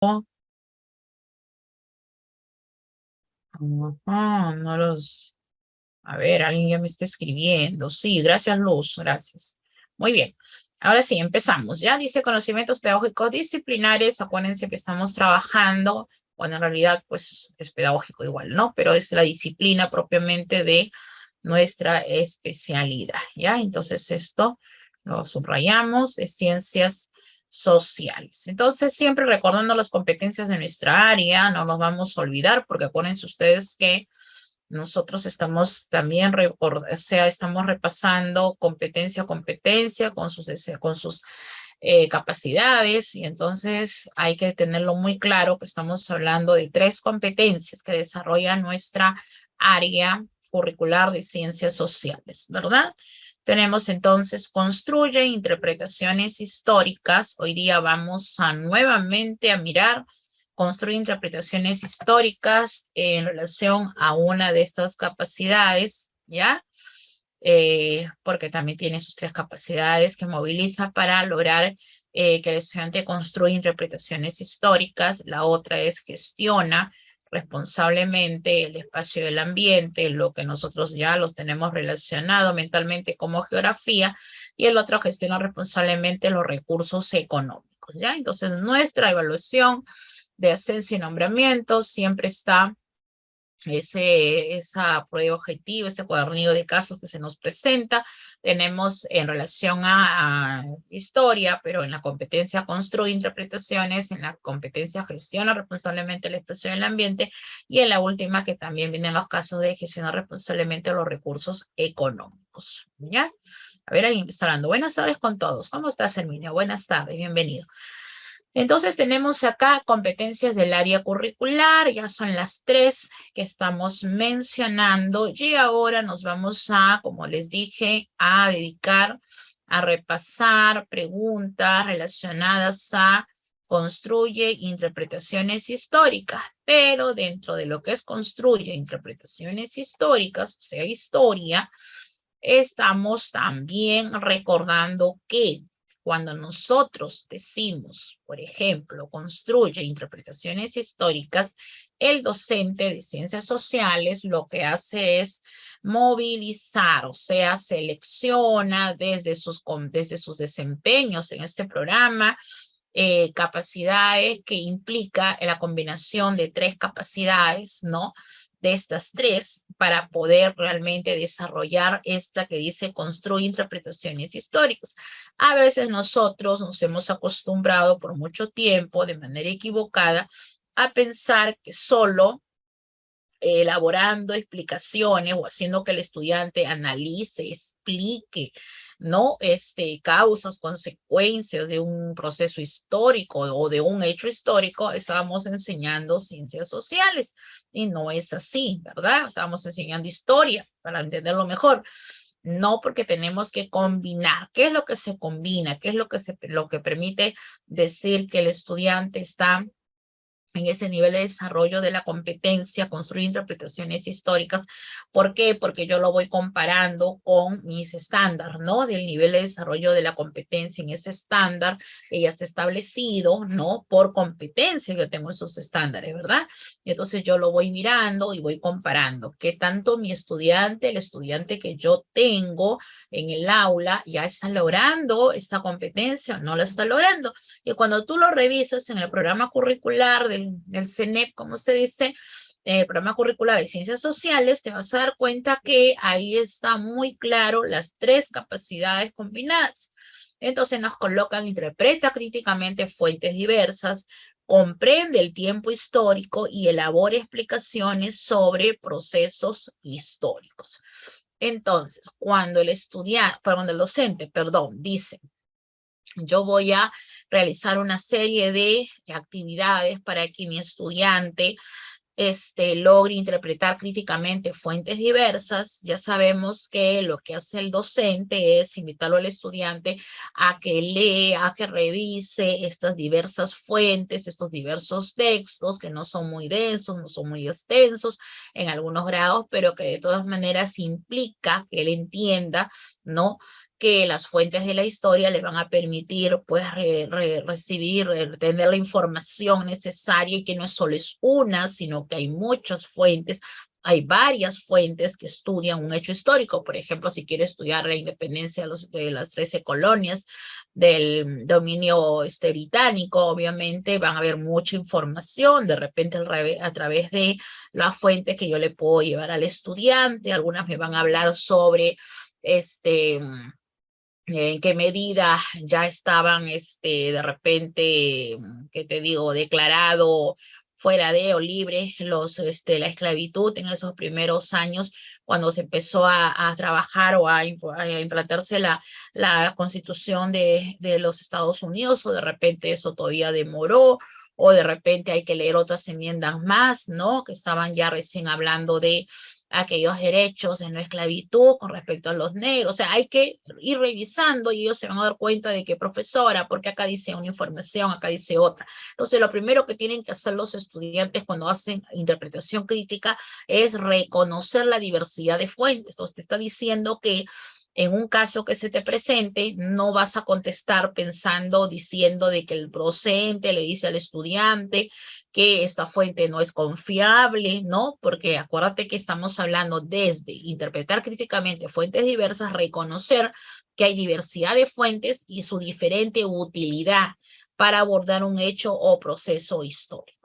Ajá, no los... A ver, alguien ya me está escribiendo. Sí, gracias, Luz, gracias. Muy bien. Ahora sí, empezamos. Ya dice conocimientos pedagógicos disciplinares. Acuérdense que estamos trabajando, bueno, en realidad, pues es pedagógico igual, ¿no? Pero es la disciplina propiamente de nuestra especialidad, ¿ya? Entonces esto lo subrayamos, es ciencias sociales. Entonces, siempre recordando las competencias de nuestra área, no nos vamos a olvidar, porque acuérdense ustedes que nosotros estamos también, o sea, estamos repasando competencia a competencia con sus capacidades, y entonces hay que tenerlo muy claro que estamos hablando de 3 competencias que desarrolla nuestra área curricular de ciencias sociales, ¿verdad? Tenemos entonces construye interpretaciones históricas. Hoy día vamos a nuevamente a mirar construye interpretaciones históricas en relación a una de estas capacidades, ¿ya? Porque también tiene sus 3 capacidades que moviliza para lograr que el estudiante construya interpretaciones históricas. La otra es gestiona responsablemente el espacio del ambiente, lo que nosotros ya los tenemos relacionado mentalmente como geografía, y el otro gestiona responsablemente los recursos económicos, ¿ya? Entonces, nuestra evaluación de ascenso y nombramiento siempre está esa prueba objetiva, ese cuadernillo de casos que se nos presenta. Tenemos en relación a historia, pero en la competencia construye interpretaciones, en la competencia gestiona responsablemente el espacio del ambiente, y en la última que también vienen los casos de gestionar responsablemente los recursos económicos, ¿ya? A ver, alguien está hablando. Buenas tardes con todos. ¿Cómo estás, Herminio? Buenas tardes, bienvenido. Entonces tenemos acá competencias del área curricular, ya son las 3 que estamos mencionando, y ahora nos vamos a, como les dije, a dedicar a repasar preguntas relacionadas a construye interpretaciones históricas, pero dentro de lo que es construye interpretaciones históricas, o sea, historia, estamos también recordando que cuando nosotros decimos, por ejemplo, construye interpretaciones históricas, el docente de ciencias sociales lo que hace es movilizar, o sea, selecciona desde sus desempeños en este programa capacidades que implica la combinación de 3 capacidades, ¿no? De estas 3 para poder realmente desarrollar esta que dice construye interpretaciones históricas. A veces nosotros nos hemos acostumbrado por mucho tiempo de manera equivocada a pensar que solo elaborando explicaciones o haciendo que el estudiante analice, explique, ¿no? Causas, consecuencias de un proceso histórico o de un hecho histórico, estábamos enseñando ciencias sociales, y no es así, ¿verdad? Estábamos enseñando historia para entenderlo mejor. No, porque tenemos que combinar. ¿Qué es lo que se combina? ¿Qué es lo que permite decir que el estudiante está en ese nivel de desarrollo de la competencia, construir interpretaciones históricas? ¿Por qué? Porque yo lo voy comparando con mis estándares, ¿no? Del nivel de desarrollo de la competencia en ese estándar que ya está establecido, ¿no? Por competencia yo tengo esos estándares, ¿verdad? Y entonces yo lo voy mirando y voy comparando qué tanto mi estudiante, el estudiante que yo tengo en el aula, ya está logrando esta competencia o no la está logrando. Y cuando tú lo revisas en el programa curricular del CENEP, como se dice, el programa curricular de ciencias sociales, te vas a dar cuenta que ahí está muy claro las 3 capacidades combinadas. Entonces nos colocan, interpreta críticamente fuentes diversas, comprende el tiempo histórico y elabora explicaciones sobre procesos históricos. Entonces, cuando el docente, perdón, dice, yo voy a realizar una serie de actividades para que mi estudiante logre interpretar críticamente fuentes diversas. Ya sabemos que lo que hace el docente es invitarlo al estudiante a que lea, a que revise estas diversas fuentes, estos diversos textos que no son muy densos, no son muy extensos en algunos grados, pero que de todas maneras implica que él entienda ¿no? Que las fuentes de la historia le van a permitir, pues, recibir, tener la información necesaria y que no solo es una, sino que hay muchas fuentes. Hay varias fuentes que estudian un hecho histórico. Por ejemplo, si quiere estudiar la independencia de las 13 colonias del dominio británico, obviamente van a haber mucha información, de repente a través de las fuentes que yo le puedo llevar al estudiante. Algunas me van a hablar sobre en qué medida ya estaban, de repente, ¿qué te digo?, declarado fuera de o libre la esclavitud en esos primeros años, cuando se empezó a trabajar o a implantarse la constitución de los Estados Unidos, o de repente eso todavía demoró, o de repente hay que leer otras enmiendas más, ¿no? Que estaban ya recién hablando de aquellos derechos de no esclavitud con respecto a los negros. O sea, hay que ir revisando y ellos se van a dar cuenta de que, profesora, porque acá dice una información, acá dice otra. Entonces, lo primero que tienen que hacer los estudiantes cuando hacen interpretación crítica es reconocer la diversidad de fuentes. Entonces, te está diciendo que en un caso que se te presente, no vas a contestar pensando, diciendo de que el docente le dice al estudiante que esta fuente no es confiable, ¿no? Porque acuérdate que estamos hablando desde interpretar críticamente fuentes diversas, reconocer que hay diversidad de fuentes y su diferente utilidad para abordar un hecho o proceso histórico.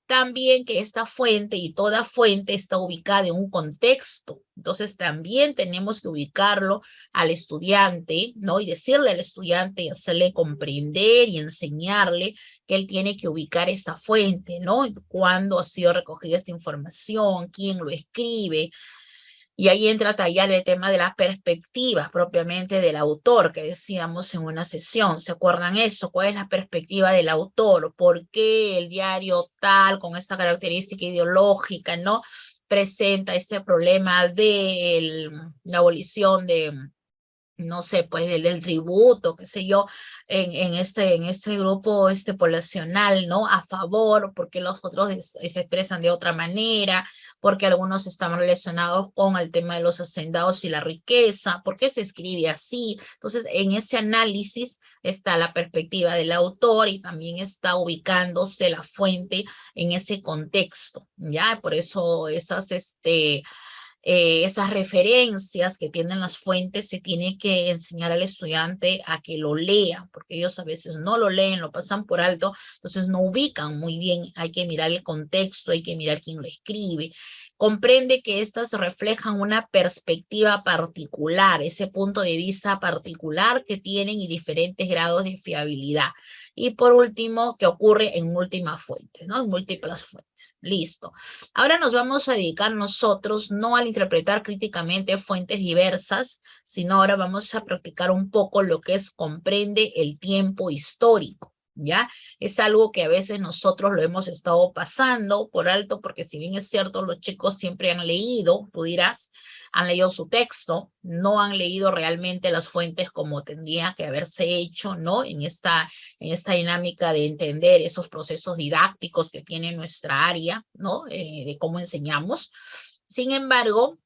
También que esta fuente y toda fuente está ubicada en un contexto. Entonces también tenemos que ubicarlo al estudiante, ¿no? Y decirle al estudiante y hacerle comprender y enseñarle que él tiene que ubicar esta fuente, ¿no? Cuándo ha sido recogida esta información, quién lo escribe. Y ahí entra a tallar el tema de las perspectivas propiamente del autor, que decíamos en una sesión. ¿Se acuerdan eso? ¿Cuál es la perspectiva del autor? ¿Por qué el diario tal, con esta característica ideológica, ¿no? Presenta este problema de la abolición de, no sé, pues del tributo, qué sé yo, en este grupo poblacional, ¿no? A favor, porque los otros se expresan de otra manera, porque algunos están relacionados con el tema de los hacendados y la riqueza, ¿por qué se escribe así? Entonces, en ese análisis está la perspectiva del autor y también está ubicándose la fuente en ese contexto, ¿ya? Por eso esas referencias que tienen las fuentes se tiene que enseñar al estudiante a que lo lea, porque ellos a veces no lo leen, lo pasan por alto, entonces no ubican muy bien, hay que mirar el contexto, hay que mirar quién lo escribe. Comprende que estas reflejan una perspectiva particular, ese punto de vista particular que tienen y diferentes grados de fiabilidad. Y por último, que ocurre en múltiples fuentes, ¿no? En múltiples fuentes. Listo. Ahora nos vamos a dedicar nosotros no al interpretar críticamente fuentes diversas, sino ahora vamos a practicar un poco lo que es comprende el tiempo histórico, ¿ya? Es algo que a veces nosotros lo hemos estado pasando por alto, porque si bien es cierto, los chicos siempre han leído, tú dirás, han leído su texto, no han leído realmente las fuentes como tendría que haberse hecho, ¿no? En esta dinámica de entender esos procesos didácticos que tiene nuestra área, ¿no? De cómo enseñamos. Sin embargo,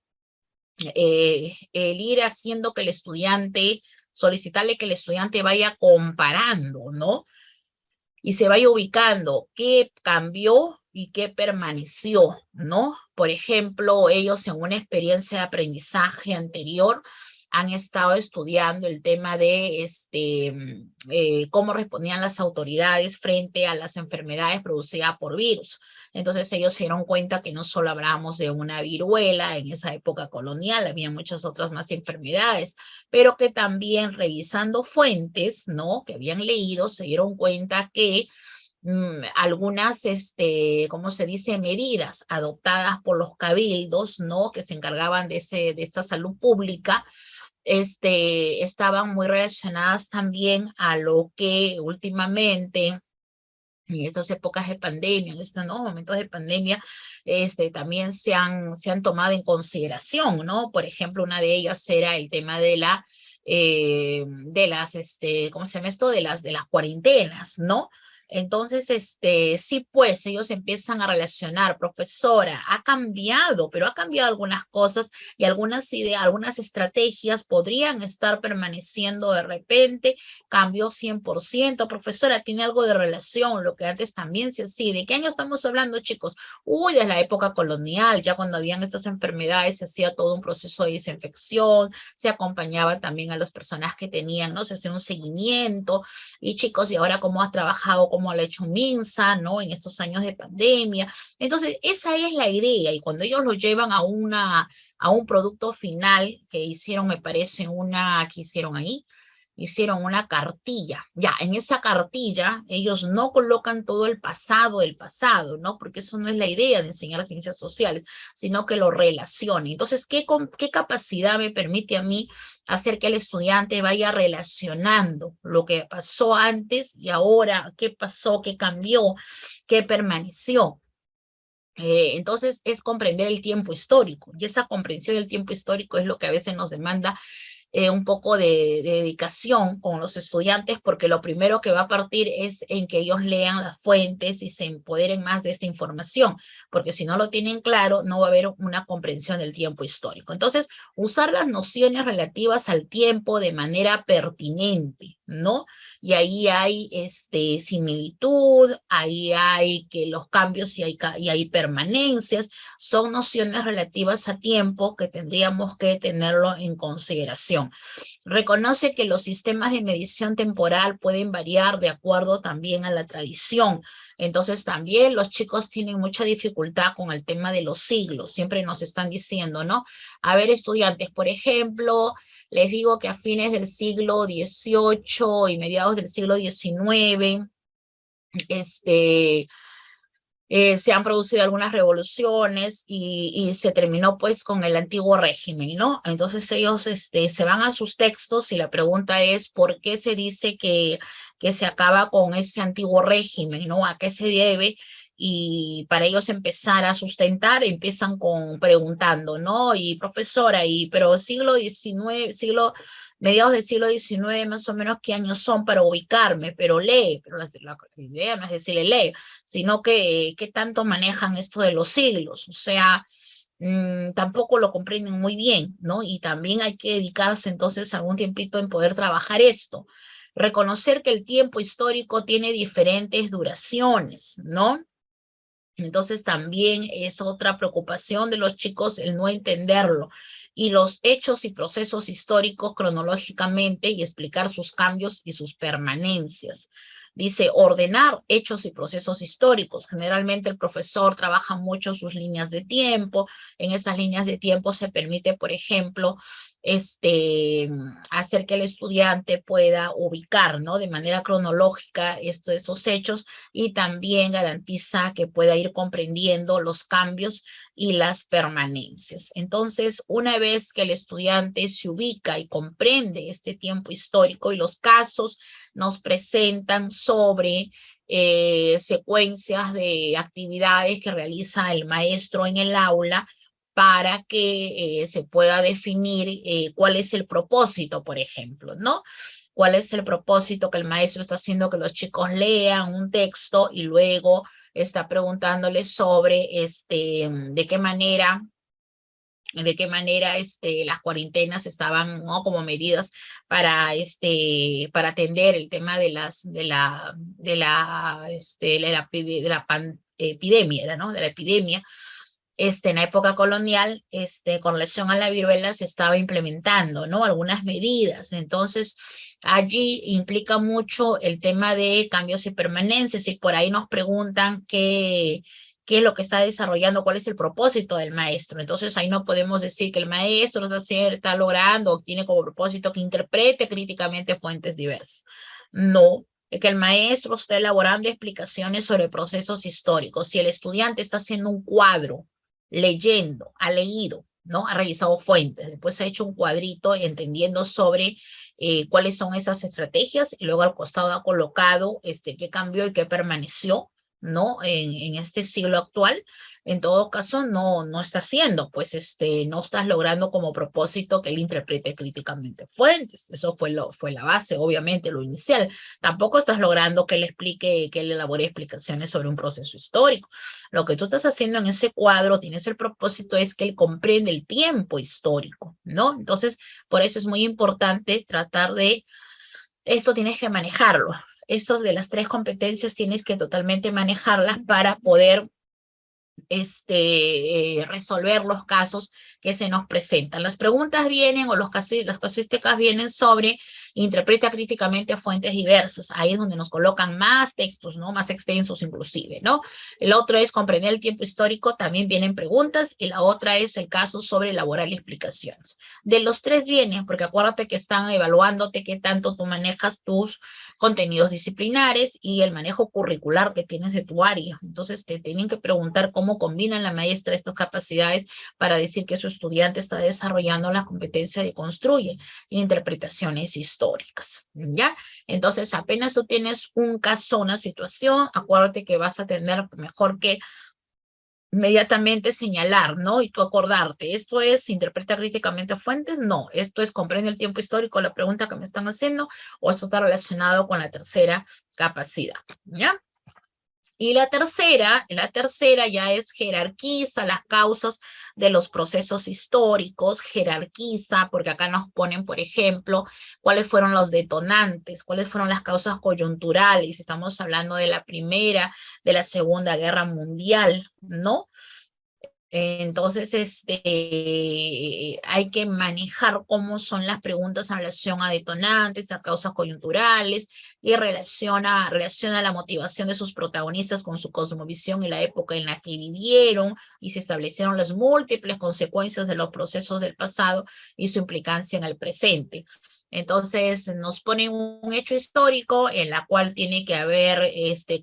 el ir haciendo que el estudiante, solicitarle que el estudiante vaya comparando, ¿no? Y se vaya ubicando qué cambió y qué permaneció, ¿no? Por ejemplo, ellos en una experiencia de aprendizaje anterior han estado estudiando el tema de cómo respondían las autoridades frente a las enfermedades producidas por virus. Entonces ellos se dieron cuenta que no solo hablábamos de una viruela en esa época colonial, había muchas otras más enfermedades, pero que también revisando fuentes, ¿no? Que habían leído, se dieron cuenta que algunas, ¿cómo se dice?, medidas adoptadas por los cabildos, ¿no?, que se encargaban de esta salud pública, estaban muy relacionadas también a lo que últimamente, en estas épocas de pandemia, en estos momentos de pandemia, también se han tomado en consideración, ¿no? Por ejemplo, una de ellas era el tema de ¿cómo se llama esto? De las cuarentenas, ¿no? Entonces, sí, pues ellos empiezan a relacionar, profesora, ha cambiado, pero ha cambiado algunas cosas y algunas ideas, algunas estrategias podrían estar permaneciendo de repente, cambió 100%, profesora, tiene algo de relación, lo que antes también se hacía. ¿De qué año estamos hablando, chicos? Uy, de la época colonial, ya cuando habían estas enfermedades se hacía todo un proceso de desinfección, se acompañaba también a las personas que tenían, ¿no? Se hacía un seguimiento, y chicos, ¿y ahora cómo has trabajado, cómo lo ha hecho Minsa, ¿no? En estos años de pandemia. Entonces, esa es la idea, y cuando ellos lo llevan a un producto final que hicieron, me parece, que hicieron ahí, hicieron una cartilla. Ya, en esa cartilla ellos no colocan todo el pasado del pasado, ¿no? Porque eso no es la idea de enseñar ciencias sociales, sino que lo relacione. Entonces, ¿qué capacidad me permite a mí hacer que el estudiante vaya relacionando lo que pasó antes y ahora, qué pasó, qué cambió, qué permaneció? Entonces es comprender el tiempo histórico, y esa comprensión del tiempo histórico es lo que a veces nos demanda un poco de dedicación con los estudiantes, porque lo primero que va a partir es en que ellos lean las fuentes y se empoderen más de esta información, porque si no lo tienen claro, no va a haber una comprensión del tiempo histórico. Entonces, usar las nociones relativas al tiempo de manera pertinente, ¿no? Y ahí hay similitud, ahí hay que los cambios y hay permanencias, son nociones relativas a tiempo que tendríamos que tenerlo en consideración. Reconoce que los sistemas de medición temporal pueden variar de acuerdo también a la tradición. Entonces también los chicos tienen mucha dificultad con el tema de los siglos. Siempre nos están diciendo, ¿no? A ver, estudiantes, por ejemplo, les digo que a fines del siglo XVIII y mediados del siglo XIX, se han producido algunas revoluciones y se terminó pues con el antiguo régimen, ¿no? Entonces ellos se van a sus textos y la pregunta es ¿por qué se dice que se acaba con ese antiguo régimen, ¿no? ¿A qué se debe? Y para ellos empezar a sustentar, empiezan preguntando, ¿no? Y profesora, pero siglo XIX, mediados del siglo XIX, más o menos, ¿qué años son para ubicarme? Pero lee, pero la idea no es decirle lee, sino que qué tanto manejan esto de los siglos, o sea, tampoco lo comprenden muy bien, ¿no? Y también hay que dedicarse entonces algún tiempito en poder trabajar esto. Reconocer que el tiempo histórico tiene diferentes duraciones, ¿no? Entonces también es otra preocupación de los chicos el no entenderlo. Y los hechos y procesos históricos cronológicamente y explicar sus cambios y sus permanencias. Dice, ordenar hechos y procesos históricos. Generalmente el profesor trabaja mucho sus líneas de tiempo. En esas líneas de tiempo se permite, por ejemplo, hacer que el estudiante pueda ubicar, ¿no? De manera cronológica estos hechos, y también garantiza que pueda ir comprendiendo los cambios y las permanencias. Entonces, una vez que el estudiante se ubica y comprende este tiempo histórico y los casos nos presentan sobre secuencias de actividades que realiza el maestro en el aula, para que se pueda definir cuál es el propósito, por ejemplo, ¿no? ¿Cuál es el propósito que el maestro está haciendo que los chicos lean un texto y luego está preguntándoles sobre de qué manera las cuarentenas estaban, ¿no? Como medidas para atender el tema de la epidemia, ¿no? De la epidemia. En la época colonial, con relación a la viruela, se estaba implementando, ¿no? Algunas medidas. Entonces, allí implica mucho el tema de cambios y permanencias, y por ahí nos preguntan qué es lo que está desarrollando, cuál es el propósito del maestro. Entonces, ahí no podemos decir que el maestro está logrando o tiene como propósito que interprete críticamente fuentes diversas. No, que el maestro está elaborando explicaciones sobre procesos históricos. Si el estudiante está haciendo un cuadro, leyendo, ha leído, ¿no? Ha revisado fuentes, después ha hecho un cuadrito entendiendo sobre cuáles son esas estrategias, y luego al costado ha colocado qué cambió y qué permaneció, ¿no? En este siglo actual, en todo caso, no está haciendo, pues no estás logrando como propósito que él interprete críticamente fuentes. Eso fue la base, obviamente, lo inicial. Tampoco estás logrando que él explique, que él elabore explicaciones sobre un proceso histórico. Lo que tú estás haciendo en ese cuadro, tienes el propósito, es que él comprende el tiempo histórico, ¿no? Entonces, por eso es muy importante tratar de, esto tienes que manejarlo. Estos de las tres competencias tienes que totalmente manejarlas para poder resolver los casos que se nos presentan. Las preguntas vienen o las casuísticas vienen sobre interpreta críticamente fuentes diversas. Ahí es donde nos colocan más textos, ¿no? Más extensos inclusive, ¿no? El otro es comprender el tiempo histórico, también vienen preguntas, y la otra es el caso sobre elaborar explicaciones. De los tres vienen, porque acuérdate que están evaluándote qué tanto tú manejas tus contenidos disciplinares y el manejo curricular que tienes de tu área. Entonces te tienen que preguntar cómo combina la maestra estas capacidades para decir que su estudiante está desarrollando la competencia de construye interpretaciones históricas, ¿ya? Entonces apenas tú tienes un caso, una situación, acuérdate que vas a tener mejor que inmediatamente señalar, ¿no? Y tú acordarte, ¿esto es interpreta críticamente fuentes? No, esto es comprende el tiempo histórico, la pregunta que me están haciendo, o esto está relacionado con la tercera capacidad, ¿ya? Y la tercera ya es jerarquiza las causas de los procesos históricos, jerarquiza, porque acá nos ponen, por ejemplo, cuáles fueron los detonantes, cuáles fueron las causas coyunturales, estamos hablando de la Primera, de la Segunda Guerra Mundial, ¿no? Entonces, hay que manejar cómo son las preguntas en relación a detonantes, a causas coyunturales, y relaciona la motivación de sus protagonistas con su cosmovisión y la época en la que vivieron, y se establecieron las múltiples consecuencias de los procesos del pasado y su implicancia en el presente. Entonces, nos pone un hecho histórico en la cual tiene que haber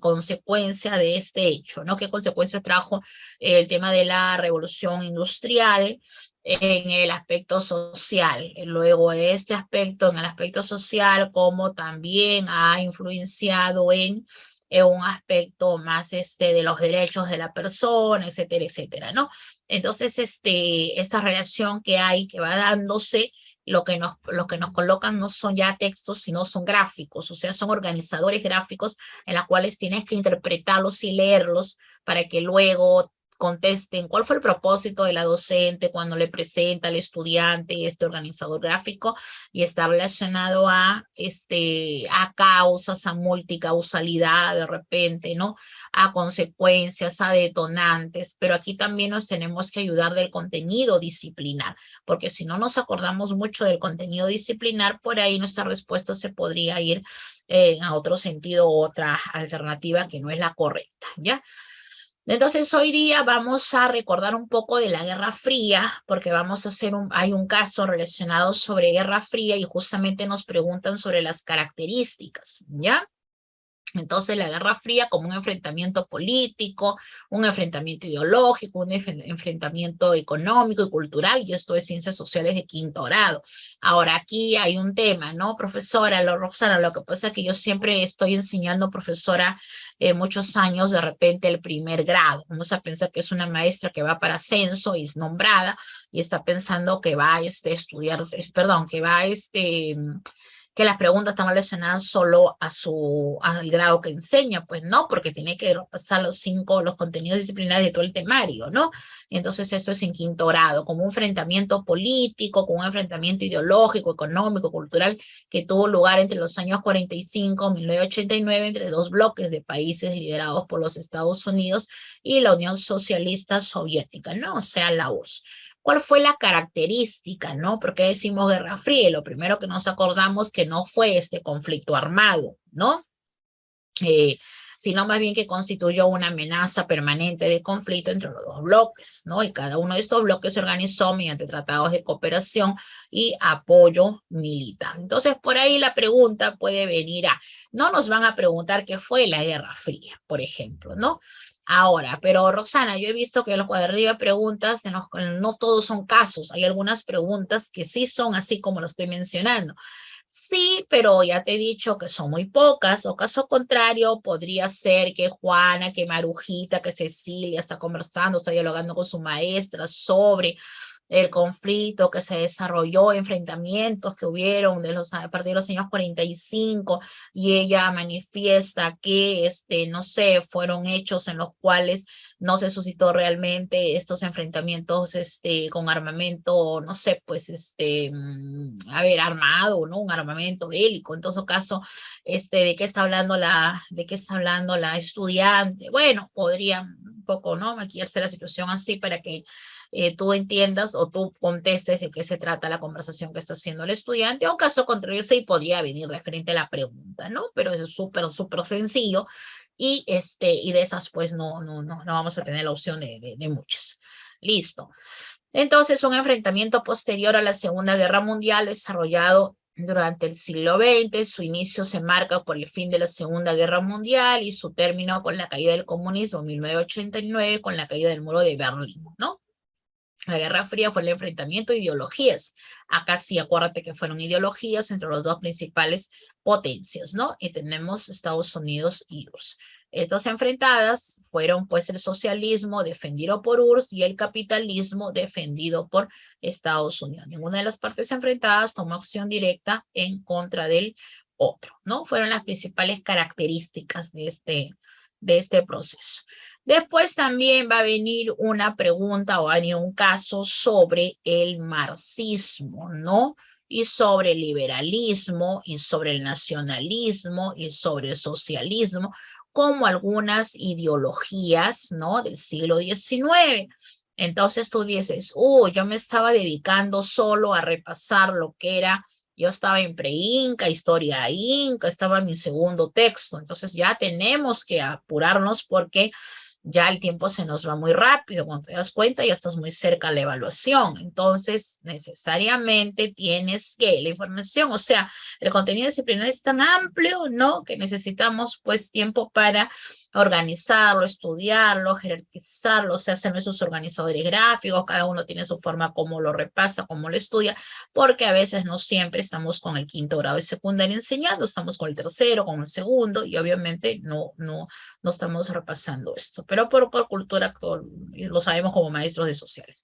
consecuencia de este hecho, ¿no? ¿Qué consecuencias trajo el tema de la revolución industrial en el aspecto social? Luego de este aspecto, en el aspecto social, como también ha influenciado en un aspecto más de los derechos de la persona, etcétera, etcétera, ¿no? Entonces, esta relación que hay, que va dándose, lo que nos colocan no son ya textos, sino son gráficos, o sea, son organizadores gráficos en los cuales tienes que interpretarlos y leerlos para que luego contesten cuál fue el propósito de la docente cuando le presenta al estudiante este organizador gráfico, y está relacionado a causas, a multicausalidad de repente, ¿no? A consecuencias, a detonantes, pero aquí también nos tenemos que ayudar del contenido disciplinar, porque si no nos acordamos mucho del contenido disciplinar, por ahí nuestra respuesta se podría ir a otro sentido, otra alternativa que no es la correcta, ¿ya? Entonces hoy día vamos a recordar un poco de la Guerra Fría, porque vamos a hacer hay un caso relacionado sobre Guerra Fría y justamente nos preguntan sobre las características, ¿ya? Entonces, la Guerra Fría como un enfrentamiento político, un enfrentamiento ideológico, un enfrentamiento económico y cultural, y esto es Ciencias Sociales de quinto grado. Ahora, aquí hay un tema, ¿no, profesora? Roxana, lo que pasa es que yo siempre estoy enseñando, profesora, muchos años, de repente, el primer grado. Vamos a pensar que es una maestra que va para ascenso y es nombrada, y está pensando que va a estudiar, perdón, que va a que las preguntas están relacionadas solo al grado que enseña, pues no, porque tiene que pasar los contenidos disciplinares de todo el temario, ¿no? Entonces esto es en quinto grado, como un enfrentamiento político, como un enfrentamiento ideológico, económico, cultural, que tuvo lugar entre los años 45 y 1989 entre dos bloques de países liderados por los Estados Unidos y la Unión Socialista Soviética, ¿no? O sea, la URSS. ¿Cuál fue la característica, no? ¿Por qué decimos Guerra Fría? Y lo primero que nos acordamos que no fue este conflicto armado, ¿no? Sino más bien que constituyó una amenaza permanente de conflicto entre los dos bloques, ¿no? Y cada uno de estos bloques se organizó mediante tratados de cooperación y apoyo militar. Entonces, por ahí la pregunta puede venir no nos van a preguntar qué fue la Guerra Fría, por ejemplo, ¿no? Ahora, pero Roxana, yo he visto que los cuadernillos de preguntas no todos son casos, hay algunas preguntas que sí son así como lo estoy mencionando. Sí, pero ya te he dicho que son muy pocas, o caso contrario, podría ser que Juana, que Marujita, que Cecilia está conversando, está dialogando con su maestra sobre el conflicto que se desarrolló, enfrentamientos que hubieron a partir de los años 45, y ella manifiesta que, no sé, fueron hechos en los cuales no se suscitó realmente estos enfrentamientos, con armamento, no sé, pues, a ver, armado, ¿no? Un armamento bélico. En todo caso, ¿de qué está hablando la estudiante? Bueno, podría un poco, ¿no? Maquillarse la situación así para que tú entiendas o tú contestes de qué se trata la conversación que está haciendo el estudiante, o caso contrario, sí podría venir de frente a la pregunta, ¿no? Pero eso es súper, súper sencillo, y de esas pues no vamos a tener la opción de muchas. Listo. Entonces, un enfrentamiento posterior a la Segunda Guerra Mundial desarrollado durante el siglo XX, su inicio se marca por el fin de la Segunda Guerra Mundial y su término con la caída del comunismo en 1989, con la caída del muro de Berlín, ¿no? La Guerra Fría fue el enfrentamiento de ideologías. Acá sí, acuérdate que fueron ideologías entre las dos principales potencias, ¿no? Y tenemos Estados Unidos y URSS. Estas enfrentadas fueron pues el socialismo defendido por URSS y el capitalismo defendido por Estados Unidos. Ninguna de las partes enfrentadas tomó acción directa en contra del otro, ¿no? Fueron las principales características de este proceso. Después también va a venir una pregunta o va a venir un caso sobre el marxismo, ¿no? Y sobre el liberalismo y sobre el nacionalismo y sobre el socialismo, como algunas ideologías, ¿no? Del siglo XIX. Entonces tú dices, yo me estaba dedicando solo a repasar lo que era. Yo estaba en pre-Inca, historia Inca, estaba en mi segundo texto. Entonces ya tenemos que apurarnos porque ya el tiempo se nos va muy rápido. Cuando te das cuenta, ya estás muy cerca de la evaluación. Entonces, necesariamente tienes que, la información, o sea, el contenido disciplinario es tan amplio, ¿no? Que necesitamos, pues, tiempo para organizarlo, estudiarlo, jerarquizarlo, se hacen esos organizadores gráficos, cada uno tiene su forma como lo repasa, como lo estudia, porque a veces no siempre estamos con el quinto grado de secundaria enseñando, estamos con el tercero, con el segundo, y obviamente no estamos repasando esto, pero por cultura actual, lo sabemos como maestros de sociales.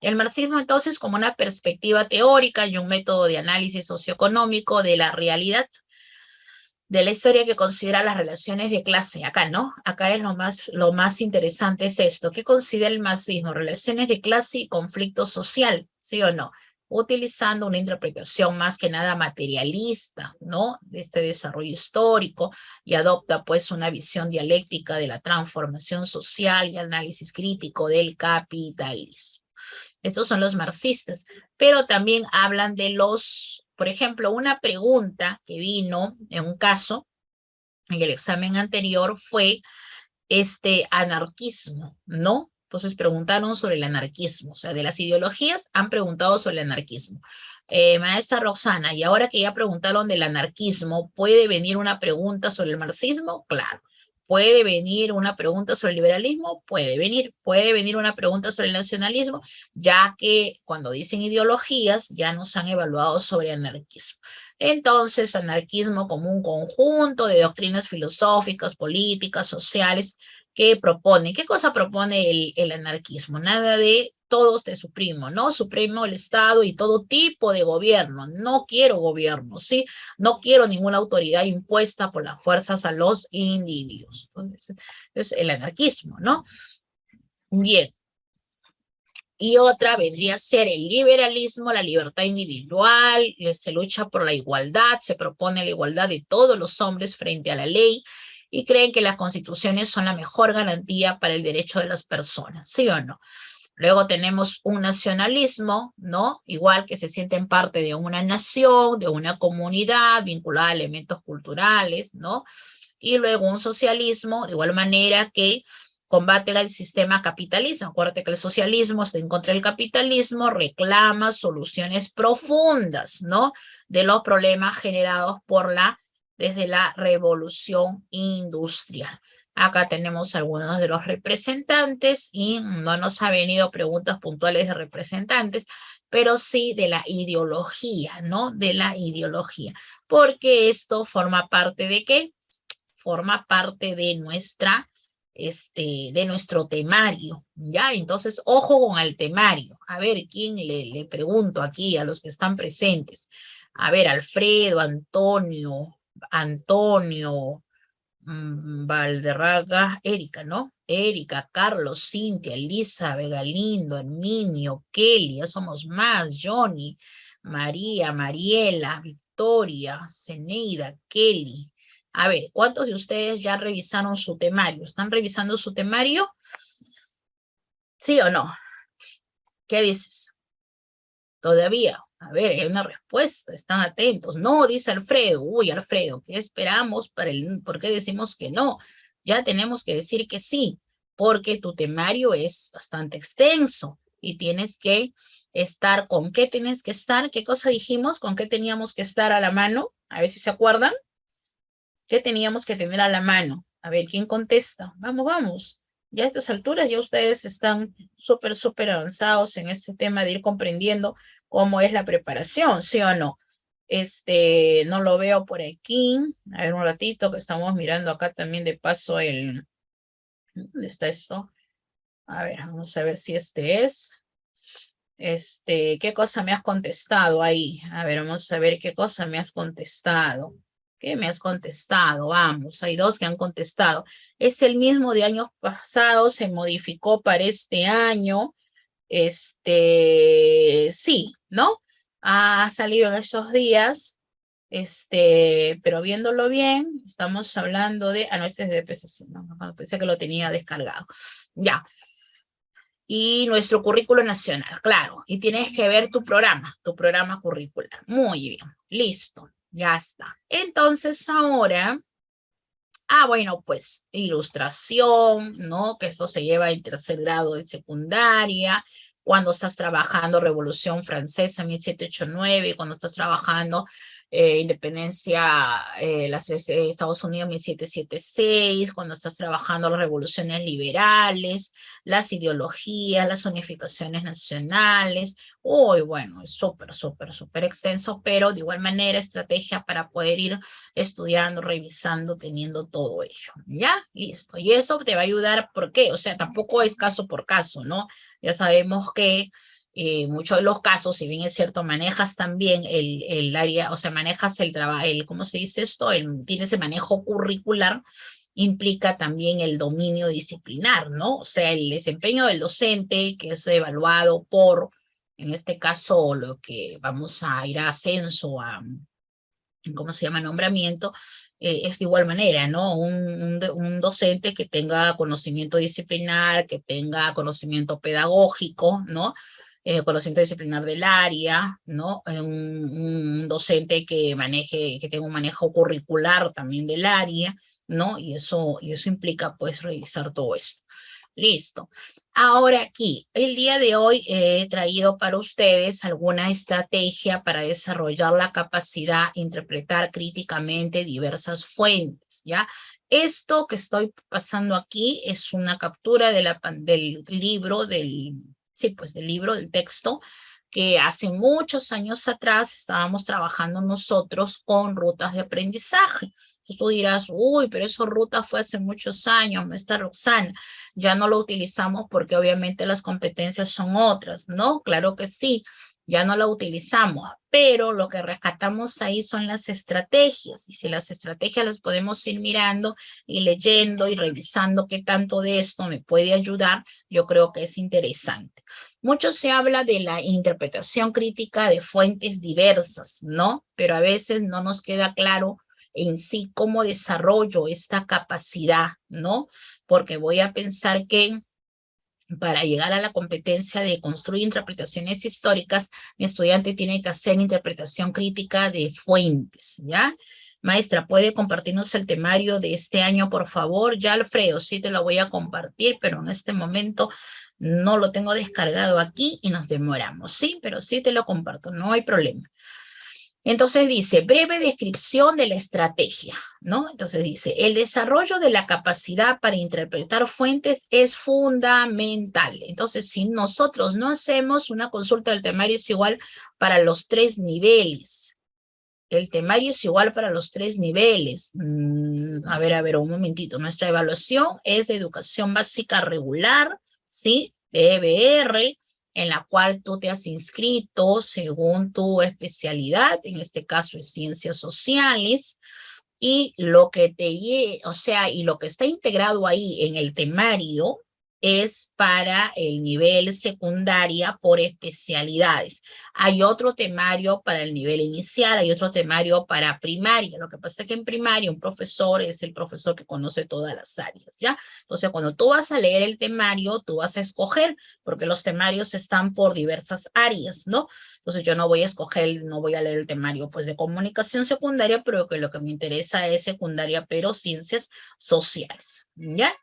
El marxismo entonces como una perspectiva teórica y un método de análisis socioeconómico de la realidad de la historia que considera las relaciones de clase. Acá, ¿no? Acá es lo más interesante es esto. ¿Qué considera el marxismo? Relaciones de clase y conflicto social, ¿sí o no? Utilizando una interpretación más que nada materialista, ¿no? De este desarrollo histórico, y adopta pues una visión dialéctica de la transformación social y análisis crítico del capitalismo. Estos son los marxistas, pero también hablan de por ejemplo, una pregunta que vino en un caso en el examen anterior fue anarquismo, ¿no? Entonces preguntaron sobre el anarquismo, o sea, de las ideologías han preguntado sobre el anarquismo. Maestra Roxana, y ahora que ya preguntaron del anarquismo, ¿puede venir una pregunta sobre el marxismo? Claro. ¿Puede venir una pregunta sobre el liberalismo? Puede venir una pregunta sobre el nacionalismo, ya que cuando dicen ideologías ya nos han evaluado sobre anarquismo. Entonces, anarquismo como un conjunto de doctrinas filosóficas, políticas, sociales que propone. ¿Qué cosa propone el anarquismo? Nada de todos te suprimo, ¿no? Suprimo el Estado y todo tipo de gobierno. No quiero gobierno, ¿sí? No quiero ninguna autoridad impuesta por las fuerzas a los individuos. Entonces, es el anarquismo, ¿no? Bien. Y otra vendría a ser el liberalismo, la libertad individual, se lucha por la igualdad, se propone la igualdad de todos los hombres frente a la ley y creen que las constituciones son la mejor garantía para el derecho de las personas, ¿sí o no? Luego tenemos un nacionalismo, ¿no? Igual que se sienten parte de una nación, de una comunidad vinculada a elementos culturales, ¿no? Y luego un socialismo, de igual manera que combate el sistema capitalista. Acuérdate que el socialismo está en contra del capitalismo, reclama soluciones profundas, ¿no? De los problemas generados desde la revolución industrial. Acá tenemos algunos de los representantes y no nos ha venido preguntas puntuales de representantes, pero sí de la ideología, ¿no? De la ideología, porque esto forma parte ¿de qué? Forma parte de de nuestro temario, ¿ya? Entonces, ojo con el temario. A ver, ¿quién le pregunto aquí a los que están presentes? A ver, Alfredo, Antonio, Valderraga, Erika, ¿no? Erika, Carlos, Cintia, Elisa, Galindo, Herminio, Kelly, ya somos más, Johnny, María, Mariela, Victoria, Zeneida, Kelly. A ver, ¿cuántos de ustedes ya revisaron su temario? ¿Están revisando su temario? ¿Sí o no? ¿Qué dices? Todavía. A ver, hay una respuesta, están atentos. No, dice Alfredo. Uy, Alfredo, ¿qué esperamos para por qué decimos que no? Ya tenemos que decir que sí, porque tu temario es bastante extenso y tienes que estar, ¿con qué tienes que estar? ¿Qué cosa dijimos? ¿Con qué teníamos que estar a la mano? A ver si se acuerdan. ¿Qué teníamos que tener a la mano? A ver, ¿quién contesta? Vamos, vamos. Ya a estas alturas ya ustedes están súper avanzados en este tema de ir comprendiendo cómo es la preparación, ¿sí o no? No lo veo por aquí. A ver un ratito que estamos mirando acá también de paso ¿dónde está esto? A ver, vamos a ver si este es. ¿Qué cosa me has contestado ahí? A ver, vamos a ver qué cosa me has contestado. ¿Qué me has contestado? Vamos, hay dos que han contestado. Es el mismo de años pasados, se modificó para este año. Sí, ¿no? Ha salido en esos días, pero viéndolo bien, estamos hablando no, este es de PCC, no, pensé que lo tenía descargado. Ya, y nuestro currículo nacional, claro, y tienes que ver tu programa curricular. Muy bien, listo, ya está. Entonces ahora, bueno, pues ilustración, ¿no? Que esto se lleva en tercer grado de secundaria, cuando estás trabajando Revolución Francesa 1789, cuando estás trabajando Independencia, Estados Unidos 1776, cuando estás trabajando las revoluciones liberales, las ideologías, las unificaciones nacionales. Uy, bueno, es súper extenso, pero de igual manera estrategia para poder ir estudiando, revisando, teniendo todo ello. ¿Ya? Listo. Y eso te va a ayudar, ¿por qué? O sea, tampoco es caso por caso, ¿no? Ya sabemos que muchos de los casos, si bien es cierto, manejas también el área, o sea, manejas el trabajo, ¿cómo se dice esto? Tienes el manejo curricular, implica también el dominio disciplinar, ¿no? O sea, el desempeño del docente que es evaluado por, en este caso, lo que vamos a ir a ascenso, ¿cómo se llama? Nombramiento, es de igual manera, ¿no? Un docente que tenga conocimiento disciplinar, que tenga conocimiento pedagógico, ¿no? Conocimiento disciplinar del área, ¿no? Un docente que que tenga un manejo curricular también del área, ¿no? Y eso implica, pues, revisar todo esto. Listo. Ahora aquí, el día de hoy he traído para ustedes alguna estrategia para desarrollar la capacidad de interpretar críticamente diversas fuentes, ¿ya? Esto que estoy pasando aquí es una captura del libro, sí, pues del libro, del texto, que hace muchos años atrás estábamos trabajando nosotros con rutas de aprendizaje. Entonces tú dirás, uy, pero esa ruta fue hace muchos años, maestra Roxana, ya no lo utilizamos porque obviamente las competencias son otras, ¿no? Claro que sí, ya no la utilizamos, pero lo que rescatamos ahí son las estrategias, y si las estrategias las podemos ir mirando y leyendo y revisando qué tanto de esto me puede ayudar, yo creo que es interesante. Mucho se habla de la interpretación crítica de fuentes diversas, ¿no? Pero a veces no nos queda claro en sí cómo desarrollo esta capacidad, ¿no? Porque voy a pensar que para llegar a la competencia de construir interpretaciones históricas, mi estudiante tiene que hacer interpretación crítica de fuentes, ¿ya? Maestra, ¿puede compartirnos el temario de este año, por favor? Ya, Alfredo, sí te lo voy a compartir, pero en este momento no lo tengo descargado aquí y nos demoramos, ¿sí? Pero sí te lo comparto, no hay problema. Entonces dice, breve descripción de la estrategia, ¿no? Entonces dice, el desarrollo de la capacidad para interpretar fuentes es fundamental. Entonces, si nosotros no hacemos una consulta del temario es igual para los 3 niveles. El temario es igual para los 3 niveles. A ver, un momentito. Nuestra evaluación es de educación básica regular, ¿sí? De EBR, en la cual tú te has inscrito según tu especialidad, en este caso es ciencias sociales, y lo que y lo que está integrado ahí en el temario es para el nivel secundaria por especialidades. Hay otro temario para el nivel inicial, hay otro temario para primaria. Lo que pasa es que en primaria un profesor es el profesor que conoce todas las áreas, ¿ya? Entonces, cuando tú vas a leer el temario, tú vas a escoger, porque los temarios están por diversas áreas, ¿no? Entonces, yo no voy a escoger, no voy a leer el temario, pues, de comunicación secundaria, pero que lo que me interesa es secundaria, pero ciencias sociales, ¿ya?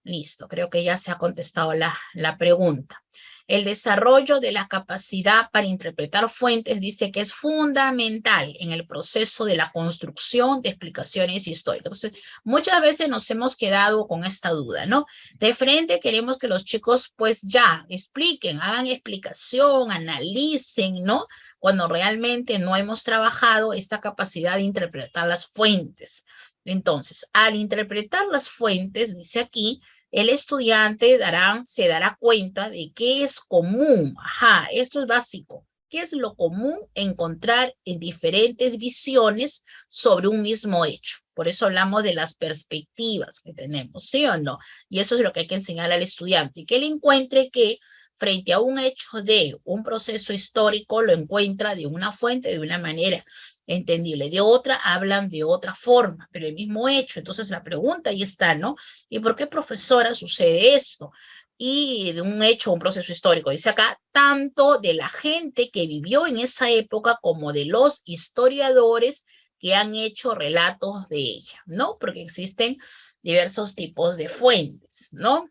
Listo, creo que ya se ha contestado la pregunta. El desarrollo de la capacidad para interpretar fuentes dice que es fundamental en el proceso de la construcción de explicaciones históricas. Entonces, muchas veces nos hemos quedado con esta duda, ¿no? De frente queremos que los chicos pues ya expliquen, hagan explicación, analicen, ¿no? Cuando realmente no hemos trabajado esta capacidad de interpretar las fuentes. Entonces, al interpretar las fuentes, dice aquí, el estudiante se dará cuenta de qué es común. Ajá, esto es básico. ¿Qué es lo común encontrar en diferentes visiones sobre un mismo hecho? Por eso hablamos de las perspectivas que tenemos, ¿sí o no? Y eso es lo que hay que enseñar al estudiante, que él encuentre que frente a un hecho de un proceso histórico, lo encuentra de una fuente, de una manera entendible. De otra, hablan de otra forma, pero el mismo hecho. Entonces la pregunta ahí está, ¿no? ¿Y por qué, profesora, sucede esto? Y de un hecho, un proceso histórico. Dice acá, tanto de la gente que vivió en esa época como de los historiadores que han hecho relatos de ella, ¿no? Porque existen diversos tipos de fuentes, ¿no?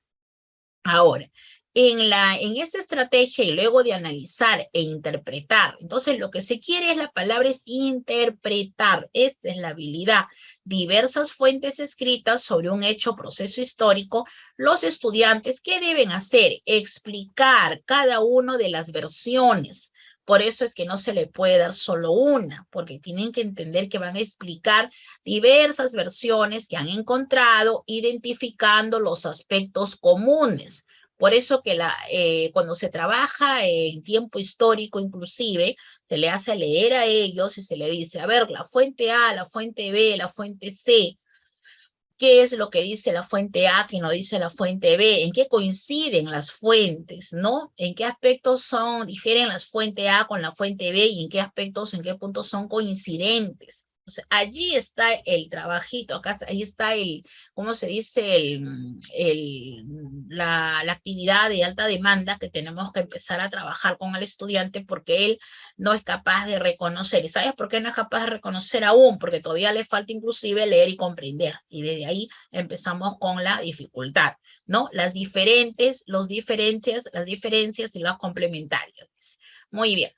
Ahora, en esta estrategia y luego de analizar e interpretar, entonces lo que se quiere es la palabra es interpretar, esta es la habilidad, diversas fuentes escritas sobre un hecho proceso histórico, los estudiantes, ¿qué deben hacer? Explicar cada una de las versiones. Por eso es que no se le puede dar solo una, porque tienen que entender que van a explicar diversas versiones que han encontrado, identificando los aspectos comunes. Por eso que cuando se trabaja en tiempo histórico inclusive, se le hace leer a ellos y se le dice, a ver, la fuente A, la fuente B, la fuente C, ¿qué es lo que dice la fuente A que no dice la fuente B? ¿En qué coinciden las fuentes, no? ¿En qué aspectos difieren las fuentes A con la fuente B y en qué aspectos, en qué puntos son coincidentes? O sea, allí está el trabajito, acá ahí está ¿cómo se dice? La actividad de alta demanda que tenemos que empezar a trabajar con el estudiante porque él no es capaz de reconocer. ¿Y sabes por qué no es capaz de reconocer aún? Porque todavía le falta inclusive leer y comprender. Y desde ahí empezamos con la dificultad, ¿no? Las diferencias y las complementarias. Muy bien.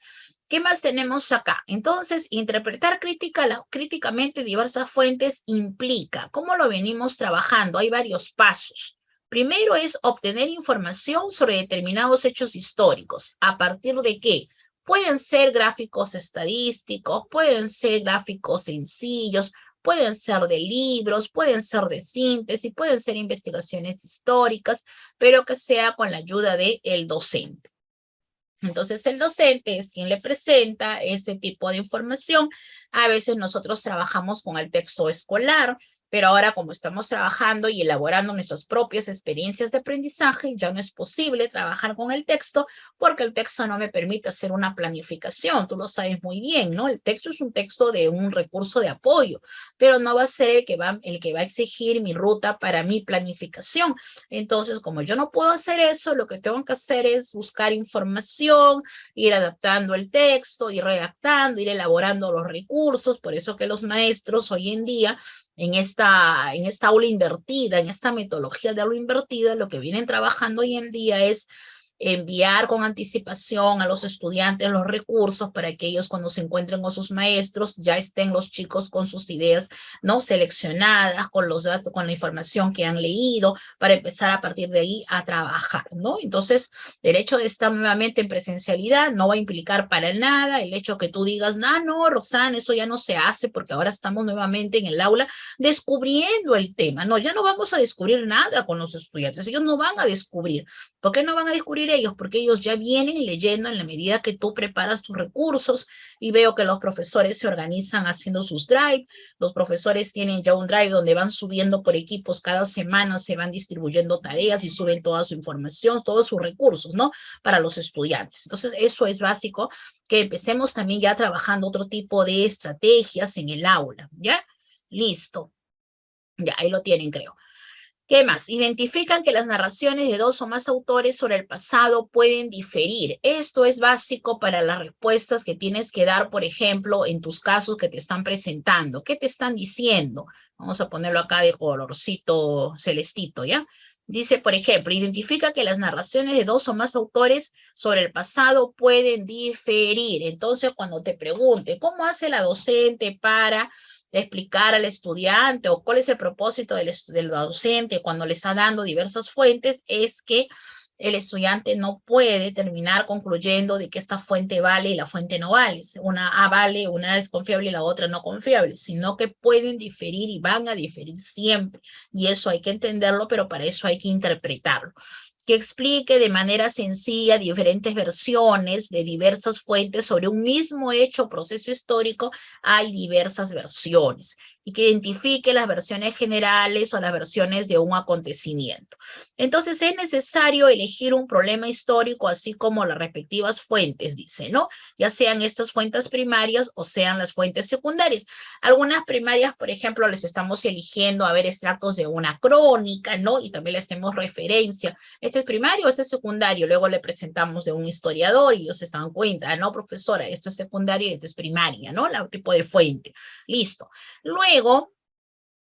¿Qué más tenemos acá? Entonces, interpretar críticamente diversas fuentes implica, ¿cómo lo venimos trabajando? Hay varios pasos. Primero es obtener información sobre determinados hechos históricos. ¿A partir de qué? Pueden ser gráficos estadísticos, pueden ser gráficos sencillos, pueden ser de libros, pueden ser de síntesis, pueden ser investigaciones históricas, pero que sea con la ayuda del docente. Entonces, el docente es quien le presenta ese tipo de información. A veces nosotros trabajamos con el texto escolar, pero ahora como estamos trabajando y elaborando nuestras propias experiencias de aprendizaje, ya no es posible trabajar con el texto porque el texto no me permite hacer una planificación. Tú lo sabes muy bien, ¿no? El texto es un texto de un recurso de apoyo, pero no va a ser el que va a exigir mi ruta para mi planificación. Entonces, como yo no puedo hacer eso, lo que tengo que hacer es buscar información, ir adaptando el texto, ir redactando, ir elaborando los recursos. Por eso que los maestros hoy en día en esta aula invertida, en esta metodología de aula invertida, lo que vienen trabajando hoy en día es enviar con anticipación a los estudiantes los recursos para que ellos cuando se encuentren con sus maestros ya estén los chicos con sus ideas, ¿no?, seleccionadas, con los datos, con la información que han leído, para empezar a partir de ahí a trabajar, ¿no? Entonces, el hecho de estar nuevamente en presencialidad no va a implicar para nada el hecho que tú digas, ah, no, Roxana, eso ya no se hace porque ahora estamos nuevamente en el aula descubriendo el tema. No, ya no vamos a descubrir nada con los estudiantes, ellos no van a descubrir. ¿Por qué no van a descubrir ellos? Porque ellos ya vienen leyendo en la medida que tú preparas tus recursos, y veo que los profesores se organizan haciendo sus drive. Los profesores tienen ya un drive donde van subiendo por equipos cada semana, se van distribuyendo tareas y suben toda su información, todos sus recursos, ¿no?, para los estudiantes. Entonces, eso es básico, que empecemos también ya trabajando otro tipo de estrategias en el aula, ¿ya? Listo. Ya, ahí lo tienen, creo. ¿Qué más? Identifican que las narraciones de dos o más autores sobre el pasado pueden diferir. Esto es básico para las respuestas que tienes que dar, por ejemplo, en tus casos que te están presentando. ¿Qué te están diciendo? Vamos a ponerlo acá de colorcito celestito, ¿ya? Dice, por ejemplo, identifica que las narraciones de dos o más autores sobre el pasado pueden diferir. Entonces, cuando te pregunte, ¿cómo hace la docente para explicar al estudiante, o cuál es el propósito del docente cuando le está dando diversas fuentes? Es que el estudiante no puede terminar concluyendo de que esta fuente vale y la fuente no vale. Una vale, una es confiable y la otra no confiable, sino que pueden diferir y van a diferir siempre. Y eso hay que entenderlo, pero para eso hay que interpretarlo. Que explique de manera sencilla diferentes versiones de diversas fuentes sobre un mismo hecho o proceso histórico. Hay diversas versiones. Y que identifique las versiones generales o las versiones de un acontecimiento. Entonces, es necesario elegir un problema histórico, así como las respectivas fuentes, dice, ¿no? Ya sean estas fuentes primarias o sean las fuentes secundarias. Algunas primarias, por ejemplo, les estamos eligiendo, a ver, extractos de una crónica, ¿no? Y también les tenemos referencia. Este es primario, este es secundario. Luego le presentamos de un historiador y ellos se dan cuenta, no, profesora, esto es secundario y esto es primaria, ¿no? El tipo de fuente. Listo. Luego,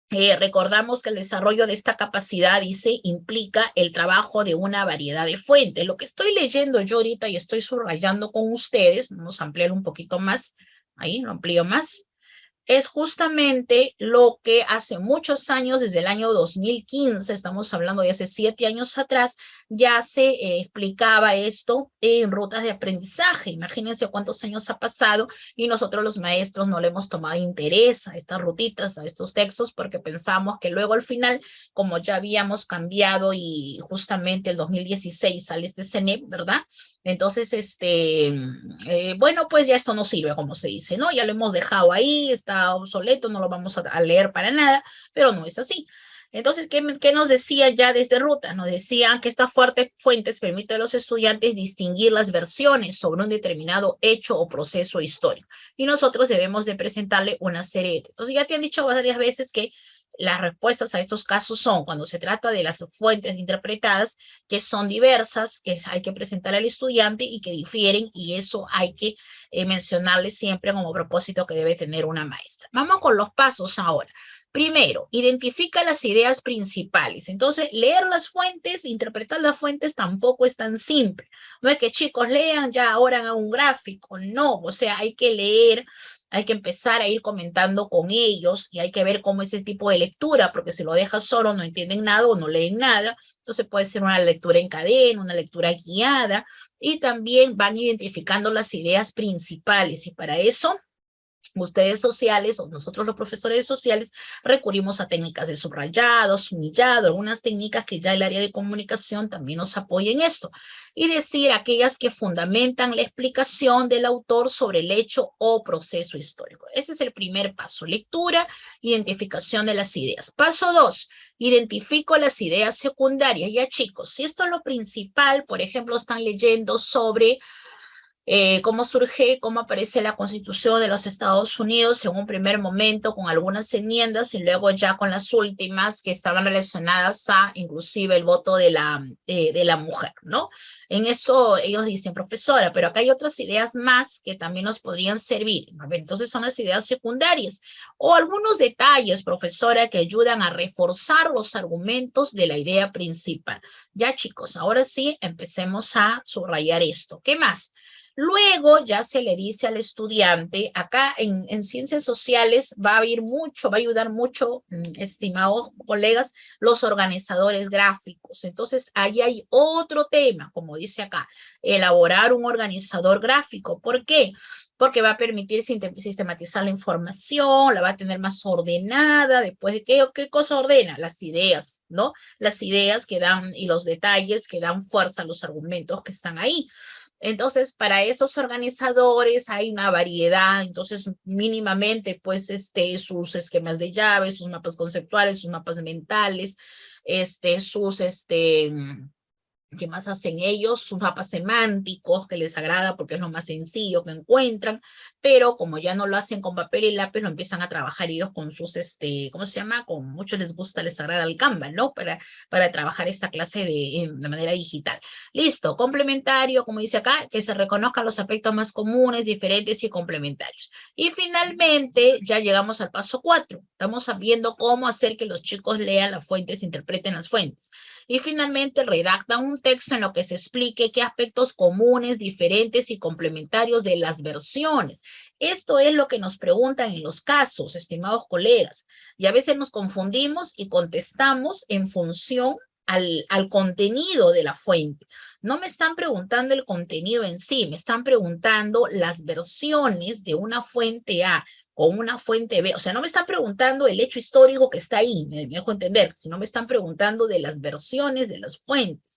recordamos que el desarrollo de esta capacidad, dice, implica el trabajo de una variedad de fuentes. Lo que estoy leyendo yo ahorita y estoy subrayando con ustedes, vamos a ampliar un poquito más, ahí lo amplío más, es justamente lo que hace muchos años, desde el año 2015, estamos hablando de hace 7 años atrás, ya se explicaba esto en rutas de aprendizaje. Imagínense cuántos años ha pasado y nosotros los maestros no le hemos tomado interés a estas rutitas, a estos textos, porque pensamos que luego al final, como ya habíamos cambiado y justamente el 2016 sale este CENEP, ¿verdad? Entonces, bueno, pues ya esto no sirve, como se dice, ¿no? Ya lo hemos dejado ahí, está obsoleto, no lo vamos a leer para nada, pero no es así. Entonces, ¿qué nos decía ya desde Ruta? Nos decían que estas fuertes fuentes permiten a los estudiantes distinguir las versiones sobre un determinado hecho o proceso histórico. Y nosotros debemos de presentarle una serie de... Entonces, ya te han dicho varias veces que las respuestas a estos casos son, cuando se trata de las fuentes interpretadas, que son diversas, que hay que presentar al estudiante y que difieren, y eso hay que mencionarle siempre como propósito que debe tener una maestra. Vamos con los pasos ahora. Primero, identifica las ideas principales. Entonces, leer las fuentes, interpretar las fuentes tampoco es tan simple. No es que chicos lean, ya ahora hagan un gráfico. No, o sea, hay que leer, hay que empezar a ir comentando con ellos y hay que ver cómo es ese tipo de lectura, porque si lo dejas solo no entienden nada o no leen nada. Entonces puede ser una lectura en cadena, una lectura guiada, y también van identificando las ideas principales, y para eso ustedes sociales o nosotros los profesores sociales recurrimos a técnicas de subrayado, sumillado, algunas técnicas que ya el área de comunicación también nos apoya en esto, y decir aquellas que fundamentan la explicación del autor sobre el hecho o proceso histórico. Ese es el primer paso: lectura, identificación de las ideas. Paso 2, identifico las ideas secundarias. Ya chicos, si esto es lo principal, por ejemplo, están leyendo sobre cómo surge, cómo aparece la Constitución de los Estados Unidos en un primer momento con algunas enmiendas y luego ya con las últimas que estaban relacionadas a inclusive el voto de la mujer, ¿no? En eso ellos dicen, profesora, pero acá hay otras ideas más que también nos podrían servir. A ver, entonces son las ideas secundarias o algunos detalles, profesora, que ayudan a reforzar los argumentos de la idea principal. Ya, chicos, ahora sí empecemos a subrayar esto. ¿Qué más? Luego ya se le dice al estudiante, acá en ciencias sociales va a ir mucho, va a ayudar mucho, estimados colegas, los organizadores gráficos. Entonces, ahí hay otro tema, como dice acá, elaborar un organizador gráfico. ¿Por qué? Porque va a permitir sistematizar la información, la va a tener más ordenada, después de qué cosa ordena, las ideas, ¿no? Las ideas que dan y los detalles que dan fuerza a los argumentos que están ahí. Entonces, para esos organizadores hay una variedad, entonces mínimamente, pues, sus esquemas de llaves, sus mapas conceptuales, sus mapas mentales, sus, ¿qué más hacen ellos? Sus mapas semánticos que les agrada porque es lo más sencillo que encuentran, pero como ya no lo hacen con papel y lápiz, lo empiezan a trabajar ellos con sus, ¿cómo se llama? Con muchos les gusta, les agrada el Canva, ¿no? Para trabajar esta clase de manera digital. Listo, complementario, como dice acá, que se reconozcan los aspectos más comunes, diferentes y complementarios. Y finalmente, ya llegamos al paso 4. Estamos viendo cómo hacer que los chicos lean las fuentes, interpreten las fuentes. Y finalmente redactan un texto en lo que se explique qué aspectos comunes, diferentes y complementarios de las versiones. Esto es lo que nos preguntan en los casos, estimados colegas. Y a veces nos confundimos y contestamos en función al contenido de la fuente. No me están preguntando el contenido en sí, me están preguntando las versiones de una fuente A con una fuente B. O sea, no me están preguntando el hecho histórico que está ahí, me dejo entender, sino me están preguntando de las versiones de las fuentes.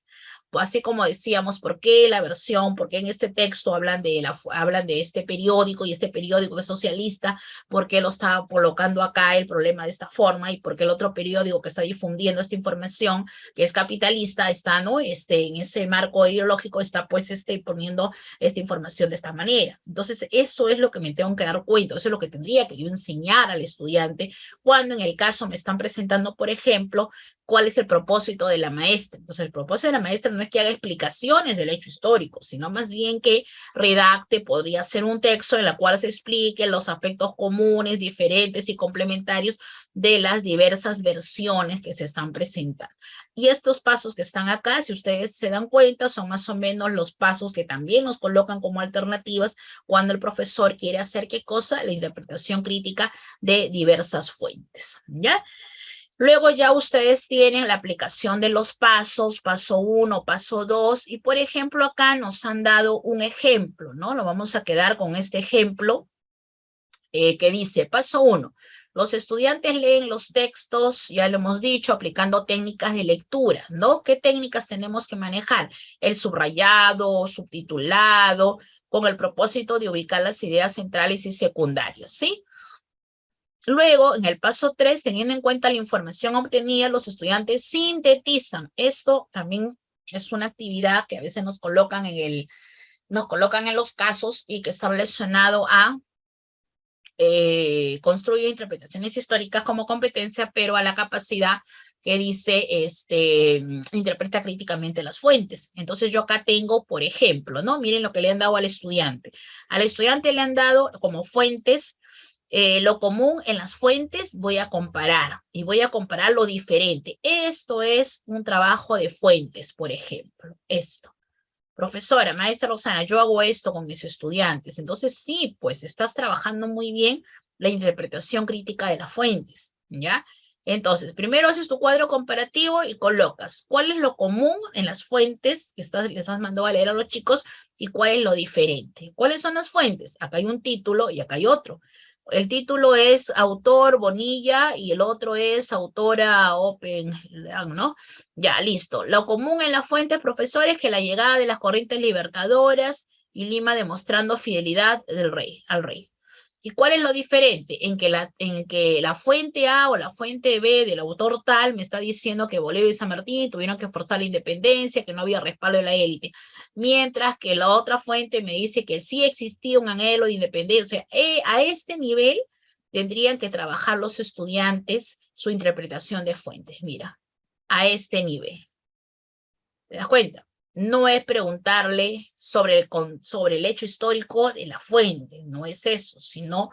Pues así como decíamos, ¿por qué la versión? ¿Por qué en este texto hablan de este periódico y este periódico es socialista? ¿Por qué lo está colocando acá el problema de esta forma? ¿Y por qué el otro periódico que está difundiendo esta información, que es capitalista, está, ¿no? En ese marco ideológico, está pues poniendo esta información de esta manera. Entonces, eso es lo que me tengo que dar cuenta, eso es lo que tendría que yo enseñar al estudiante cuando en el caso me están presentando, por ejemplo, cuál es el propósito de la maestra. Entonces, el propósito de la maestra no es que haga explicaciones del hecho histórico, sino más bien que redacte, podría ser un texto en el cual se explique los aspectos comunes, diferentes y complementarios de las diversas versiones que se están presentando. Y estos pasos que están acá, si ustedes se dan cuenta, son más o menos los pasos que también nos colocan como alternativas cuando el profesor quiere hacer qué cosa, la interpretación crítica de diversas fuentes, ¿ya? Luego ya ustedes tienen la aplicación de los pasos, paso 1, paso 2, y por ejemplo acá nos han dado un ejemplo, ¿no? Lo vamos a quedar con este ejemplo que dice, paso 1, los estudiantes leen los textos, ya lo hemos dicho, aplicando técnicas de lectura, ¿no? ¿Qué técnicas tenemos que manejar? El subrayado, subtitulado, con el propósito de ubicar las ideas centrales y secundarias, ¿sí? Luego, en el paso 3, teniendo en cuenta la información obtenida, los estudiantes sintetizan. Esto también es una actividad que a veces nos colocan en los casos y que está relacionado a construir interpretaciones históricas como competencia, pero a la capacidad que dice, interpreta críticamente las fuentes. Entonces yo acá tengo, por ejemplo, ¿no? Miren lo que le han dado al estudiante. Al estudiante le han dado como fuentes lo común en las fuentes, voy a comparar y voy a comparar lo diferente. Esto es un trabajo de fuentes, por ejemplo, esto. Profesora, maestra Roxana, yo hago esto con mis estudiantes. Entonces, sí, pues estás trabajando muy bien la interpretación crítica de las fuentes, ¿ya? Entonces, primero haces tu cuadro comparativo y colocas cuál es lo común en las fuentes que les has mandado a leer a los chicos y cuál es lo diferente. ¿Cuáles son las fuentes? Acá hay un título y acá hay otro. El título es autor Bonilla y el otro es autora Open, ¿no? Ya, listo. Lo común en las fuentes, profesores, es que la llegada de las corrientes libertadoras y Lima demostrando fidelidad al rey. ¿Y cuál es lo diferente? En que la fuente A o la fuente B del autor tal me está diciendo que Bolívar y San Martín tuvieron que forzar la independencia, que no había respaldo de la élite. Mientras que la otra fuente me dice que sí existía un anhelo de independencia. A este nivel tendrían que trabajar los estudiantes su interpretación de fuentes. Mira, a este nivel. ¿Te das cuenta? No es preguntarle sobre el hecho histórico de la fuente, no es eso, sino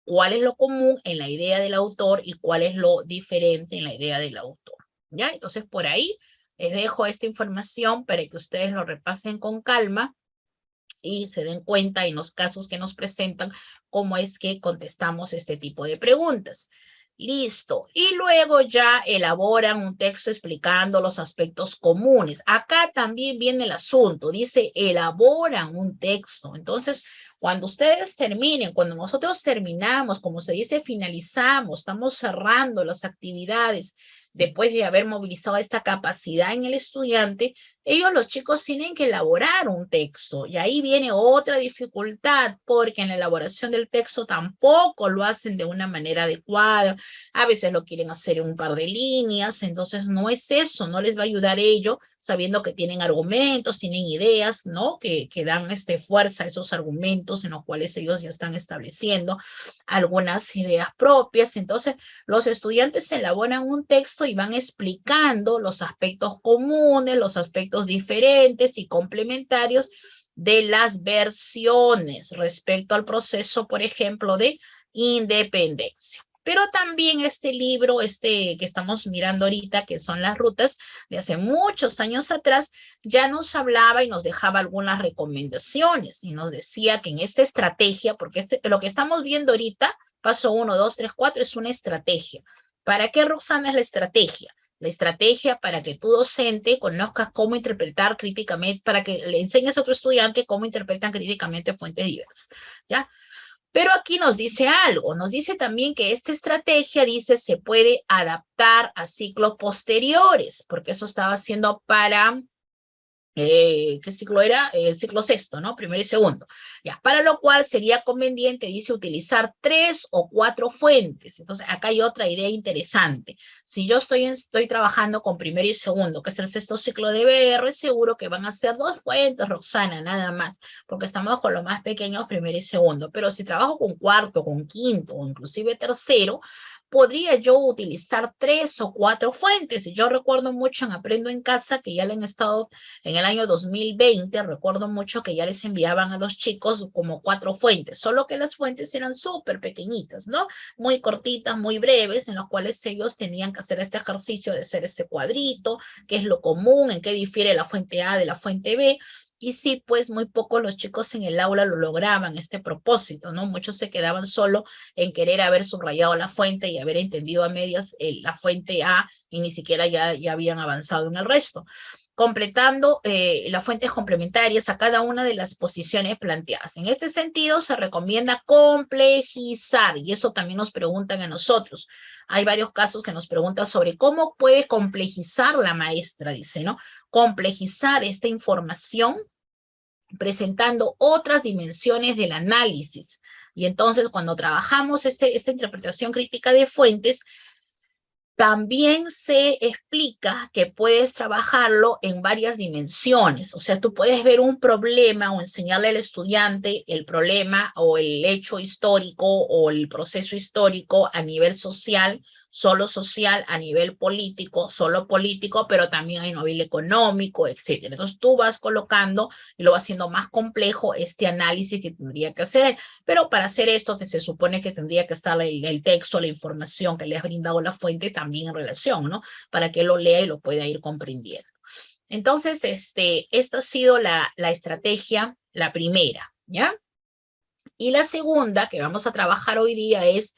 cuál es lo común en la idea del autor y cuál es lo diferente en la idea del autor. ¿Ya? Entonces, por ahí les dejo esta información para que ustedes lo repasen con calma y se den cuenta en los casos que nos presentan cómo es que contestamos este tipo de preguntas. Listo. Y luego ya elaboran un texto explicando los aspectos comunes. Acá también viene el asunto. Dice, elaboran un texto. Entonces, cuando ustedes terminen, cuando nosotros terminamos, como se dice, finalizamos, estamos cerrando las actividades después de haber movilizado esta capacidad en el estudiante, ellos, los chicos, tienen que elaborar un texto. Y ahí viene otra dificultad, porque en la elaboración del texto tampoco lo hacen de una manera adecuada. A veces lo quieren hacer en un par de líneas, entonces no es eso, no les va a ayudar ello, sabiendo que tienen argumentos, tienen ideas, ¿no? Que dan fuerza a esos argumentos en los cuales ellos ya están estableciendo algunas ideas propias. Entonces, los estudiantes elaboran un texto y van explicando los aspectos comunes, los aspectos diferentes y complementarios de las versiones respecto al proceso, por ejemplo, de independencia. Pero también este libro, que estamos mirando ahorita, que son las rutas de hace muchos años atrás, ya nos hablaba y nos dejaba algunas recomendaciones y nos decía que en esta estrategia, porque lo que estamos viendo ahorita, paso 1, 2, 3, 4, es una estrategia. ¿Para qué, Roxana, es la estrategia? La estrategia para que tu docente conozcas cómo interpretar críticamente, para que le enseñes a tu estudiante cómo interpretan críticamente fuentes diversas, ¿ya? Pero aquí nos dice algo, nos dice también que esta estrategia, dice, se puede adaptar a ciclos posteriores, porque eso estaba haciendo para, ¿qué ciclo era? El ciclo sexto, ¿no? Primero y segundo. Ya, para lo cual sería conveniente, dice, utilizar 3 o 4 fuentes. Entonces, acá hay otra idea interesante. Si yo estoy trabajando con primero y segundo, que es el sexto ciclo de BR, seguro que van a ser 2 fuentes, Roxana, nada más, porque estamos con los más pequeños, primero y segundo. Pero si trabajo con cuarto, con quinto o inclusive tercero, podría yo utilizar 3 o 4 fuentes. Y yo recuerdo mucho en Aprendo en Casa que ya le han estado en el año 2020, recuerdo mucho que ya les enviaban a los chicos como 4 fuentes, solo que las fuentes eran súper pequeñitas, ¿no? Muy cortitas, muy breves, en las cuales ellos tenían que hacer este ejercicio de hacer ese cuadrito, qué es lo común, en qué difiere la fuente A de la fuente B. Y sí, pues muy pocos los chicos en el aula lo lograban, este propósito, ¿no? Muchos se quedaban solo en querer haber subrayado la fuente y haber entendido a medias la fuente A y ni siquiera ya habían avanzado en el resto, completando las fuentes complementarias a cada una de las posiciones planteadas. En este sentido, se recomienda complejizar, y eso también nos preguntan a nosotros. Hay varios casos que nos preguntan sobre cómo puede complejizar la maestra, dice, ¿no? Complejizar esta información presentando otras dimensiones del análisis. Y entonces, cuando trabajamos esta interpretación crítica de fuentes, también se explica que puedes trabajarlo en varias dimensiones. O sea, tú puedes ver un problema o enseñarle al estudiante el problema o el hecho histórico o el proceso histórico a nivel social, solo social, a nivel político, solo político, pero también a nivel económico, etc. Entonces tú vas colocando y lo vas haciendo más complejo este análisis que tendría que hacer. Pero para hacer esto se supone que tendría que estar el texto, la información que le has brindado la fuente también en relación, ¿no? Para que lo lea y lo pueda ir comprendiendo. Entonces, esta ha sido la estrategia, la primera, ¿ya? Y la segunda que vamos a trabajar hoy día es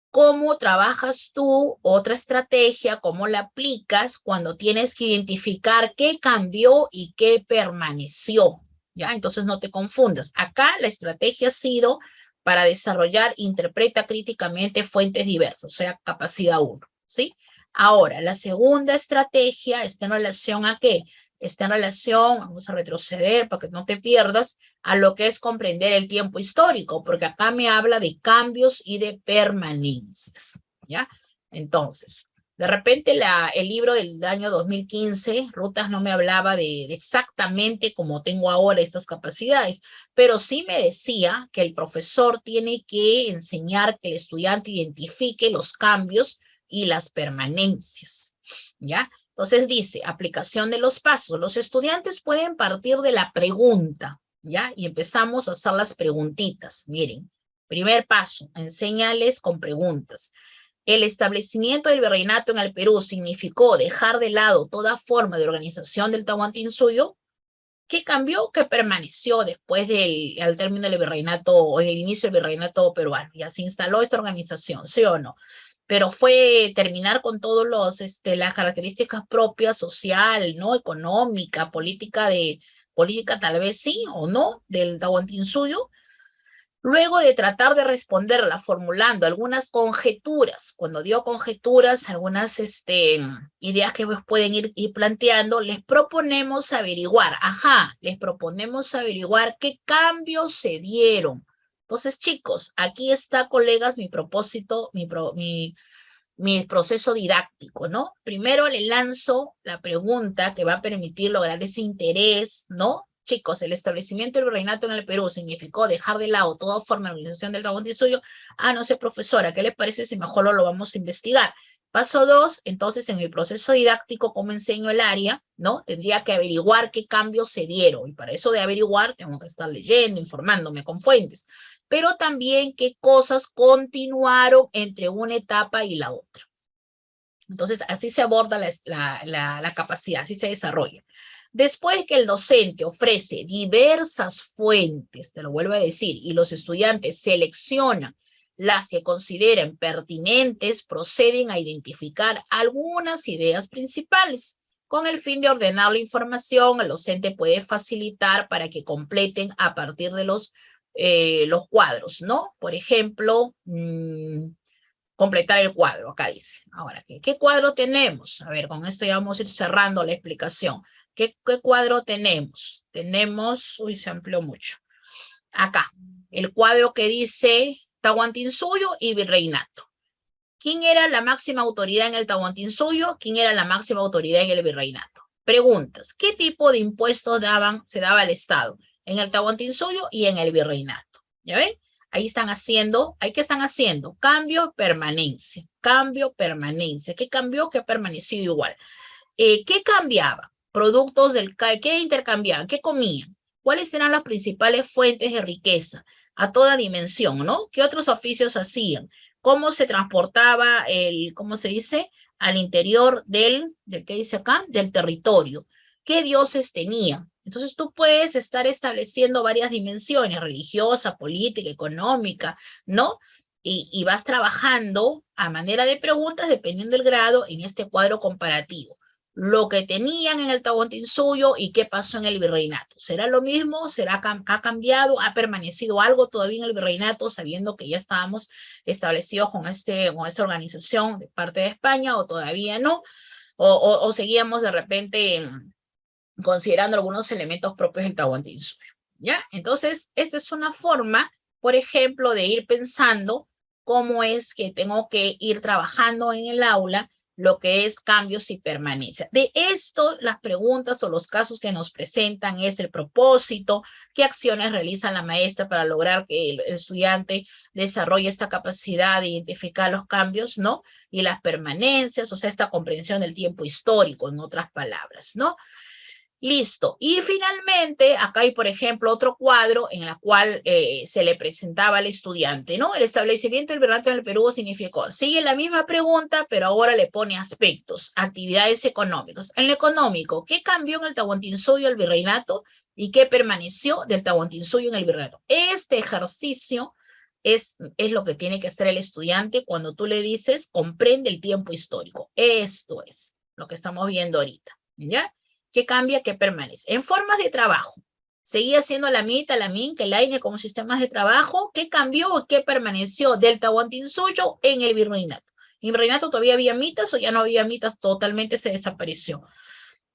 cómo trabajas tú otra estrategia, cómo la aplicas cuando tienes que identificar qué cambió y qué permaneció, ¿ya? Entonces no te confundas. Acá la estrategia ha sido para desarrollar, interpreta críticamente fuentes diversas, o sea, capacidad 1, ¿sí? Ahora, la segunda estrategia está en relación a qué? está en relación, vamos a retroceder para que no te pierdas, a lo que es comprender el tiempo histórico, porque acá me habla de cambios y de permanencias, ¿ya? Entonces, de repente el libro del año 2015, Rutas, no me hablaba de exactamente como tengo ahora estas capacidades, pero sí me decía que el profesor tiene que enseñar que el estudiante identifique los cambios y las permanencias, ¿ya? Entonces dice, aplicación de los pasos. Los estudiantes pueden partir de la pregunta, ¿ya? Y empezamos a hacer las preguntitas. Miren, primer paso, enséñales con preguntas. El establecimiento del virreinato en el Perú significó dejar de lado toda forma de organización del Tahuantinsuyo. ¿Qué cambió? ¿Qué permaneció después al término del virreinato o en el inicio del virreinato peruano? Ya se instaló esta organización, ¿sí o no? Pero fue terminar con todos las características propias, social, ¿no? Económica, política tal vez sí o no, del Tahuantinsuyo. Luego de tratar de responderla formulando algunas conjeturas, cuando dio conjeturas, algunas ideas que pueden ir planteando, les proponemos averiguar, les proponemos averiguar qué cambios se dieron. Entonces, chicos, aquí está, colegas, mi propósito, mi proceso didáctico, ¿no? Primero le lanzo la pregunta que va a permitir lograr ese interés, ¿no? Chicos, el establecimiento del virreinato en el Perú significó dejar de lado toda forma de organización del Tahuantinsuyo. No sé, profesora, ¿qué le parece si mejor lo vamos a investigar? Paso 2, entonces en mi proceso didáctico, ¿cómo enseño el área? ¿No? Tendría que averiguar qué cambios se dieron. Y para eso de averiguar, tengo que estar leyendo, informándome con fuentes. Pero también qué cosas continuaron entre una etapa y la otra. Entonces, así se aborda la capacidad, así se desarrolla. Después que el docente ofrece diversas fuentes, te lo vuelvo a decir, y los estudiantes seleccionan las que consideren pertinentes, proceden a identificar algunas ideas principales. Con el fin de ordenar la información, el docente puede facilitar para que completen a partir de los cuadros, ¿no? Por ejemplo, completar el cuadro, acá dice. Ahora, ¿qué cuadro tenemos? A ver, con esto ya vamos a ir cerrando la explicación. ¿Qué cuadro tenemos? Tenemos, uy, se amplió mucho. Acá, el cuadro que dice Tahuantinsuyo y Virreinato. ¿Quién era la máxima autoridad en el Tahuantinsuyo? ¿Quién era la máxima autoridad en el Virreinato? Preguntas. ¿Qué tipo de impuestos se daba al Estado en el Tahuantinsuyo y en el Virreinato? ¿Ya ven? Ahí están haciendo, ¿qué están haciendo? Cambio, permanencia. Cambio, permanencia. ¿Qué cambió? ¿Qué ha permanecido igual? ¿Qué cambiaba? Productos ¿qué intercambiaban? ¿Qué comían? ¿Cuáles eran las principales fuentes de riqueza? A toda dimensión, ¿no? ¿Qué otros oficios hacían? ¿Cómo se transportaba cómo se dice? Al interior ¿qué dice acá? Del territorio. ¿Qué dioses tenían? Entonces tú puedes estar estableciendo varias dimensiones, religiosa, política, económica, ¿no? Y vas trabajando a manera de preguntas dependiendo del grado en este cuadro comparativo. Lo que tenían en el Tahuantinsuyo y qué pasó en el virreinato. ¿Será lo mismo? ¿Ha cambiado? ¿Ha permanecido algo todavía en el virreinato sabiendo que ya estábamos establecidos con esta organización de parte de España o todavía no? ¿O seguíamos de repente considerando algunos elementos propios del Tahuantinsuyo? ¿Ya? Entonces, esta es una forma, por ejemplo, de ir pensando cómo es que tengo que ir trabajando en el aula lo que es cambios y permanencia. De esto, las preguntas o los casos que nos presentan es el propósito, qué acciones realiza la maestra para lograr que el estudiante desarrolle esta capacidad de identificar los cambios, ¿no? Y las permanencias, o sea, esta comprensión del tiempo histórico, en otras palabras, ¿no? Listo. Y finalmente, acá hay, por ejemplo, otro cuadro en el cual se le presentaba al estudiante, ¿no? El establecimiento del virreinato en el Perú significó, sigue la misma pregunta, pero ahora le pone aspectos, actividades económicas. En lo económico, ¿qué cambió en el Tahuantinsuyo el virreinato y qué permaneció del Tahuantinsuyo en el virreinato? Este ejercicio es lo que tiene que hacer el estudiante cuando tú le dices, comprende el tiempo histórico. Esto es lo que estamos viendo ahorita, ¿ya? ¿Qué cambia? ¿Qué permanece? En formas de trabajo, seguía siendo la MITA, la MINC, el AINE como sistemas de trabajo. ¿Qué cambió o qué permaneció del Tahuantinsuyo en el virreinato? ¿En el virreinato todavía había mitas o ya no había mitas? Totalmente se desapareció.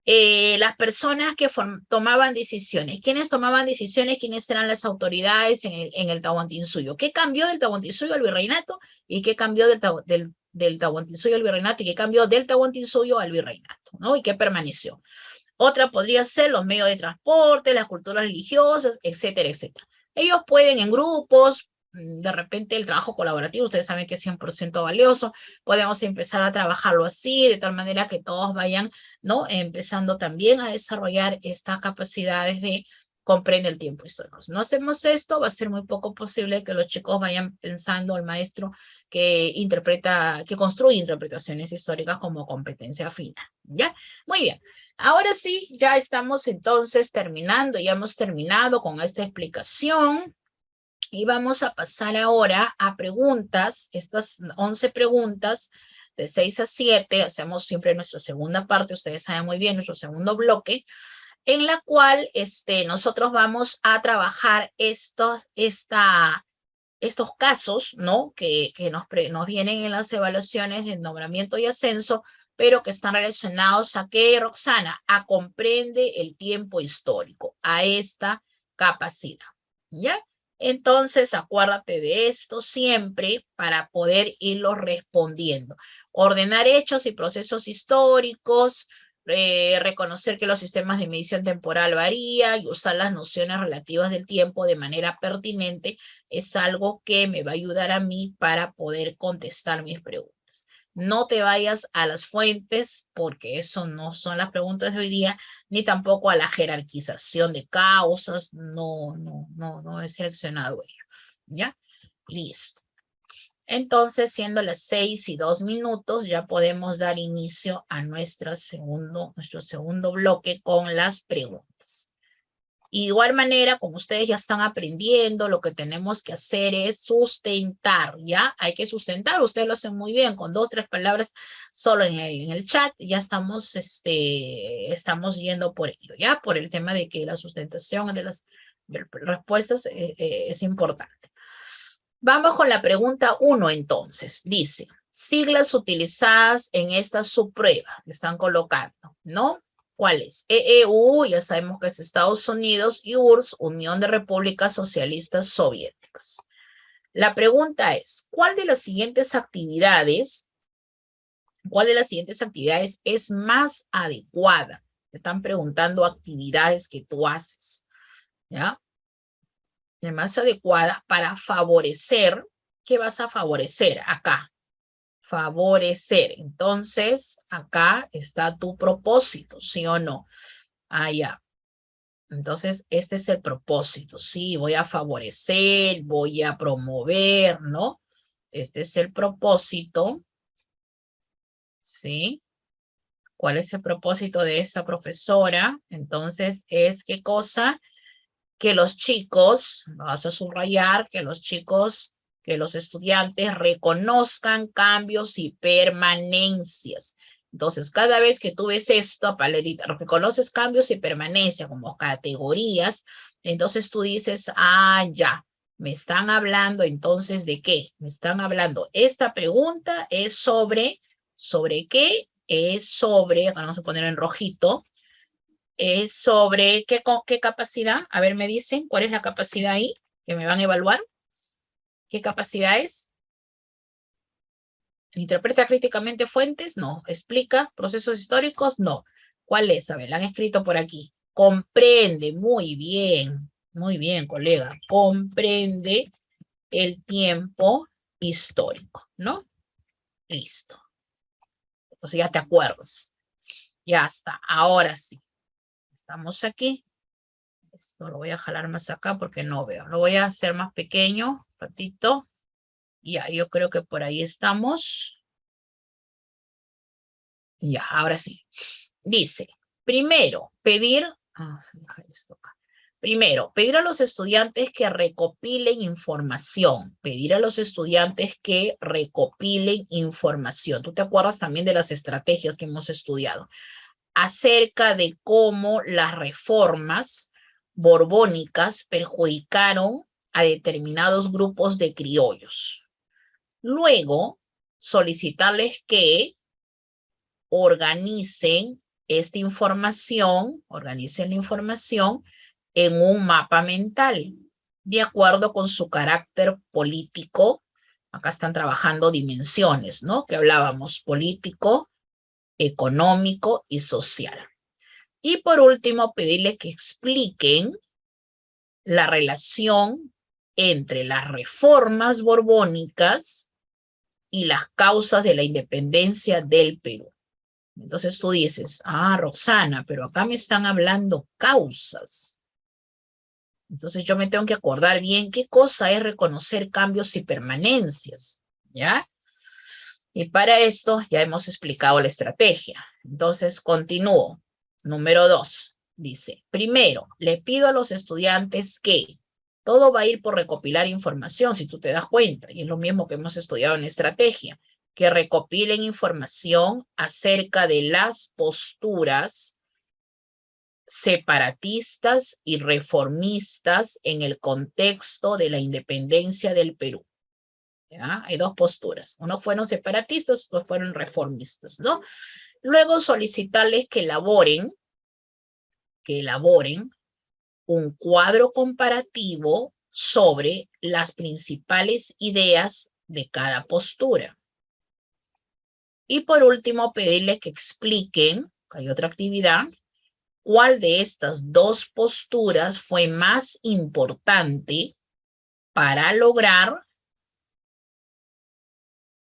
las personas que tomaban decisiones. ¿Quiénes tomaban decisiones? ¿Quiénes eran las autoridades en el Tahuantinsuyo? ¿Qué cambió del Tahuantinsuyo al virreinato? ¿Y qué cambió del Tahuantinsuyo al virreinato? ¿Y qué cambió del Tahuantinsuyo al virreinato? ¿No? ¿Y qué permaneció? Otra podría ser los medios de transporte, las culturas religiosas, etcétera, etcétera. Ellos pueden en grupos, de repente el trabajo colaborativo, ustedes saben que es 100% valioso, podemos empezar a trabajarlo así, de tal manera que todos vayan, ¿no? Empezando también a desarrollar estas capacidades de comprender el tiempo histórico. Si no hacemos esto, va a ser muy poco posible que los chicos vayan pensando el maestro que construye interpretaciones históricas como competencia fina, ¿ya? Muy bien. Ahora sí, ya estamos entonces terminando, ya hemos terminado con esta explicación y vamos a pasar ahora a preguntas, estas 11 preguntas de 6 a 7, hacemos siempre nuestra segunda parte, ustedes saben muy bien, nuestro segundo bloque, en la cual nosotros vamos a trabajar estos casos, ¿no? Que nos vienen en las evaluaciones de nombramiento y ascenso, pero que están relacionados a qué, Roxana, a comprende el tiempo histórico, a esta capacidad, ¿ya? Entonces, acuérdate de esto siempre para poder irlo respondiendo. Ordenar hechos y procesos históricos, reconocer que los sistemas de medición temporal varían y usar las nociones relativas del tiempo de manera pertinente es algo que me va a ayudar a mí para poder contestar mis preguntas. No te vayas a las fuentes porque eso no son las preguntas de hoy día, ni tampoco a la jerarquización de causas, no he seleccionado ello, ¿ya? Listo. Entonces, siendo las 6:02, ya podemos dar inicio a nuestro segundo bloque con las preguntas. Igual manera, como ustedes ya están aprendiendo, lo que tenemos que hacer es sustentar, ¿ya? Hay que sustentar, ustedes lo hacen muy bien, con 2, 3 palabras solo en el chat, ya estamos yendo por ello, ¿ya? Por el tema de que la sustentación de las respuestas es importante. Vamos con la pregunta 1 entonces. Dice, siglas utilizadas en esta subprueba, están colocando, ¿no? ¿Cuáles? EEU, ya sabemos que es Estados Unidos, y URSS, Unión de Repúblicas Socialistas Soviéticas. La pregunta es, ¿cuál de las siguientes actividades es más adecuada? Te están preguntando actividades que tú haces, ¿ya? Más adecuada para favorecer. ¿Qué vas a favorecer acá? Favorecer. Entonces, acá está tu propósito, ¿sí o no? Ya. Entonces, este es el propósito, sí, voy a favorecer, voy a promover, ¿no? Este es el propósito, ¿sí? ¿Cuál es el propósito de esta profesora? Entonces, es ¿qué cosa? Que los chicos, vas a subrayar, que los estudiantes reconozcan cambios y permanencias. Entonces, cada vez que tú ves esto, palerita, reconoces cambios y permanencia como categorías, entonces tú dices, ya, me están hablando entonces ¿de qué? Me están hablando, esta pregunta es ¿sobre qué? Es sobre, acá vamos a poner en rojito, es sobre qué capacidad. A ver, me dicen, ¿cuál es la capacidad ahí que me van a evaluar? ¿Qué capacidad es? ¿Interpreta críticamente fuentes? No. ¿Explica procesos históricos? No. ¿Cuál es? A ver, la han escrito por aquí. Comprende, muy bien, colega. Comprende el tiempo histórico, ¿no? Listo. Entonces ya te acuerdas. Ya está, ahora sí. Estamos aquí. Esto lo voy a jalar más acá porque no veo. Lo voy a hacer más pequeño, ratito. Ya, yo creo que por ahí estamos. Ya, ahora sí. Dice, primero, pedir a los estudiantes que recopilen información. Pedir a los estudiantes que recopilen información. Tú te acuerdas también de las estrategias que hemos estudiado acerca de cómo las reformas borbónicas perjudicaron a determinados grupos de criollos. Luego, solicitarles que organicen esta información, organicen la información en un mapa mental, de acuerdo con su carácter político. Acá están trabajando dimensiones, ¿no? Que hablábamos, político, económico y social. Y por último, pedirles que expliquen la relación entre las reformas borbónicas y las causas de la independencia del Perú. Entonces tú dices, Roxana, pero acá me están hablando causas. Entonces yo me tengo que acordar bien qué cosa es reconocer cambios y permanencias, ¿ya? Y para esto ya hemos explicado la estrategia. Entonces continúo. Número 2, dice, primero, le pido a los estudiantes que todo va a ir por recopilar información, si tú te das cuenta, y es lo mismo que hemos estudiado en estrategia, que recopilen información acerca de las posturas separatistas y reformistas en el contexto de la independencia del Perú. ¿Ya? Hay dos posturas. Unos fueron separatistas, otros fueron reformistas, ¿no? Luego solicitarles que elaboren un cuadro comparativo sobre las principales ideas de cada postura. Y por último, pedirles que expliquen, hay otra actividad, cuál de estas dos posturas fue más importante para lograr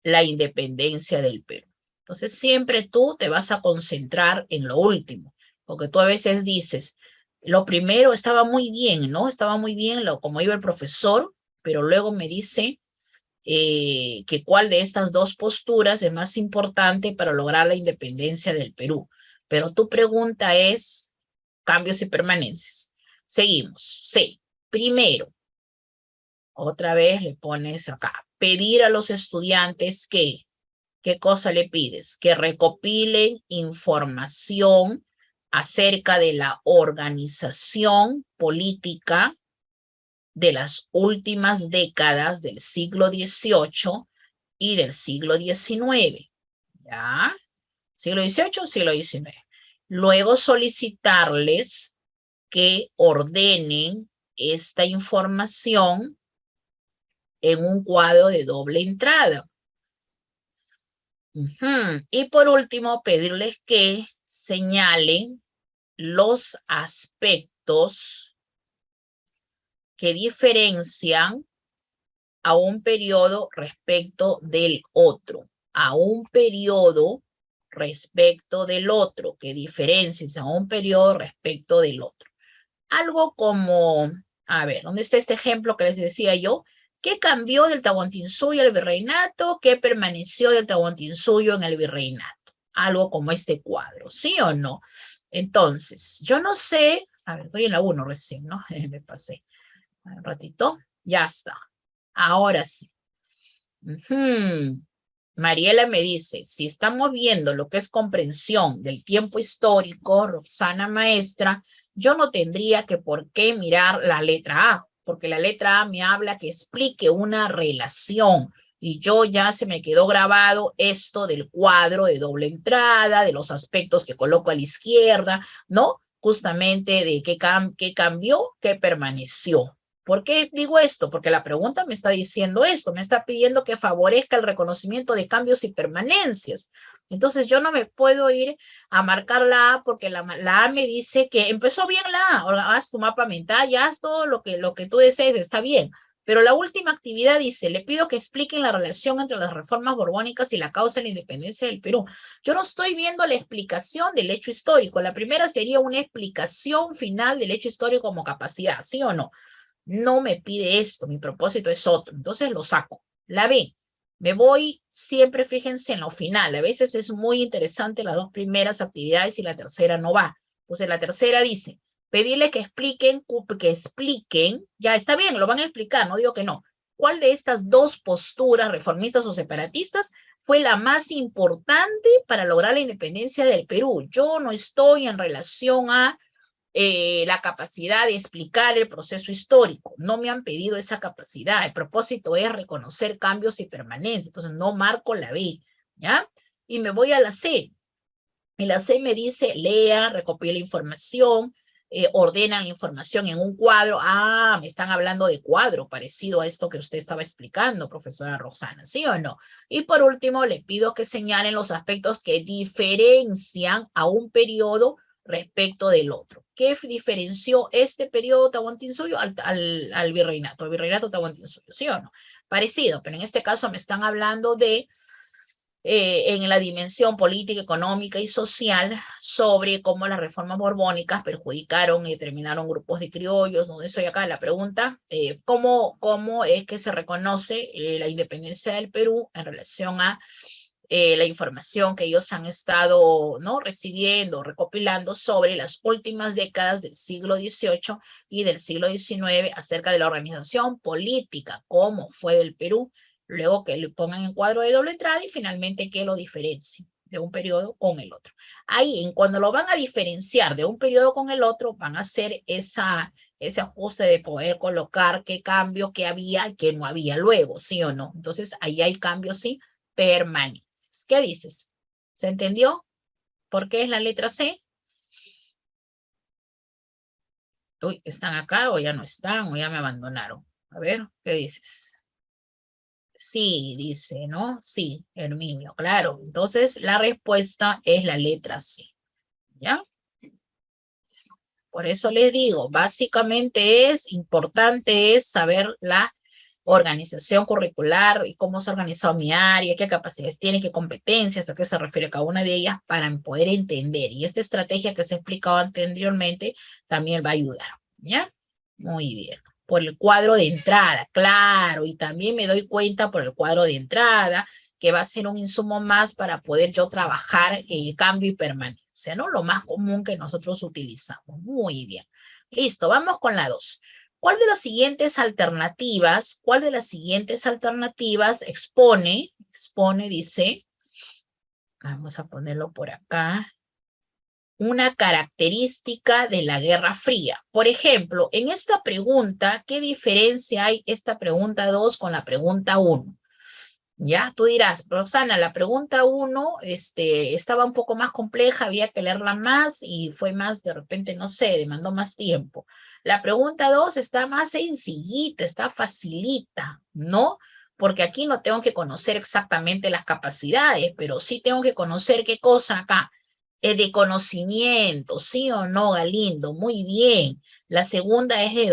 la independencia del Perú. Entonces, siempre tú te vas a concentrar en lo último, porque tú a veces dices, lo primero estaba muy bien, ¿no? Estaba muy bien como iba el profesor, pero luego me dice que cuál de estas dos posturas es más importante para lograr la independencia del Perú. Pero tu pregunta es cambios y permanencias. Seguimos. C. Primero, otra vez le pones acá, pedir a los estudiantes que, ¿qué cosa le pides? Que recopilen información acerca de la organización política de las últimas décadas del siglo XVIII y del siglo XIX. ¿Ya? Siglo XVIII, siglo XIX. Luego solicitarles que ordenen esta información en un cuadro de doble entrada. Y por último, pedirles que señalen los aspectos que diferencian a un periodo respecto del otro, a un periodo respecto del otro, que diferencias a un periodo respecto del otro. Algo como, a ver, ¿dónde está este ejemplo que les decía yo? ¿Qué cambió del Tahuantinsuyo al virreinato? ¿Qué permaneció del Tahuantinsuyo en el virreinato? Algo como este cuadro, ¿sí o no? Entonces, yo no sé, a ver, estoy en la 1 recién, ¿no? Me pasé un ratito, ya está. Ahora sí. Mariela me dice, si estamos viendo lo que es comprensión del tiempo histórico, Roxana maestra, yo no tendría que por qué mirar la letra A, porque la letra A me habla que explique una relación y yo ya se me quedó grabado esto del cuadro de doble entrada, de los aspectos que coloco a la izquierda, ¿no? Justamente de qué cambió, qué permaneció. ¿Por qué digo esto? Porque la pregunta me está diciendo esto, me está pidiendo que favorezca el reconocimiento de cambios y permanencias. Entonces yo no me puedo ir a marcar la A porque la A me dice que empezó bien la A, haz tu mapa mental, ya haz todo lo que tú desees, está bien. Pero la última actividad dice, le pido que expliquen la relación entre las reformas borbónicas y la causa de la independencia del Perú. Yo no estoy viendo la explicación del hecho histórico. La primera sería una explicación final del hecho histórico como capacidad, ¿sí o no? No me pide esto, mi propósito es otro, entonces lo saco. La B, me voy siempre, fíjense en lo final, a veces es muy interesante las dos primeras actividades y la tercera no va. Entonces la tercera dice, pedirle que expliquen, ya está bien, lo van a explicar, no digo que no. ¿Cuál de estas dos posturas, reformistas o separatistas, fue la más importante para lograr la independencia del Perú? Yo no estoy en relación a la capacidad de explicar el proceso histórico. No me han pedido esa capacidad. El propósito es reconocer cambios y permanencia. Entonces no marco la B, ¿ya? Y me voy a la C. Y la C me dice, lea, recopila información, ordenan la información en un cuadro. Ah, me están hablando de cuadro, parecido a esto que usted estaba explicando, profesora Roxana, ¿sí o no? Y por último, le pido que señalen los aspectos que diferencian a un periodo respecto del otro. ¿Qué diferenció este periodo Tahuantinsuyo al virreinato? El virreinato Tahuantinsuyo, ¿sí o no? Parecido, pero en este caso me están hablando de en la dimensión política, económica y social sobre cómo las reformas borbónicas perjudicaron y determinaron grupos de criollos. No estoy acá la pregunta, ¿cómo es que se reconoce la independencia del Perú en relación a la información que ellos han estado, ¿no?, recibiendo, recopilando sobre las últimas décadas del siglo XVIII y del siglo XIX acerca de la organización política, cómo fue del Perú, luego que le pongan en cuadro de doble entrada y finalmente que lo diferencie de un periodo con el otro. Ahí, cuando lo van a diferenciar de un periodo con el otro, van a hacer ese ajuste de poder colocar qué cambio que había y qué no había luego, ¿sí o no? Entonces, ahí hay cambios, sí, permanentes. ¿Qué dices? ¿Se entendió? ¿Por qué es la letra C? Uy, ¿están acá o ya no están o ya me abandonaron? A ver, ¿qué dices? Sí, dice, ¿no? Sí, Herminio, claro. Entonces, la respuesta es la letra C, ¿ya? Por eso les digo, básicamente importante es saber la organización curricular y cómo se ha organizado mi área, qué capacidades tiene, qué competencias, a qué se refiere cada una de ellas para poder entender. Y esta estrategia que se ha explicado anteriormente también va a ayudar, ¿ya? Muy bien. Por el cuadro de entrada, claro, y también me doy cuenta por el cuadro de entrada que va a ser un insumo más para poder yo trabajar el cambio y permanencia, ¿no? Lo más común que nosotros utilizamos. Muy bien. Listo, vamos con la 2. ¿Cuál de las siguientes alternativas expone, dice, vamos a ponerlo por acá, una característica de la Guerra Fría? Por ejemplo, en esta pregunta, ¿qué diferencia hay esta pregunta 2 con la pregunta 1? Ya, tú dirás, Roxana, la pregunta 1 estaba un poco más compleja, había que leerla más y fue más, de repente, no sé, demandó más tiempo. La pregunta 2 está más sencillita, está facilita, ¿no? Porque aquí no tengo que conocer exactamente las capacidades, pero sí tengo que conocer qué cosa acá. De conocimiento, ¿sí o no, Galindo? Muy bien. La segunda es del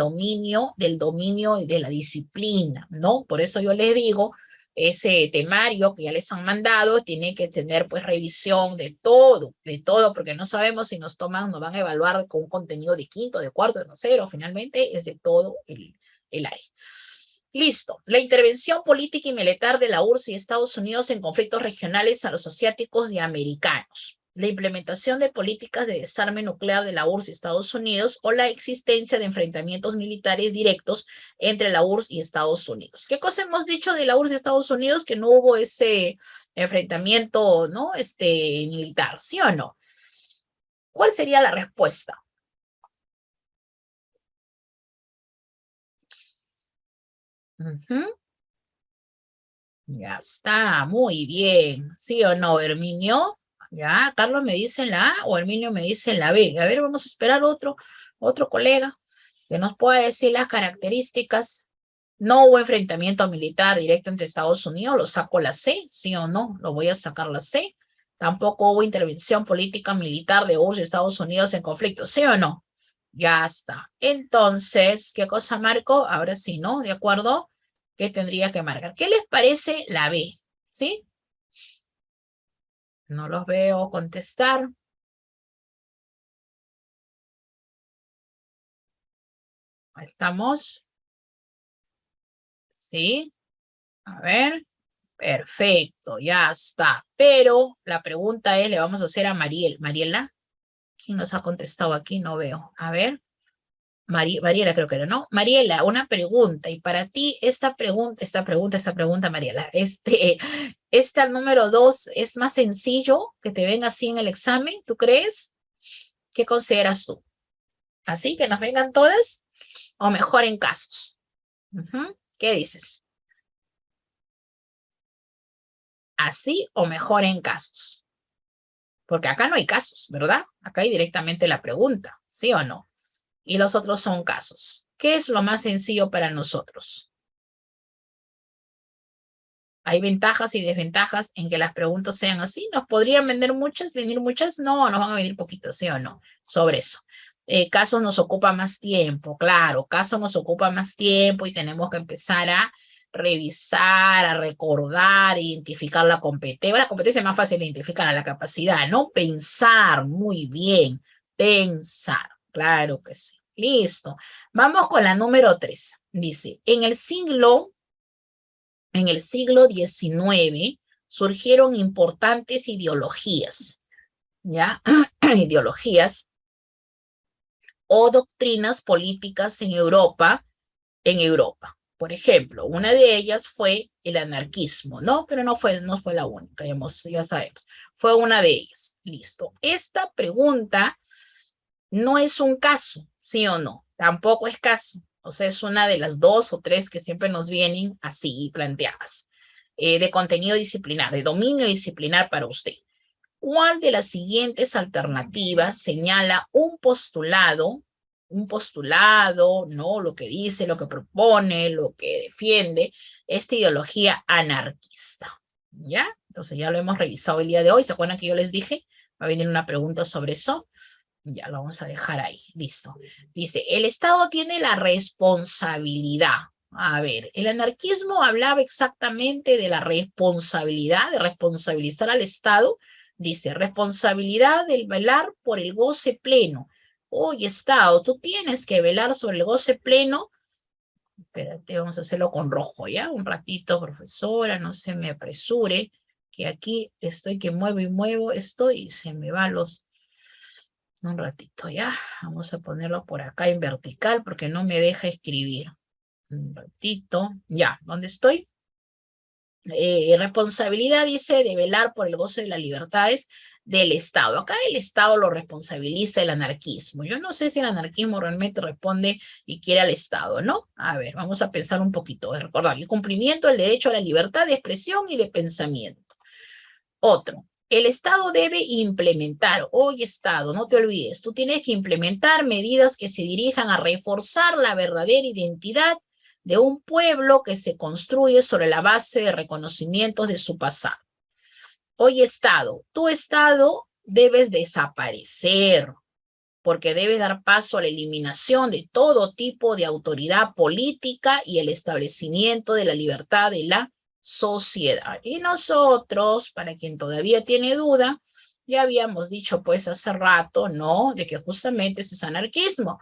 dominio y de la disciplina, ¿no? Por eso yo les digo, ese temario que ya les han mandado tiene que tener pues revisión de todo, porque no sabemos si nos van a evaluar con un contenido de quinto, de cuarto, de tercero, finalmente es de todo el área. Listo. La intervención política y militar de la URSS y Estados Unidos en conflictos regionales a los asiáticos y americanos. La implementación de políticas de desarme nuclear de la URSS y Estados Unidos o la existencia de enfrentamientos militares directos entre la URSS y Estados Unidos. ¿Qué cosa hemos dicho de la URSS y Estados Unidos? Que no hubo ese enfrentamiento, ¿no? Militar, ¿sí o no? ¿Cuál sería la respuesta? Ya está, muy bien. ¿Sí o no, Herminio? Ya, Carlos me dice la A o Herminio me dice la B. A ver, vamos a esperar otro colega que nos pueda decir las características. No hubo enfrentamiento militar directo entre Estados Unidos, lo saco la C, ¿sí o no? Lo voy a sacar la C. Tampoco hubo intervención política militar de URSS y Estados Unidos en conflicto, ¿sí o no? Ya está. Entonces, ¿qué cosa marco? Ahora sí, ¿no? ¿De acuerdo? ¿Qué tendría que marcar? ¿Qué les parece la B? ¿Sí? No los veo contestar. ¿Estamos? ¿Sí? A ver. Perfecto, ya está. Pero la pregunta es, le vamos a hacer a Mariela. ¿Quién nos ha contestado aquí? No veo. A ver. Mariela creo que era, ¿no? Mariela, una pregunta. Y para ti, esta pregunta, Mariela. ¿Esta número 2 es más sencillo que te venga así en el examen? ¿Tú crees? ¿Qué consideras tú? ¿Así que nos vengan todas? ¿O mejor en casos? ¿Qué dices? ¿Así o mejor en casos? Porque acá no hay casos, ¿verdad? Acá hay directamente la pregunta, ¿sí o no? Y los otros son casos. ¿Qué es lo más sencillo para nosotros? Hay ventajas y desventajas en que las preguntas sean así. ¿Nos podrían vender muchas, venir muchas? No, nos van a venir poquitas, ¿sí o no? Sobre eso. Casos nos ocupa más tiempo, claro, casos nos ocupa más tiempo y tenemos que empezar a revisar, a recordar, identificar la competencia. La competencia es más fácil de identificar a la capacidad, ¿no? Pensar, muy bien, pensar, claro que sí. Listo. Vamos con la número 3. Dice, en el siglo XIX surgieron importantes ideologías, ¿ya? Ideologías o doctrinas políticas en Europa. Por ejemplo, una de ellas fue el anarquismo, ¿no? Pero no fue la única, ya sabemos. Fue una de ellas. Listo. Esta pregunta no es un caso, ¿sí o no? Tampoco es caso. O sea, es una de las 2 o 3 que siempre nos vienen así planteadas. De contenido disciplinar, de dominio disciplinar para usted. ¿Cuál de las siguientes alternativas señala un postulado, ¿no? Lo que dice, lo que propone, lo que defiende esta ideología anarquista? ¿Ya? Entonces ya lo hemos revisado el día de hoy. ¿Se acuerdan que yo les dije? Va a venir una pregunta sobre eso. Ya lo vamos a dejar ahí. Listo. Dice, el Estado tiene la responsabilidad. A ver, el anarquismo hablaba exactamente de la responsabilidad, de responsabilizar al Estado. Dice, responsabilidad del velar por el goce pleno. Oye, Estado, tú tienes que velar sobre el goce pleno. Espérate, vamos a hacerlo con rojo, ¿ya? Un ratito, profesora, no se me apresure, que aquí estoy que muevo y muevo esto y se me van los... Un ratito, ¿ya? Vamos a ponerlo por acá en vertical porque no me deja escribir. Un ratito, ya, ¿dónde estoy? Responsabilidad, dice, de velar por el goce de las libertades del Estado. Acá el Estado lo responsabiliza el anarquismo. Yo no sé si el anarquismo realmente responde y quiere al Estado, ¿no? A ver, vamos a pensar un poquito. Recordar, el cumplimiento del derecho a la libertad de expresión y de pensamiento. Otro, el Estado debe implementar, oye Estado, no te olvides, tú tienes que implementar medidas que se dirijan a reforzar la verdadera identidad de un pueblo que se construye sobre la base de reconocimientos de su pasado. Oye Estado, tu Estado debes desaparecer porque debe dar paso a la eliminación de todo tipo de autoridad política y el establecimiento de la libertad de la sociedad. Y nosotros, para quien todavía tiene duda, ya habíamos dicho pues hace rato, ¿no? De que justamente ese es anarquismo.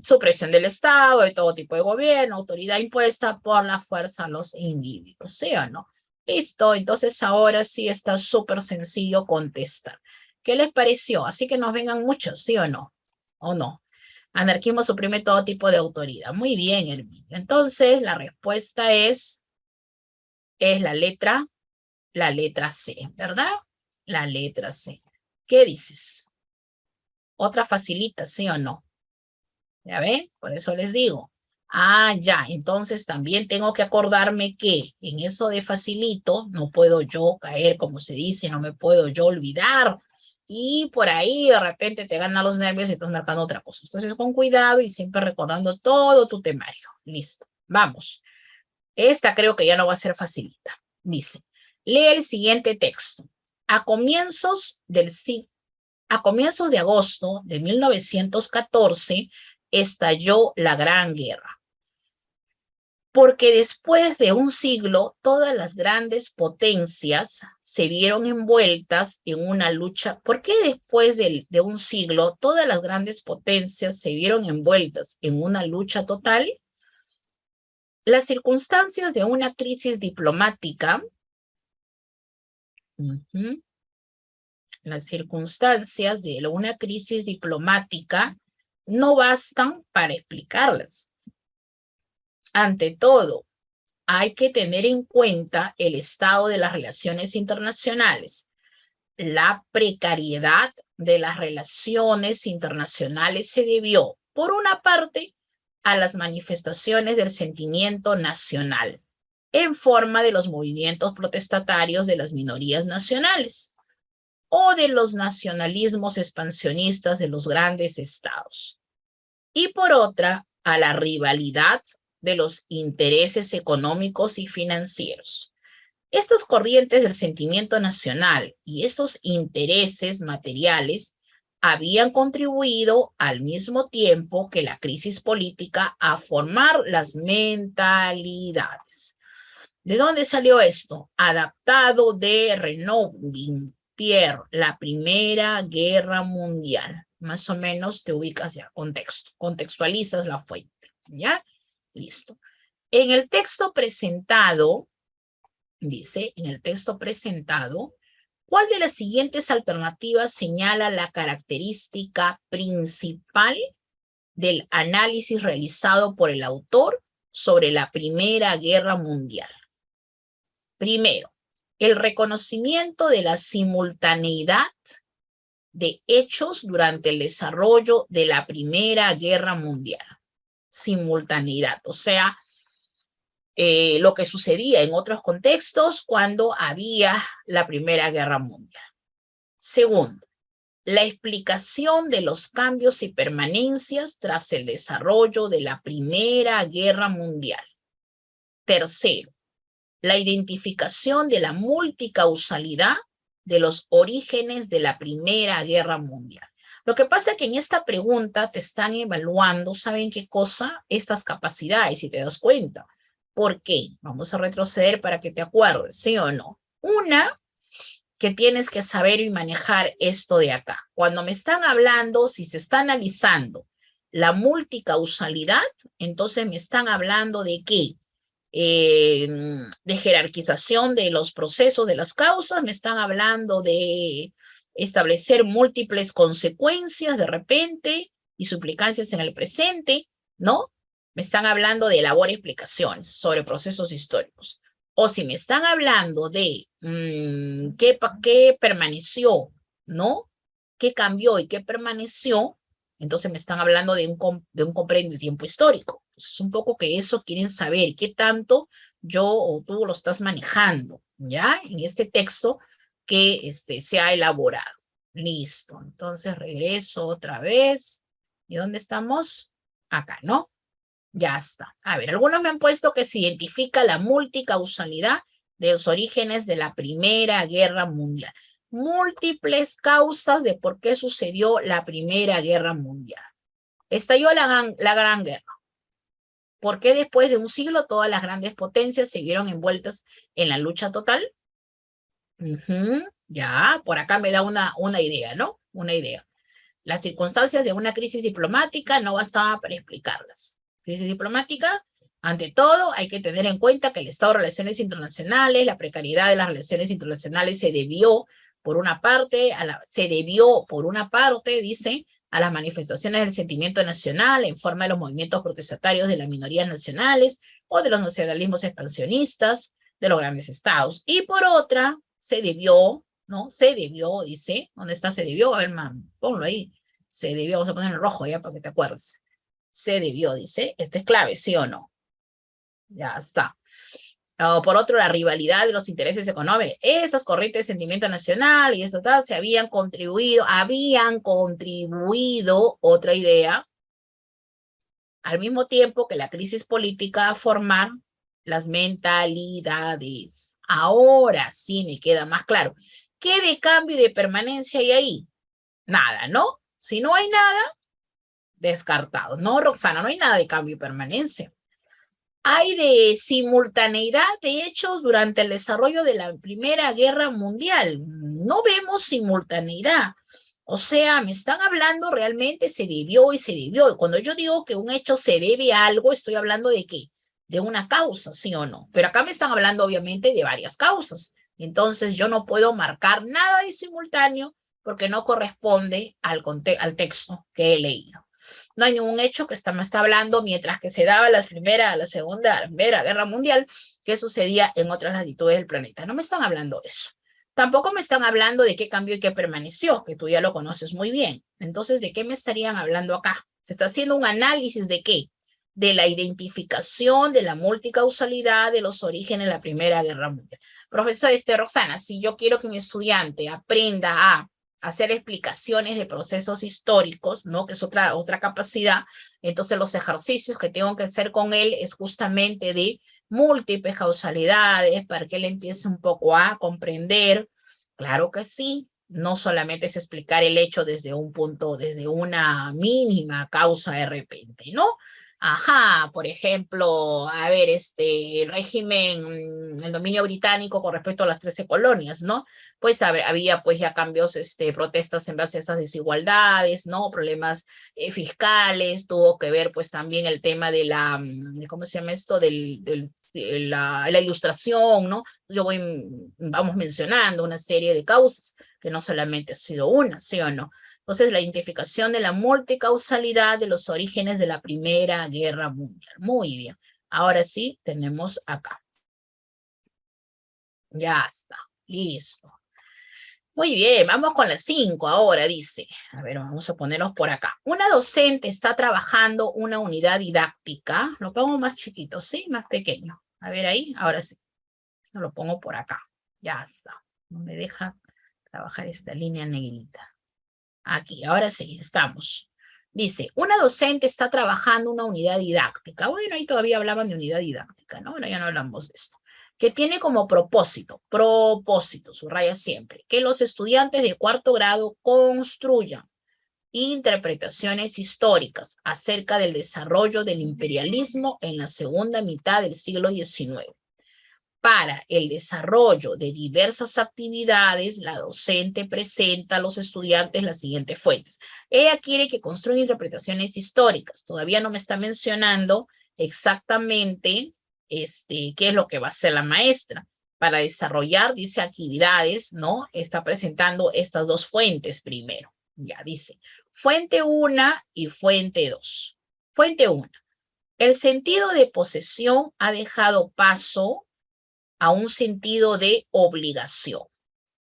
Supresión del Estado, de todo tipo de gobierno, autoridad impuesta por la fuerza a los individuos, ¿sí o no? Listo, entonces ahora sí está súper sencillo contestar. ¿Qué les pareció? Así que nos vengan muchos, ¿sí o no? ¿O no? Anarquismo suprime todo tipo de autoridad. Muy bien, Herminio. Entonces, la respuesta es la letra C, ¿verdad? La letra C. ¿Qué dices? Otra facilita, ¿sí o no? ¿Ya ven? Por eso les digo. Ah, ya, entonces también tengo que acordarme que en eso de facilito no puedo yo caer, como se dice, no me puedo yo olvidar. Y por ahí de repente te ganan los nervios y estás marcando otra cosa. Entonces con cuidado y siempre recordando todo tu temario. Listo, vamos. Esta creo que ya no va a ser facilita. Dice, lee el siguiente texto. A comienzos a comienzos de agosto de 1914 estalló la Gran Guerra. Porque después de un siglo, todas las grandes potencias se vieron envueltas en una lucha. ¿Por qué después de un siglo, todas las grandes potencias se vieron envueltas en una lucha total? Las circunstancias de una crisis diplomática, las circunstancias de una crisis diplomática no bastan para explicarlas. Ante todo, hay que tener en cuenta el estado de las relaciones internacionales. La precariedad de las relaciones internacionales se debió, por una parte, a las manifestaciones del sentimiento nacional, en forma de los movimientos protestatarios de las minorías nacionales. o de los nacionalismos expansionistas de los grandes estados. Y por otra, a la rivalidad de los intereses económicos y financieros. Estas corrientes del sentimiento nacional y estos intereses materiales habían contribuido al mismo tiempo que la crisis política a formar las mentalidades. ¿De dónde salió esto? Adaptado de Renaud Pierre, la Primera Guerra Mundial. Más o menos te ubicas ya, contextualizas la fuente, ¿ya? Listo. En el texto presentado, dice, en el texto presentado, ¿cuál de las siguientes alternativas señala la característica principal del análisis realizado por el autor sobre la Primera Guerra Mundial? Primero, el reconocimiento de la simultaneidad de hechos durante el desarrollo de la Primera Guerra Mundial. Simultaneidad, o sea, lo que sucedía en otros contextos cuando había la Primera Guerra Mundial. Segundo, la explicación de los cambios y permanencias tras el desarrollo de la Primera Guerra Mundial. Tercero, la identificación de la multicausalidad de los orígenes de la Primera Guerra Mundial. Lo que pasa es que en esta pregunta te están evaluando, ¿saben qué cosa? Estas capacidades, si te das cuenta. ¿Por qué? Vamos a retroceder para que te acuerdes, ¿sí o no? Una, que tienes que saber y manejar esto de acá. Cuando me están hablando, si se está analizando la multicausalidad, entonces me están hablando de qué? De jerarquización de los procesos, de las causas, me están hablando de establecer múltiples consecuencias de repente y suplicancias en el presente, ¿no? Me están hablando de elaborar explicaciones sobre procesos históricos. O si me están hablando de qué permaneció, ¿no? ¿Qué cambió y qué permaneció? Entonces me están hablando de un comprendido de tiempo histórico. Es un poco que eso quieren saber, qué tanto yo o tú lo estás manejando, ¿ya? En este texto que se ha elaborado. Listo. Entonces regreso otra vez. ¿Y dónde estamos? Acá, ¿no? Ya está. A ver, algunos me han puesto que se identifica la multicausalidad de los orígenes de la Primera Guerra Mundial. Múltiples causas de por qué sucedió la Primera Guerra Mundial. Estalló la Gran Guerra. ¿Por qué después de un siglo todas las grandes potencias se vieron envueltas en la lucha total? Ya, por acá me da una idea, ¿no? Una idea. Las circunstancias de una crisis diplomática no bastaban para explicarlas. Crisis diplomática, ante todo, hay que tener en cuenta que el estado de relaciones internacionales, la precariedad de las relaciones internacionales se debió, por una parte, dice, a las manifestaciones del sentimiento nacional en forma de los movimientos protestatarios de las minorías nacionales o de los nacionalismos expansionistas de los grandes estados. Y por otra, se debió, ¿no? Se debió, dice, ¿dónde está se debió? A ver, ponlo ahí. Se debió, vamos a poner en rojo ya para que te acuerdes. Se debió, dice, esta es clave, ¿sí o no? Ya está. Por otro, la rivalidad de los intereses económicos. Estas corrientes de sentimiento nacional y eso tal, habían contribuido, otra idea, al mismo tiempo que la crisis política a formar las mentalidades. Ahora sí me queda más claro. ¿Qué de cambio y de permanencia hay ahí? Nada, ¿no? Si no hay nada, descartado. No, Roxana, no hay nada de cambio y permanencia. Hay de simultaneidad de hechos durante el desarrollo de la Primera Guerra Mundial. No vemos simultaneidad. O sea, me están hablando realmente se debió y se debió. Y cuando yo digo que un hecho se debe a algo, estoy hablando de qué? De una causa, ¿sí o no? Pero acá me están hablando obviamente de varias causas. Entonces yo no puedo marcar nada de simultáneo porque no corresponde al texto que he leído. No hay ningún hecho que me está hablando mientras que se daba la Segunda Guerra Mundial, que sucedía en otras latitudes del planeta. No me están hablando de eso. Tampoco me están hablando de qué cambió y qué permaneció, que tú ya lo conoces muy bien. Entonces, ¿de qué me estarían hablando acá? Se está haciendo un análisis de qué? de la identificación de la multicausalidad de los orígenes de la Primera Guerra Mundial. Profesor Roxana, si yo quiero que mi estudiante aprenda a hacer explicaciones de procesos históricos, ¿no? Que es otra capacidad, entonces los ejercicios que tengo que hacer con él es justamente de múltiples causalidades para que él empiece un poco a comprender. Claro que sí, no solamente es explicar el hecho desde un punto, desde una mínima causa de repente, ¿no? Ajá, por ejemplo, a ver, el régimen, el dominio británico con respecto a las 13 colonias, ¿no? Pues había pues ya cambios, protestas en base a esas desigualdades, ¿no? Problemas fiscales, tuvo que ver pues también el tema de ¿cómo se llama esto? De la ilustración, ¿no? Vamos mencionando una serie de causas, que no solamente ha sido una, ¿sí o no? Entonces, la identificación de la multicausalidad de los orígenes de la Primera Guerra Mundial. Muy bien. Ahora sí, tenemos acá. Ya está. Listo. Muy bien, vamos con las 5 ahora, dice. A ver, vamos a ponernos por acá. Una docente está trabajando una unidad didáctica. Lo pongo más chiquito, ¿sí? Más pequeño. A ver ahí, ahora sí. Esto lo pongo por acá. Ya está. No me deja trabajar esta línea negrita. Aquí, ahora sí, estamos. Dice, una docente está trabajando una unidad didáctica. Bueno, ahí todavía hablaban de unidad didáctica, ¿no? Bueno, ya no hablamos de esto. Que tiene como propósito, subraya siempre, que los estudiantes de 4º grado construyan interpretaciones históricas acerca del desarrollo del imperialismo en la segunda mitad del siglo XIX. Para el desarrollo de diversas actividades, la docente presenta a los estudiantes las siguientes fuentes. Ella quiere que construyan interpretaciones históricas. Todavía no me está mencionando exactamente qué es lo que va a hacer la maestra. Para desarrollar, dice, actividades, ¿no? Está presentando estas dos fuentes primero. Ya dice, fuente 1 y fuente 2. Fuente 1. El sentido de posesión ha dejado paso a un sentido de obligación.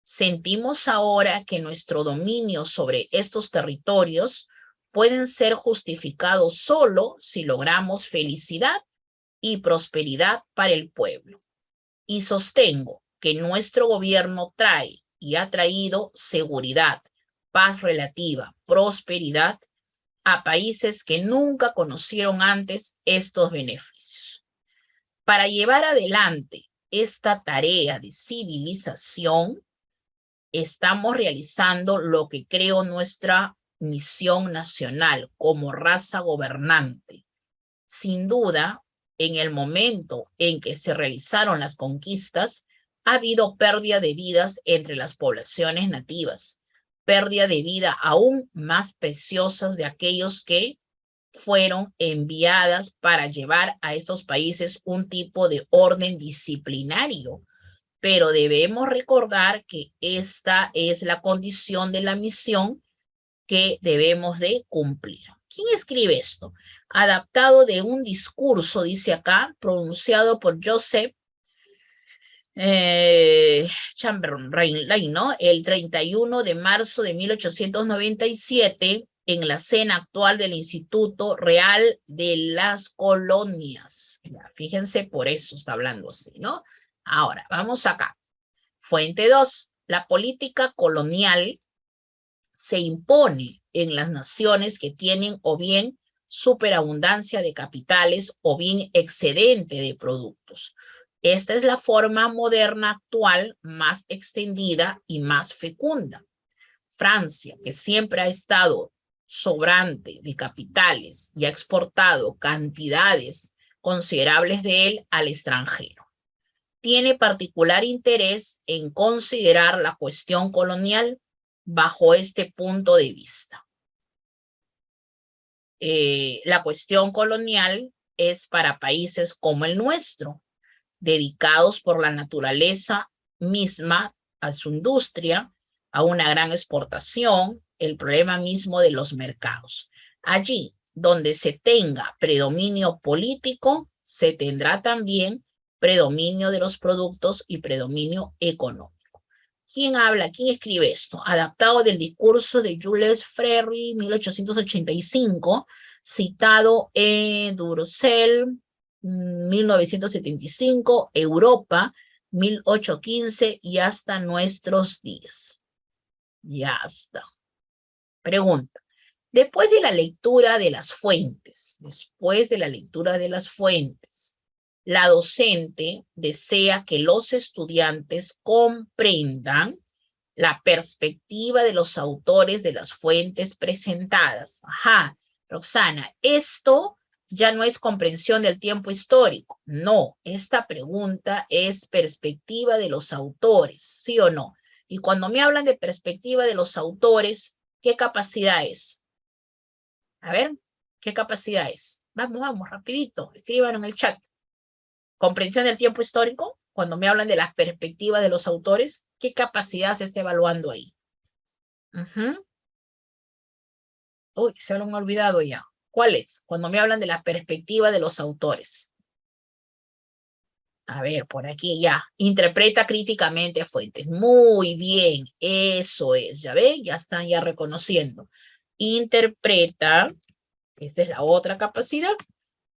Sentimos ahora que nuestro dominio sobre estos territorios pueden ser justificados solo si logramos felicidad y prosperidad para el pueblo. Y sostengo que nuestro gobierno trae y ha traído seguridad, paz relativa, prosperidad a países que nunca conocieron antes estos beneficios. Para llevar adelante esta tarea de civilización, estamos realizando lo que creo nuestra misión nacional como raza gobernante. Sin duda, en el momento en que se realizaron las conquistas, ha habido pérdida de vidas entre las poblaciones nativas, pérdida de vida aún más preciosas de aquellos que fueron enviadas para llevar a estos países un tipo de orden disciplinario, pero debemos recordar que esta es la condición de la misión que debemos de cumplir. ¿Quién escribe esto? Adaptado de un discurso, dice acá, pronunciado por Joseph Chamberlain, ¿no? El 31 de marzo de 1897 en la cena actual del Instituto Real de las Colonias. Ya, fíjense, por eso está hablando así, ¿no? Ahora, vamos acá. Fuente 2. La política colonial se impone en las naciones que tienen o bien superabundancia de capitales o bien excedente de productos. Esta es la forma moderna actual más extendida y más fecunda. Francia, que siempre ha estado sobrante de capitales y ha exportado cantidades considerables de él al extranjero, tiene particular interés en considerar la cuestión colonial bajo este punto de vista. La cuestión colonial es para países como el nuestro, dedicados por la naturaleza misma a su industria, a una gran exportación, el problema mismo de los mercados. Allí donde se tenga predominio político, se tendrá también predominio de los productos y predominio económico. ¿Quién habla? ¿Quién escribe esto? Adaptado del discurso de Jules Ferry, 1885, citado en Durosel, 1975, Europa, 1815 y hasta nuestros días. Ya está. Pregunta. Después de la lectura de las fuentes, la docente desea que los estudiantes comprendan la perspectiva de los autores de las fuentes presentadas. Ajá, Roxana, esto ya no es comprensión del tiempo histórico. No, esta pregunta es perspectiva de los autores, ¿sí o no? Y cuando me hablan de perspectiva de los autores, ¿qué capacidad es? A ver, ¿qué capacidad es? Vamos, rapidito, escriban en el chat. Comprensión del tiempo histórico, cuando me hablan de la perspectiva de los autores, ¿qué capacidad se está evaluando ahí? Uy, se lo han olvidado ya. ¿Cuál es? Cuando me hablan de la perspectiva de los autores. A ver, por aquí ya. Interpreta críticamente fuentes. Muy bien, eso es, ¿ya ven? Ya están ya reconociendo. Interpreta, esta es la otra capacidad.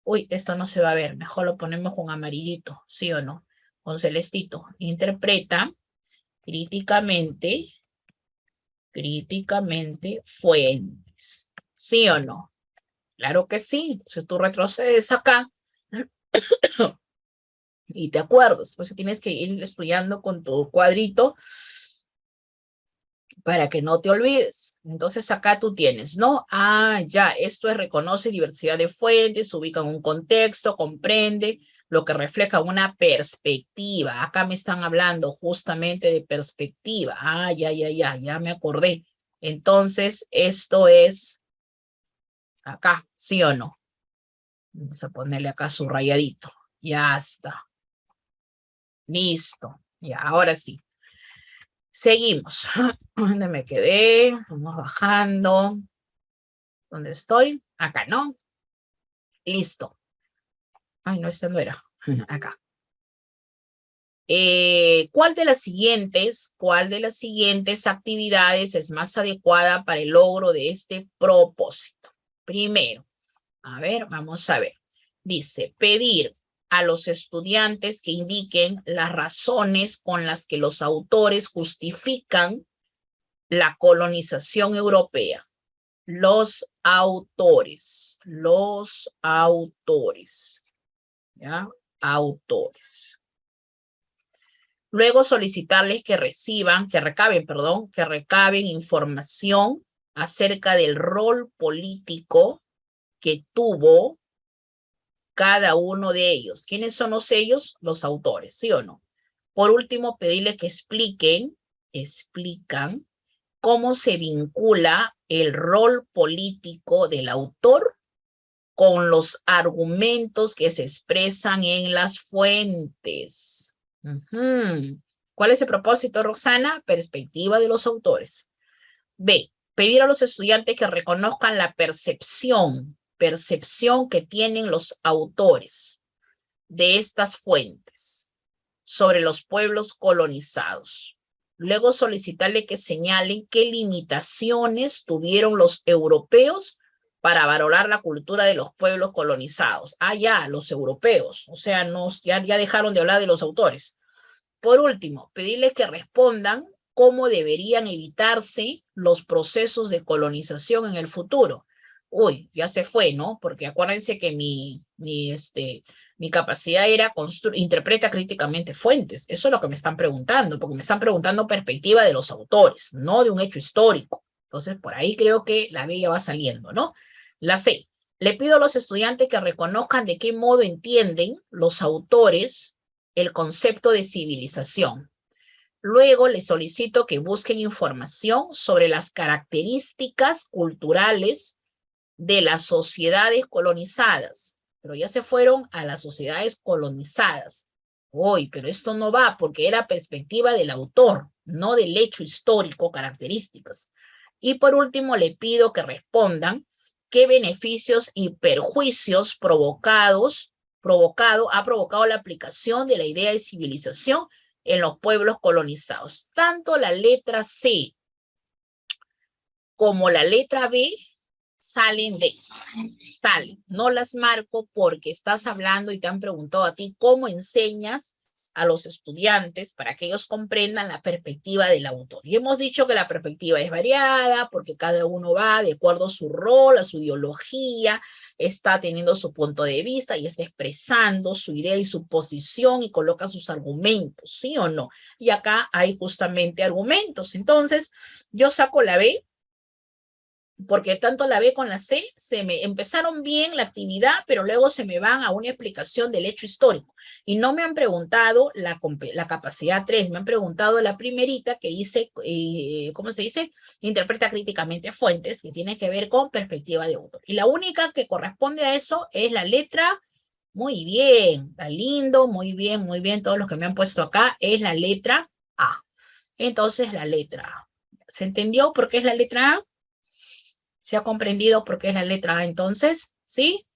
Uy, esto no se va a ver, mejor lo ponemos con amarillito, ¿sí o no? Con celestito. Interpreta críticamente fuentes, ¿sí o no? Claro que sí. Si tú retrocedes acá y te acuerdas, pues tienes que ir estudiando con tu cuadrito para que no te olvides. Entonces acá tú tienes, ¿no? Ah, ya, esto es reconoce diversidad de fuentes, ubica en un contexto, comprende lo que refleja una perspectiva. Acá me están hablando justamente de perspectiva. Ah, ya me acordé. Entonces, esto es acá, ¿sí o no? Vamos a ponerle acá subrayadito. Ya está. Listo. Ya, ahora sí. Seguimos. ¿Dónde me quedé? Vamos bajando. ¿Dónde estoy? Acá, ¿no? Listo. Ay, no, esta no era. Acá. ¿Cuál de las siguientes actividades es más adecuada para el logro de este propósito? Primero, a ver, vamos a ver. Dice, pedir a los estudiantes que indiquen las razones con las que los autores justifican la colonización europea. Los autores, ¿ya? Autores. Luego solicitarles que recaben información acerca del rol político que tuvo cada uno de ellos. ¿Quiénes son ellos? Los autores, ¿sí o no? Por último, pedirles que explican cómo se vincula el rol político del autor con los argumentos que se expresan en las fuentes. ¿Cuál es el propósito, Roxana? Perspectiva de los autores. B, pedir a los estudiantes que reconozcan la percepción que tienen los autores de estas fuentes sobre los pueblos colonizados. Luego solicitarle que señalen qué limitaciones tuvieron los europeos para valorar la cultura de los pueblos colonizados. Ah, ya, los europeos. O sea, ya dejaron de hablar de los autores. Por último, pedirles que respondan cómo deberían evitarse los procesos de colonización en el futuro. Uy, ya se fue, ¿no? Porque acuérdense que mi capacidad era interpreta críticamente fuentes. Eso es lo que me están preguntando, porque me están preguntando perspectiva de los autores, no de un hecho histórico. Entonces, por ahí creo que la B ya va saliendo, ¿no? La C. Le pido a los estudiantes que reconozcan de qué modo entienden los autores el concepto de civilización. Luego les solicito que busquen información sobre las características culturales de las sociedades colonizadas, pero ya se fueron a las sociedades colonizadas. Uy, pero esto no va porque era perspectiva del autor, no del hecho histórico, características. Y por último, le pido que respondan qué beneficios y perjuicios ha provocado la aplicación de la idea de civilización en los pueblos colonizados. Tanto la letra C como la letra B salen. No las marco porque estás hablando y te han preguntado a ti cómo enseñas a los estudiantes para que ellos comprendan la perspectiva del autor. Y hemos dicho que la perspectiva es variada porque cada uno va de acuerdo a su rol, a su ideología, está teniendo su punto de vista y está expresando su idea y su posición y coloca sus argumentos, ¿sí o no? Y acá hay justamente argumentos. Entonces, yo saco la B porque tanto la B con la C se me empezaron bien la actividad, pero luego se me van a una explicación del hecho histórico. Y no me han preguntado la capacidad 3, me han preguntado la primerita que dice, ¿cómo se dice? Interpreta críticamente fuentes, que tiene que ver con perspectiva de autor. Y la única que corresponde a eso es la letra. Muy bien, está lindo, muy bien, todos los que me han puesto acá, es la letra A. Entonces, la letra A. ¿Se entendió por qué es la letra A? ¿Se ha comprendido por qué es la letra A entonces? ¿Sí?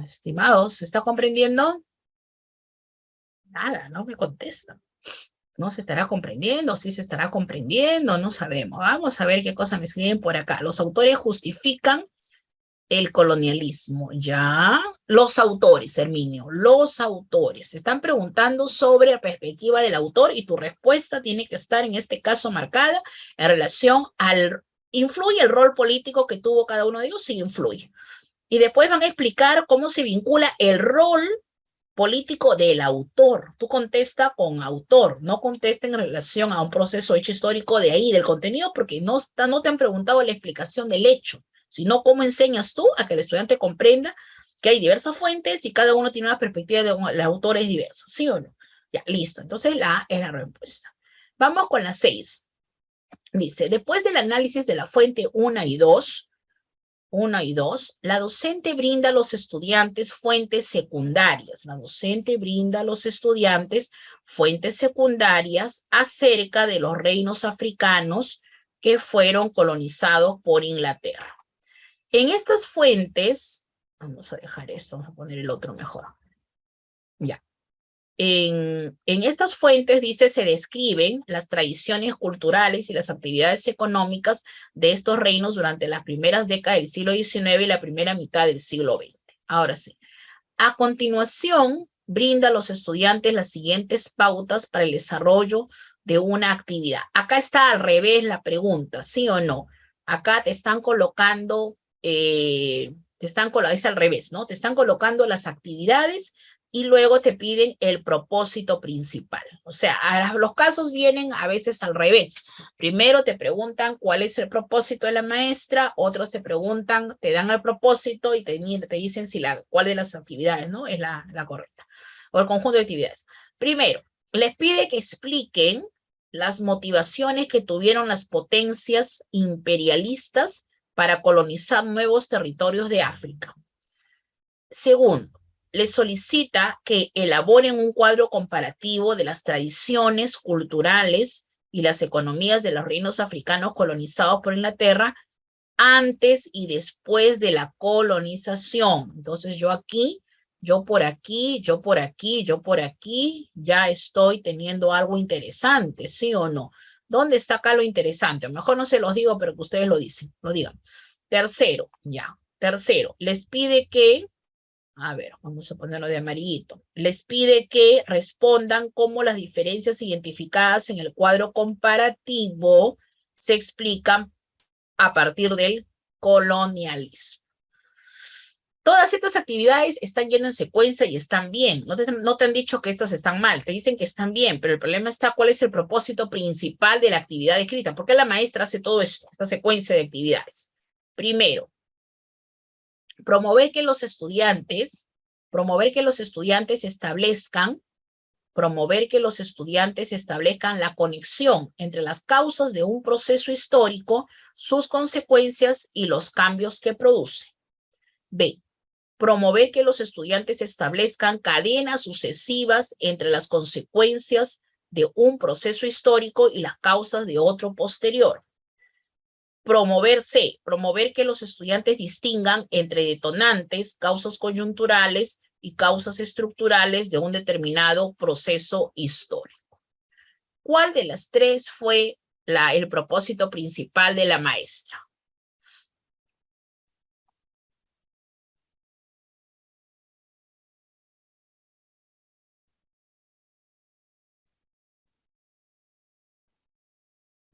Estimados, ¿se está comprendiendo? Nada, no me contestan. ¿No se estará comprendiendo? ¿Sí se estará comprendiendo? No sabemos. Vamos a ver qué cosa me escriben por acá. Los autores justifican el colonialismo. ¿Ya? Los autores, Herminio, los autores. Están preguntando sobre la perspectiva del autor y tu respuesta tiene que estar en este caso marcada en relación al... ¿Influye el rol político que tuvo cada uno de ellos? Sí, influye. Y después van a explicar cómo se vincula el rol político del autor. Tú contesta con autor, no contesten en relación a un proceso hecho histórico de ahí, del contenido, porque no te han preguntado la explicación del hecho, sino cómo enseñas tú a que el estudiante comprenda que hay diversas fuentes y cada uno tiene una perspectiva de autores diversos, ¿sí o no? Ya, listo. Entonces la A es la respuesta. Vamos con la 6. Dice, después del análisis de la fuente 1 y 2, la docente brinda a los estudiantes fuentes secundarias. La docente brinda a los estudiantes fuentes secundarias acerca de los reinos africanos que fueron colonizados por Inglaterra. En estas fuentes, vamos a dejar esto, vamos a poner el otro mejor. Ya. En estas fuentes, dice, se describen las tradiciones culturales y las actividades económicas de estos reinos durante las primeras décadas del siglo XIX y la primera mitad del siglo XX. Ahora sí. A continuación, brinda a los estudiantes las siguientes pautas para el desarrollo de una actividad. Acá está al revés la pregunta, ¿sí o no? Acá te están colocando, es al revés, ¿no? Te están colocando las actividades y luego te piden el propósito principal. O sea, los casos vienen a veces al revés. Primero te preguntan cuál es el propósito de la maestra, otros te preguntan, te dan el propósito y te dicen si cuál de las actividades, ¿no? Es la correcta. O el conjunto de actividades. Primero, les pide que expliquen las motivaciones que tuvieron las potencias imperialistas para colonizar nuevos territorios de África. Segundo, les solicita que elaboren un cuadro comparativo de las tradiciones culturales y las economías de los reinos africanos colonizados por Inglaterra antes y después de la colonización. Entonces yo aquí, yo por aquí, yo por aquí, yo por aquí, ya estoy teniendo algo interesante, ¿sí o no? ¿Dónde está acá lo interesante? A lo mejor no se los digo, pero que ustedes lo digan. Tercero, les pide que, a ver, vamos a ponerlo de amarillito. Les pide que respondan cómo las diferencias identificadas en el cuadro comparativo se explican a partir del colonialismo. Todas estas actividades están yendo en secuencia y están bien. No te han dicho que estas están mal, te dicen que están bien, pero el problema está cuál es el propósito principal de la actividad escrita. ¿Por qué la maestra hace todo esto, esta secuencia de actividades? Primero, promover que los estudiantes establezcan la conexión entre las causas de un proceso histórico, sus consecuencias y los cambios que produce. B. Promover que los estudiantes establezcan cadenas sucesivas entre las consecuencias de un proceso histórico y las causas de otro posterior. Promover que los estudiantes distingan entre detonantes, causas coyunturales y causas estructurales de un determinado proceso histórico. ¿Cuál de las tres fue el propósito principal de la maestra?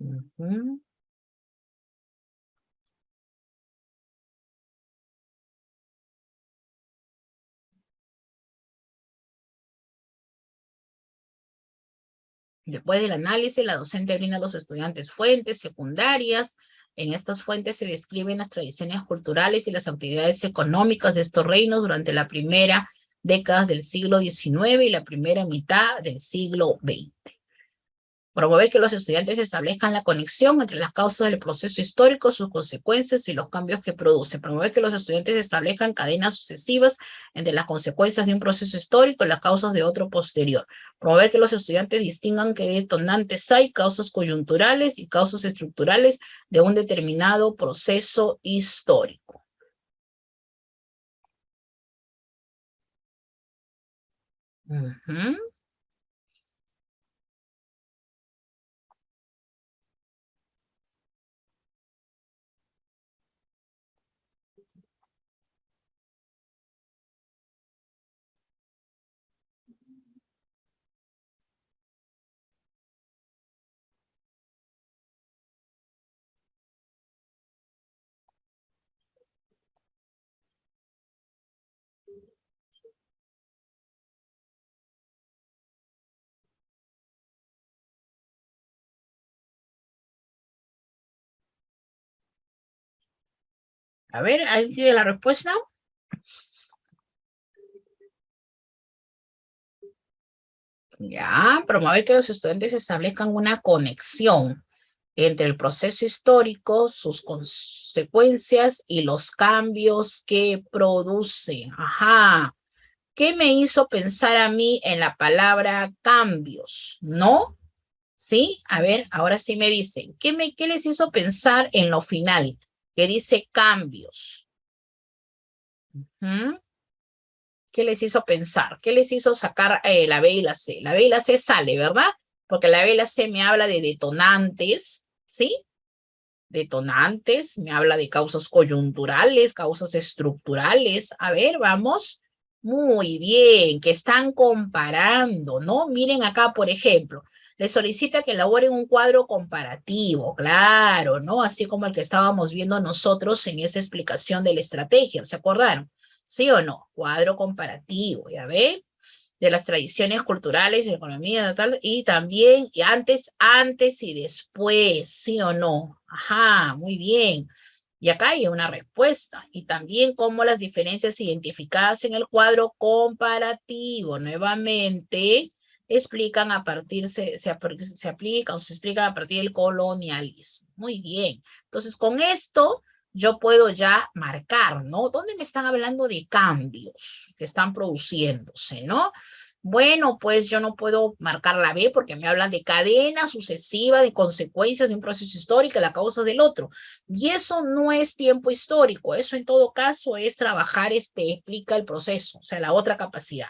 Ujú. Después del análisis, la docente brinda a los estudiantes fuentes secundarias. En estas fuentes se describen las tradiciones culturales y las actividades económicas de estos reinos durante la primera década del siglo XIX y la primera mitad del siglo XX. Promover que los estudiantes establezcan la conexión entre las causas del proceso histórico, sus consecuencias y los cambios que produce. Promover que los estudiantes establezcan cadenas sucesivas entre las consecuencias de un proceso histórico y las causas de otro posterior. Promover que los estudiantes distingan qué detonantes hay, causas coyunturales y causas estructurales de un determinado proceso histórico. Uh-huh. A ver, ¿ahí tiene la respuesta? Ya, promover que los estudiantes establezcan una conexión entre el proceso histórico, sus consecuencias y los cambios que produce. Ajá. ¿Qué me hizo pensar a mí en la palabra cambios? ¿No? ¿Sí? A ver, ahora sí me dicen. ¿Qué les hizo pensar en lo final? Que dice cambios. ¿Mm? ¿Qué les hizo pensar? ¿Qué les hizo sacar la B y la C? La B y la C sale, ¿verdad? Porque la B y la C me habla de detonantes, ¿sí? Detonantes, me habla de causas coyunturales, causas estructurales. A ver, vamos. Muy bien, que están comparando, ¿no? Miren acá, por ejemplo, les solicita que elaboren un cuadro comparativo, claro, ¿no? Así como el que estábamos viendo nosotros en esa explicación de la estrategia, ¿se acordaron? ¿Sí o no? Cuadro comparativo, ¿ya ve? De las tradiciones culturales, de la economía, tal, y también y antes y después, ¿sí o no? Ajá, muy bien. Y acá hay una respuesta. Y también cómo las diferencias identificadas en el cuadro comparativo, nuevamente, explican a partir, se aplican o se explican a partir del colonialismo. Muy bien. Entonces, con esto yo puedo ya marcar, ¿no? ¿Dónde me están hablando de cambios que están produciéndose, ¿no? Bueno, pues yo no puedo marcar la B porque me hablan de cadena sucesiva de consecuencias de un proceso histórico, la causa del otro. Y eso no es tiempo histórico, eso en todo caso es trabajar, explica el proceso, o sea, la otra capacidad.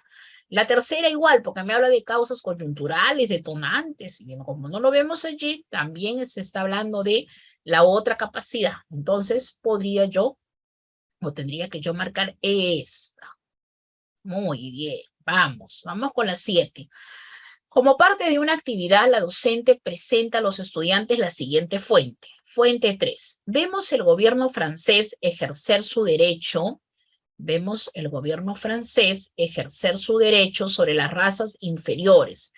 La tercera igual, porque me habla de causas coyunturales, detonantes, y como no lo vemos allí, también se está hablando de la otra capacidad. Entonces, podría yo, o tendría que yo marcar esta. Muy bien, vamos con la 7. Como parte de una actividad, la docente presenta a los estudiantes la siguiente fuente. Fuente 3. Vemos el gobierno francés ejercer su derecho sobre las razas inferiores,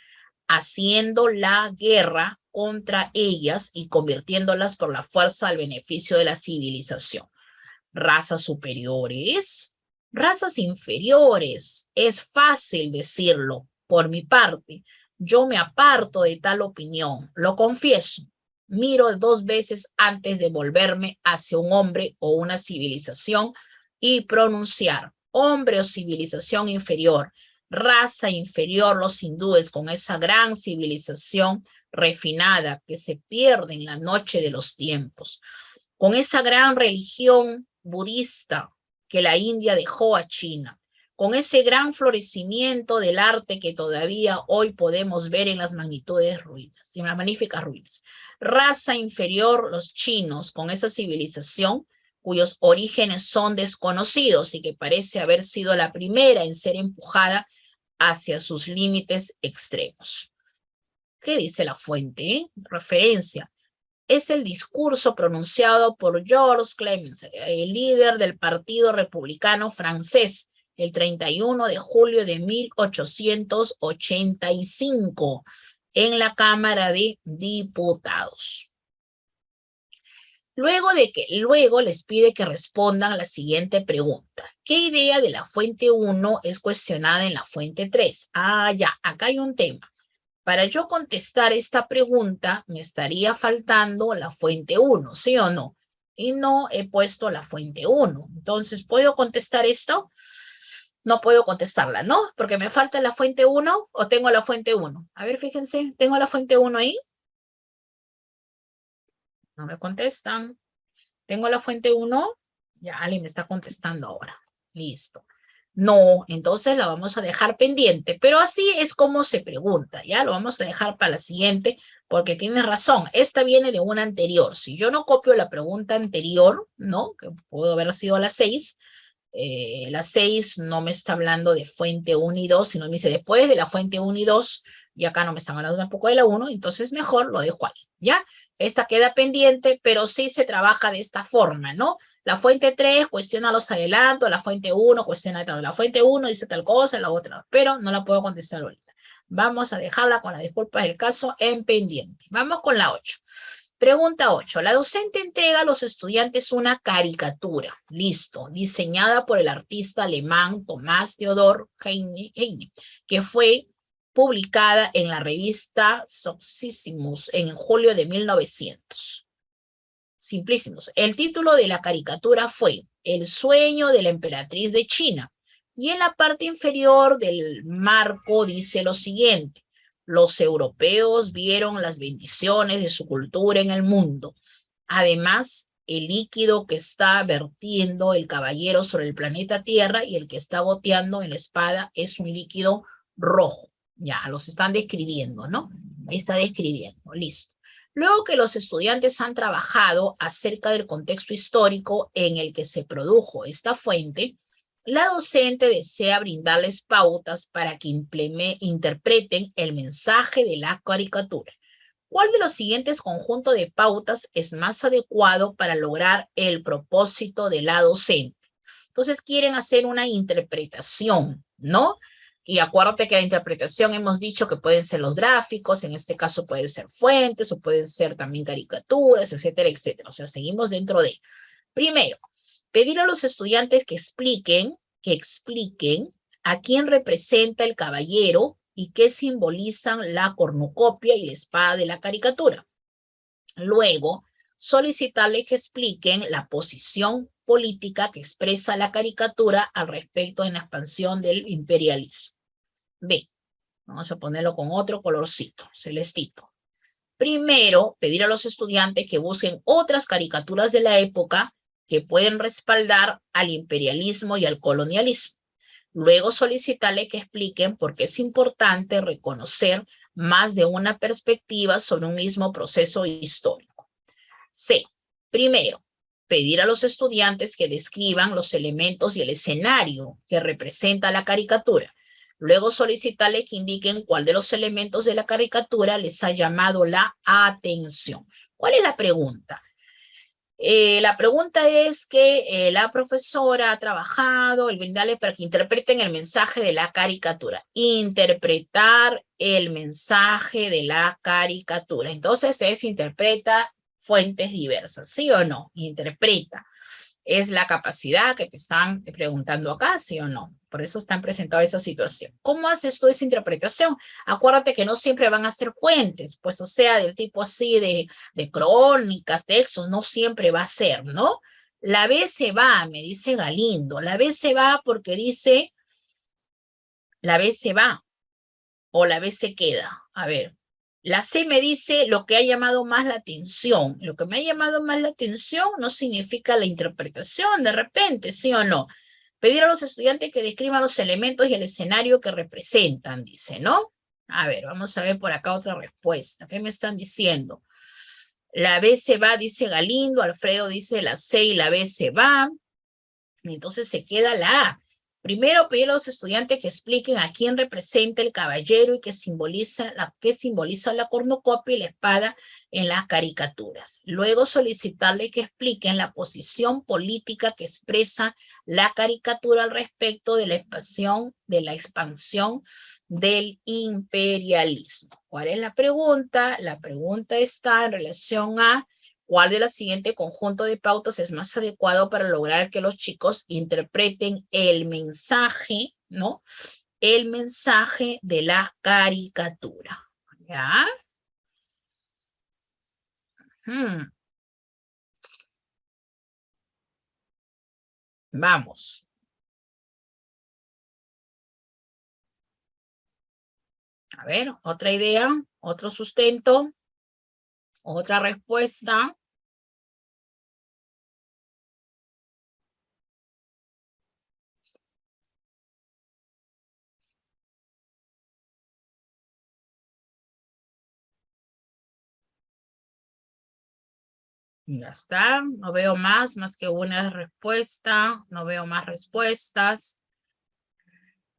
haciendo la guerra contra ellas y convirtiéndolas por la fuerza al beneficio de la civilización. Razas superiores, razas inferiores. Es fácil decirlo por mi parte. Yo me aparto de tal opinión, lo confieso. Miro 2 veces antes de volverme hacia un hombre o una civilización y pronunciar hombre o civilización inferior, raza inferior los hindúes con esa gran civilización refinada que se pierde en la noche de los tiempos, con esa gran religión budista que la India dejó a China, con ese gran florecimiento del arte que todavía hoy podemos ver en las magnitudes ruinas, en las magníficas ruinas. Raza inferior, los chinos, con esa civilización cuyos orígenes son desconocidos y que parece haber sido la primera en ser empujada hacia sus límites extremos. ¿Qué dice la fuente? Referencia. es el discurso pronunciado por Georges Clemenceau, el líder del Partido Republicano francés, el 31 de julio de 1885, en la Cámara de Diputados. Luego les pide que respondan a la siguiente pregunta. ¿Qué idea de la fuente 1 es cuestionada en la fuente 3? Ah, ya, acá hay un tema. Para yo contestar esta pregunta, me estaría faltando la fuente 1, ¿sí o no? Y no he puesto la fuente 1. Entonces, ¿puedo contestar esto? No puedo contestarla, ¿no? Porque me falta la fuente 1 o tengo la fuente 1. A ver, fíjense, ¿tengo la fuente 1 ahí? No me contestan. ¿Tengo la fuente 1? Ya, alguien me está contestando ahora. Listo. No, entonces la vamos a dejar pendiente, pero así es como se pregunta, ¿ya? Lo vamos a dejar para la siguiente, porque tienes razón, esta viene de una anterior. Si yo no copio la pregunta anterior, ¿no? Que pudo haber sido la 6, la 6 no me está hablando de fuente 1 y 2, sino me dice después de la fuente 1 y 2, y acá no me están hablando tampoco de la 1, entonces mejor lo dejo ahí, ¿ya? Esta queda pendiente, pero sí se trabaja de esta forma, ¿no? La fuente 3 cuestiona los adelantos, la fuente 1 cuestiona todo. La fuente 1 dice tal cosa, la otra, pero no la puedo contestar ahorita. Vamos a dejarla con las disculpas del caso en pendiente. Vamos con la 8. Pregunta 8. La docente entrega a los estudiantes una caricatura, listo, diseñada por el artista alemán Tomás Theodor Heine, que fue publicada en la revista Soxissimus en julio de 1900. Simplísimos. El título de la caricatura fue El sueño de la emperatriz de China. Y en la parte inferior del marco dice lo siguiente. Los europeos vieron las bendiciones de su cultura en el mundo. Además, el líquido que está vertiendo el caballero sobre el planeta Tierra y el que está goteando en la espada es un líquido rojo. Ya, los están describiendo, ¿no? Ahí está describiendo, listo. Luego que los estudiantes han trabajado acerca del contexto histórico en el que se produjo esta fuente, la docente desea brindarles pautas para que interpreten el mensaje de la caricatura. ¿Cuál de los siguientes conjuntos de pautas es más adecuado para lograr el propósito de la docente? Entonces quieren hacer una interpretación, ¿no? Y acuérdate que la interpretación hemos dicho que pueden ser los gráficos, en este caso pueden ser fuentes o pueden ser también caricaturas, etcétera, etcétera. O sea, seguimos dentro de. Primero, pedir a los estudiantes que expliquen a quién representa el caballero y qué simbolizan la cornucopia y la espada de la caricatura. Luego, solicitarles que expliquen la posición política que expresa la caricatura al respecto de la expansión del imperialismo. B. Vamos a ponerlo con otro colorcito, celestito. Primero, pedir a los estudiantes que busquen otras caricaturas de la época que pueden respaldar al imperialismo y al colonialismo. Luego, solicitarles que expliquen por qué es importante reconocer más de una perspectiva sobre un mismo proceso histórico. C. Primero, pedir a los estudiantes que describan los elementos y el escenario que representa la caricatura. Luego solicitarles que indiquen cuál de los elementos de la caricatura les ha llamado la atención. ¿Cuál es la pregunta? La pregunta es que la profesora ha trabajado el brindarles para que interpreten el mensaje de la caricatura. Interpretar el mensaje de la caricatura. Entonces es interpreta fuentes diversas, ¿sí o no? Interpreta. Es la capacidad que te están preguntando acá, ¿sí o no? Por eso están presentando esa situación. ¿Cómo haces tú esa interpretación? Acuérdate que no siempre van a ser fuentes, pues o sea, del tipo así de crónicas, textos, no siempre va a ser, ¿no? La B se va, me dice Galindo. La B se va porque dice, la B se va o la B se queda. A ver, la C me dice lo que ha llamado más la atención. Lo que me ha llamado más la atención no significa la interpretación de repente, ¿sí o no? Pedir a los estudiantes que describan los elementos y el escenario que representan, dice, ¿no? A ver, vamos a ver por acá otra respuesta. ¿Qué me están diciendo? La B se va, dice Galindo. Alfredo dice la C y la B se va. Entonces se queda la A. Primero pedir a los estudiantes que expliquen a quién representa el caballero y qué simboliza la cornucopia y la espada en las caricaturas. Luego solicitarle que expliquen la posición política que expresa la caricatura al respecto de la expansión del imperialismo. ¿Cuál es la pregunta? La pregunta está en relación a ¿cuál de la siguiente conjunto de pautas es más adecuado para lograr que los chicos interpreten el mensaje, ¿no? El mensaje de la caricatura. ¿Ya? Vamos. A ver, otra idea, otro sustento, otra respuesta. Ya está, no veo más que una respuesta, no veo más respuestas.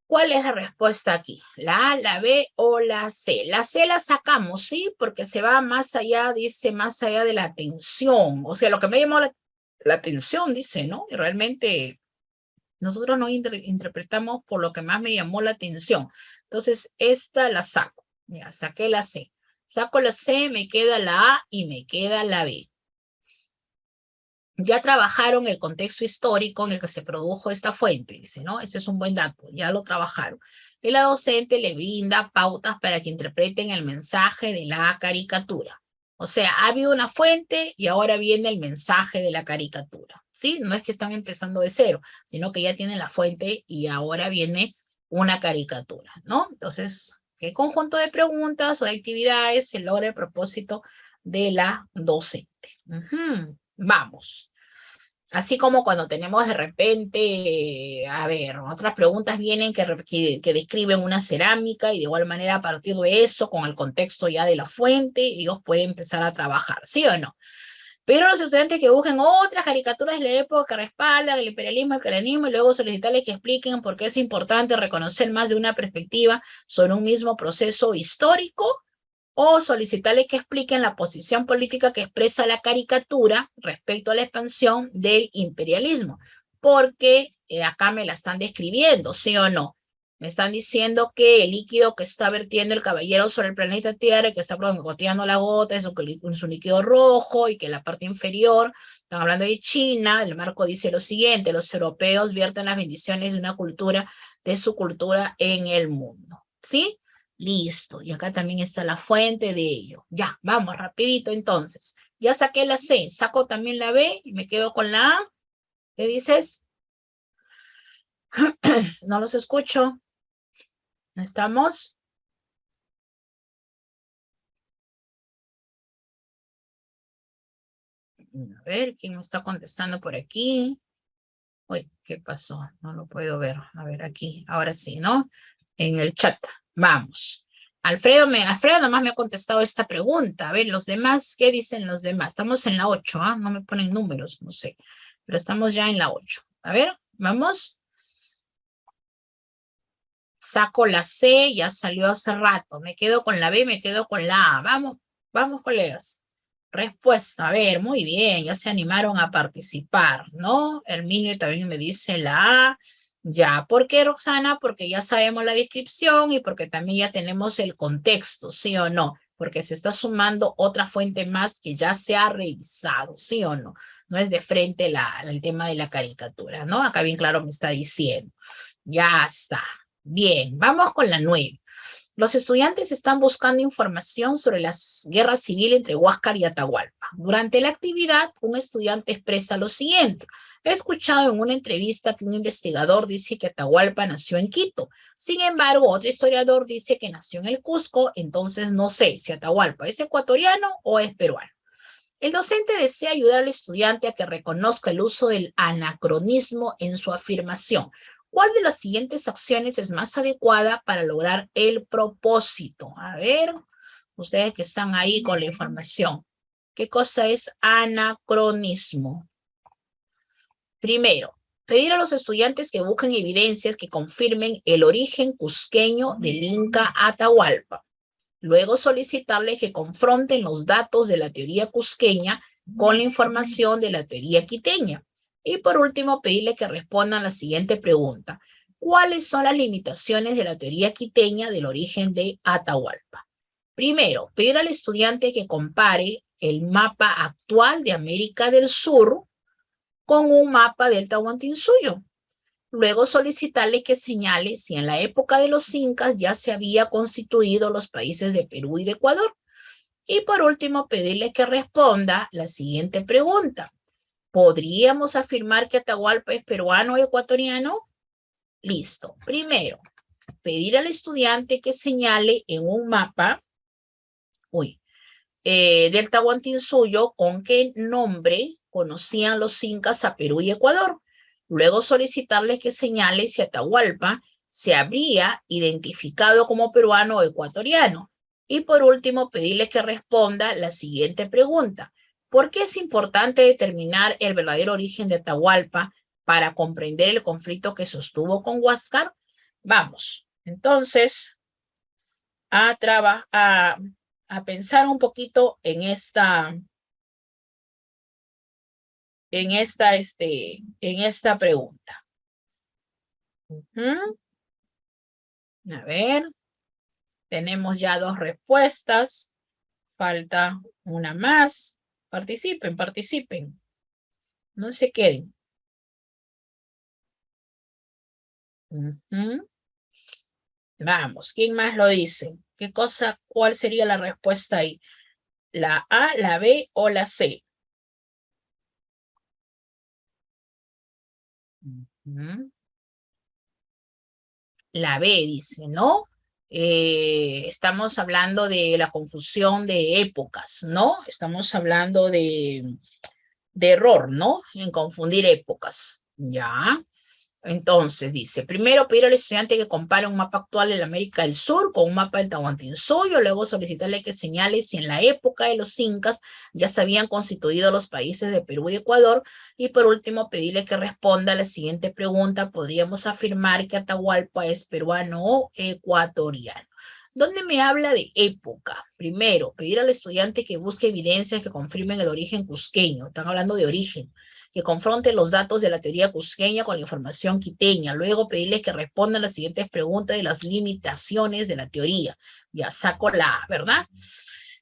¿Cuál es la respuesta aquí? ¿La A, la B o la C? La C la sacamos, ¿sí? Porque se va más allá, dice, más allá de la atención. O sea, lo que me llamó la atención, dice, ¿no? Y realmente nosotros no interpretamos por lo que más me llamó la atención. Entonces, esta la saco. Ya, saqué la C. Saco la C, me queda la A y me queda la B. Ya trabajaron el contexto histórico en el que se produjo esta fuente, dice, ¿no? Ese es un buen dato, ya lo trabajaron. Y la docente le brinda pautas para que interpreten el mensaje de la caricatura. O sea, ha habido una fuente y ahora viene el mensaje de la caricatura, ¿sí? No es que están empezando de cero, sino que ya tienen la fuente y ahora viene una caricatura, ¿no? Entonces, ¿qué conjunto de preguntas o de actividades se logra el propósito de la docente? Vamos. Así como cuando tenemos de repente, a ver, otras preguntas vienen que describen una cerámica y de igual manera a partir de eso, con el contexto ya de la fuente, ellos pueden empezar a trabajar, ¿sí o no? Pero los estudiantes que busquen otras caricaturas de la época que respaldan el imperialismo, el colonialismo, y luego solicitarles que expliquen por qué es importante reconocer más de una perspectiva sobre un mismo proceso histórico, o solicitarles que expliquen la posición política que expresa la caricatura respecto a la expansión del imperialismo, porque acá me la están describiendo, ¿sí o no? Me están diciendo que el líquido que está vertiendo el caballero sobre el planeta Tierra, que está goteando la gota, es un líquido rojo, y que la parte inferior, están hablando de China, el marco dice lo siguiente: los europeos vierten las bendiciones de una cultura, de su cultura en el mundo, ¿sí? Listo, y acá también está la fuente de ello. Ya, vamos, rapidito entonces. Ya saqué la C, saco también la B y me quedo con la A. ¿Qué dices? No los escucho. ¿No estamos? A ver, ¿quién me está contestando por aquí? Uy, ¿qué pasó? No lo puedo ver. A ver, aquí, ahora sí, ¿no? En el chat. Vamos. Alfredo nomás me ha contestado esta pregunta. A ver, los demás, ¿qué dicen los demás? Estamos en la 8, ¿ah? No me ponen números, no sé. Pero estamos ya en la 8. A ver, vamos. Saco la C, ya salió hace rato. Me quedo con la B, me quedo con la A. Vamos, vamos, colegas. Respuesta, a ver, muy bien, ya se animaron a participar, ¿no? Herminio también me dice la A. Ya, ¿por qué, Roxana? Porque ya sabemos la descripción y porque también ya tenemos el contexto, ¿sí o no? Porque se está sumando otra fuente más que ya se ha revisado, ¿sí o no? No es de frente el tema de la caricatura, ¿no? Acá bien claro me está diciendo. Ya está. Bien, vamos con la 9. Los estudiantes están buscando información sobre la guerra civil entre Huáscar y Atahualpa. Durante la actividad, un estudiante expresa lo siguiente: he escuchado en una entrevista que un investigador dice que Atahualpa nació en Quito. Sin embargo, otro historiador dice que nació en el Cusco, entonces no sé si Atahualpa es ecuatoriano o es peruano. El docente desea ayudar al estudiante a que reconozca el uso del anacronismo en su afirmación. ¿Cuál de las siguientes acciones es más adecuada para lograr el propósito? A ver, ustedes que están ahí con la información. ¿Qué cosa es anacronismo? Primero, Pedir a los estudiantes que busquen evidencias que confirmen el origen cusqueño del Inca Atahualpa. Luego solicitarles que confronten los datos de la teoría cusqueña con la información de la teoría quiteña. Y por último, pedirle que respondan la siguiente pregunta. ¿Cuáles son las limitaciones de la teoría quiteña del origen de Atahualpa? Primero, pedir al estudiante que compare el mapa actual de América del Sur con un mapa del Tahuantinsuyo. Luego solicitarle que señale si en la época de los incas ya se había constituido los países de Perú y de Ecuador. Y por último, pedirle que responda la siguiente pregunta. ¿Podríamos afirmar que Atahualpa es peruano o ecuatoriano? Listo. Primero, pedir al estudiante que señale en un mapa del Tahuantinsuyo con qué nombre conocían los incas a Perú y Ecuador. Luego solicitarles que señale si Atahualpa se habría identificado como peruano o ecuatoriano. Y por último, pedirles que responda la siguiente pregunta. ¿Por qué es importante determinar el verdadero origen de Atahualpa para comprender el conflicto que sostuvo con Huáscar? Vamos, entonces, a pensar un poquito en esta pregunta. A ver, tenemos ya 2 respuestas. Falta una más. Participen, participen. No se queden. Vamos, ¿quién más lo dice? ¿Cuál sería la respuesta ahí? ¿La A, la B o la C? La B dice, ¿no? Estamos hablando de la confusión de épocas, ¿no? Estamos hablando de error, ¿no? En confundir épocas. Ya. Entonces dice, primero pedir al estudiante que compare un mapa actual de la América del Sur con un mapa del Tahuantinsuyo, luego solicitarle que señale si en la época de los incas ya se habían constituido los países de Perú y Ecuador, y por último pedirle que responda a la siguiente pregunta, ¿podríamos afirmar que Atahualpa es peruano o ecuatoriano? ¿Dónde me habla de época? Primero, pedir al estudiante que busque evidencias que confirmen el origen cusqueño, están hablando de origen, que confronte los datos de la teoría cusqueña con la información quiteña. Luego pedirles que respondan las siguientes preguntas de las limitaciones de la teoría. Ya saco la A, ¿verdad?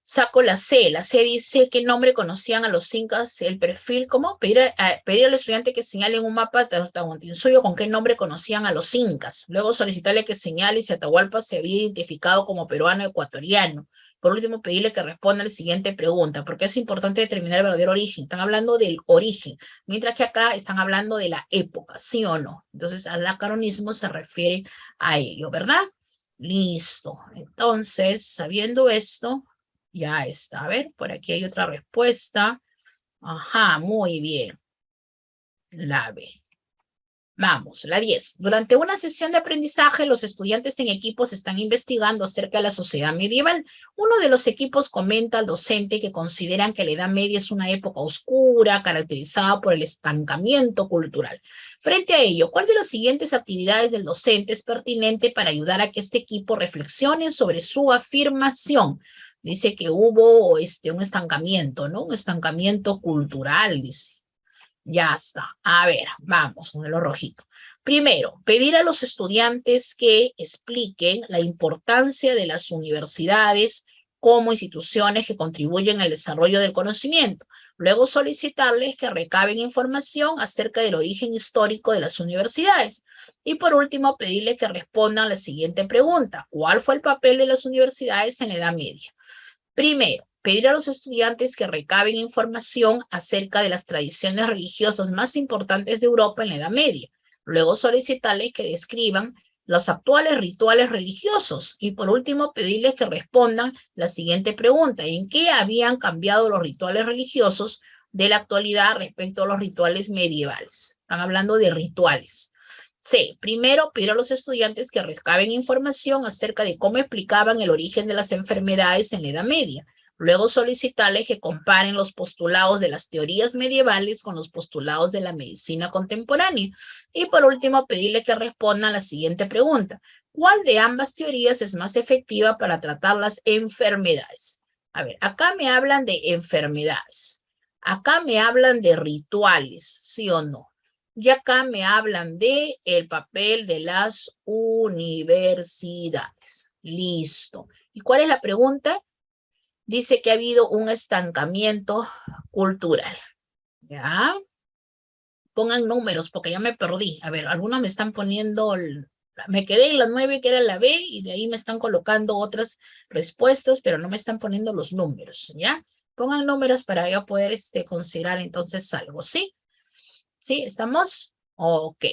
Saco la C. La C dice qué nombre conocían a los incas, el perfil, ¿cómo? Pedir al estudiante que señale en un mapa de Tahuantinsuyo con qué nombre conocían a los incas. Luego solicitarle que señale si Atahualpa se había identificado como peruano o ecuatoriano. Por último, pedirle que responda a la siguiente pregunta, porque es importante determinar el verdadero origen. Están hablando del origen, mientras que acá están hablando de la época, ¿sí o no? Entonces, al anacronismo se refiere a ello, ¿verdad? Listo. Entonces, sabiendo esto, ya está. A ver, por aquí hay otra respuesta. Ajá, muy bien. La B. Vamos, la 10. Durante una sesión de aprendizaje, los estudiantes en equipos están investigando acerca de la sociedad medieval. Uno de los equipos comenta al docente que consideran que la Edad Media es una época oscura, caracterizada por el estancamiento cultural. Frente a ello, ¿cuál de las siguientes actividades del docente es pertinente para ayudar a que este equipo reflexione sobre su afirmación? Dice que hubo un estancamiento, ¿no? Un estancamiento cultural, dice. Ya está. A ver, vamos con el rojito. Primero, pedir a los estudiantes que expliquen la importancia de las universidades como instituciones que contribuyen al desarrollo del conocimiento. Luego, solicitarles que recaben información acerca del origen histórico de las universidades. Y por último, pedirles que respondan la siguiente pregunta. ¿Cuál fue el papel de las universidades en la Edad Media? Primero, pedir a los estudiantes que recaben información acerca de las tradiciones religiosas más importantes de Europa en la Edad Media. Luego solicitarles que describan los actuales rituales religiosos. Y por último, pedirles que respondan la siguiente pregunta. ¿En qué habían cambiado los rituales religiosos de la actualidad respecto a los rituales medievales? Están hablando de rituales. C. Primero, pedir a los estudiantes que recaben información acerca de cómo explicaban el origen de las enfermedades en la Edad Media. Luego solicitarles que comparen los postulados de las teorías medievales con los postulados de la medicina contemporánea. Y por último, pedirle que respondan a la siguiente pregunta. ¿Cuál de ambas teorías es más efectiva para tratar las enfermedades? A ver, acá me hablan de enfermedades. Acá me hablan de rituales, ¿sí o no? Y acá me hablan de el papel de las universidades. Listo. ¿Y cuál es la pregunta? Dice que ha habido un estancamiento cultural. ¿Ya? Pongan números porque ya me perdí. A ver, algunos me están poniendo, me quedé en la 9 que era la B y de ahí me están colocando otras respuestas, pero no me están poniendo los números, ¿ya? Pongan números para yo poder considerar entonces algo, ¿sí? ¿Sí? ¿Estamos? Ok,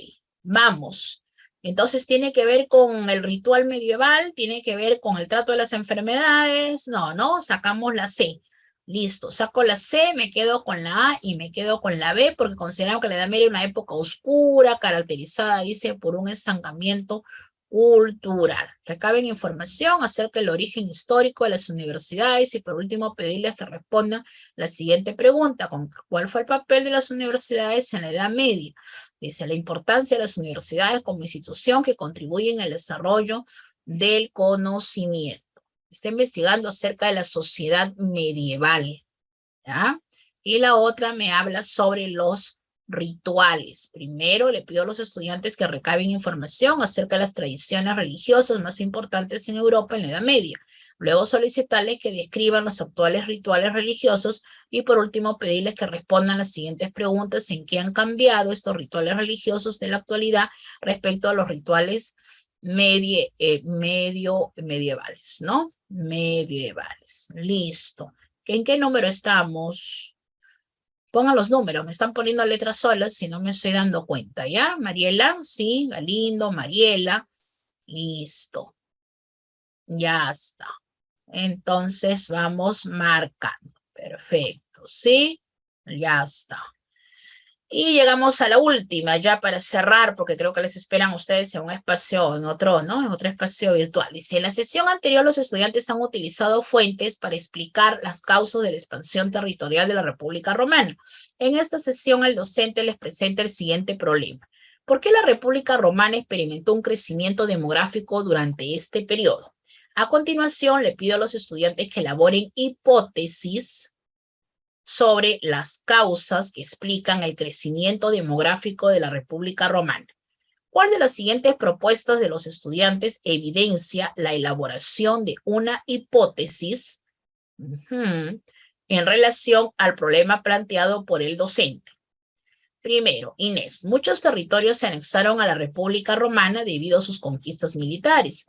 vamos. Entonces tiene que ver con el ritual medieval, tiene que ver con el trato de las enfermedades. No, sacamos la C. Listo, saco la C, me quedo con la A y me quedo con la B porque consideramos que la Edad Media era una época oscura, caracterizada, dice, por un estancamiento cultural. Recaben información acerca del origen histórico de las universidades y por último pedirles que respondan la siguiente pregunta: ¿cuál fue el papel de las universidades en la Edad Media? Dice, la importancia de las universidades como institución que contribuyen al desarrollo del conocimiento. Está investigando acerca de la sociedad medieval, ¿ya? Y la otra me habla sobre los rituales. Primero le pido a los estudiantes que recaben información acerca de las tradiciones religiosas más importantes en Europa en la Edad Media. Luego solicitarles que describan los actuales rituales religiosos y por último pedirles que respondan las siguientes preguntas: ¿en qué han cambiado estos rituales religiosos de la actualidad respecto a los rituales medievales, ¿no? Medievales. Listo. ¿En qué número estamos? Pongan los números, me están poniendo letras solas si no me estoy dando cuenta, ¿ya? Mariela, sí, Galindo, Mariela, listo, ya está. Entonces vamos marcando, perfecto, ¿sí? Ya está. Y llegamos a la última, ya para cerrar, porque creo que les esperan ustedes en un espacio, en otro, ¿no? En otro espacio virtual. Dice, en la sesión anterior los estudiantes han utilizado fuentes para explicar las causas de la expansión territorial de la República Romana. En esta sesión el docente les presenta el siguiente problema. ¿Por qué la República Romana experimentó un crecimiento demográfico durante este periodo? A continuación, le pido a los estudiantes que elaboren hipótesis sobre las causas que explican el crecimiento demográfico de la República Romana. ¿Cuál de las siguientes propuestas de los estudiantes evidencia la elaboración de una hipótesis en relación al problema planteado por el docente? Primero, Inés, muchos territorios se anexaron a la República Romana debido a sus conquistas militares.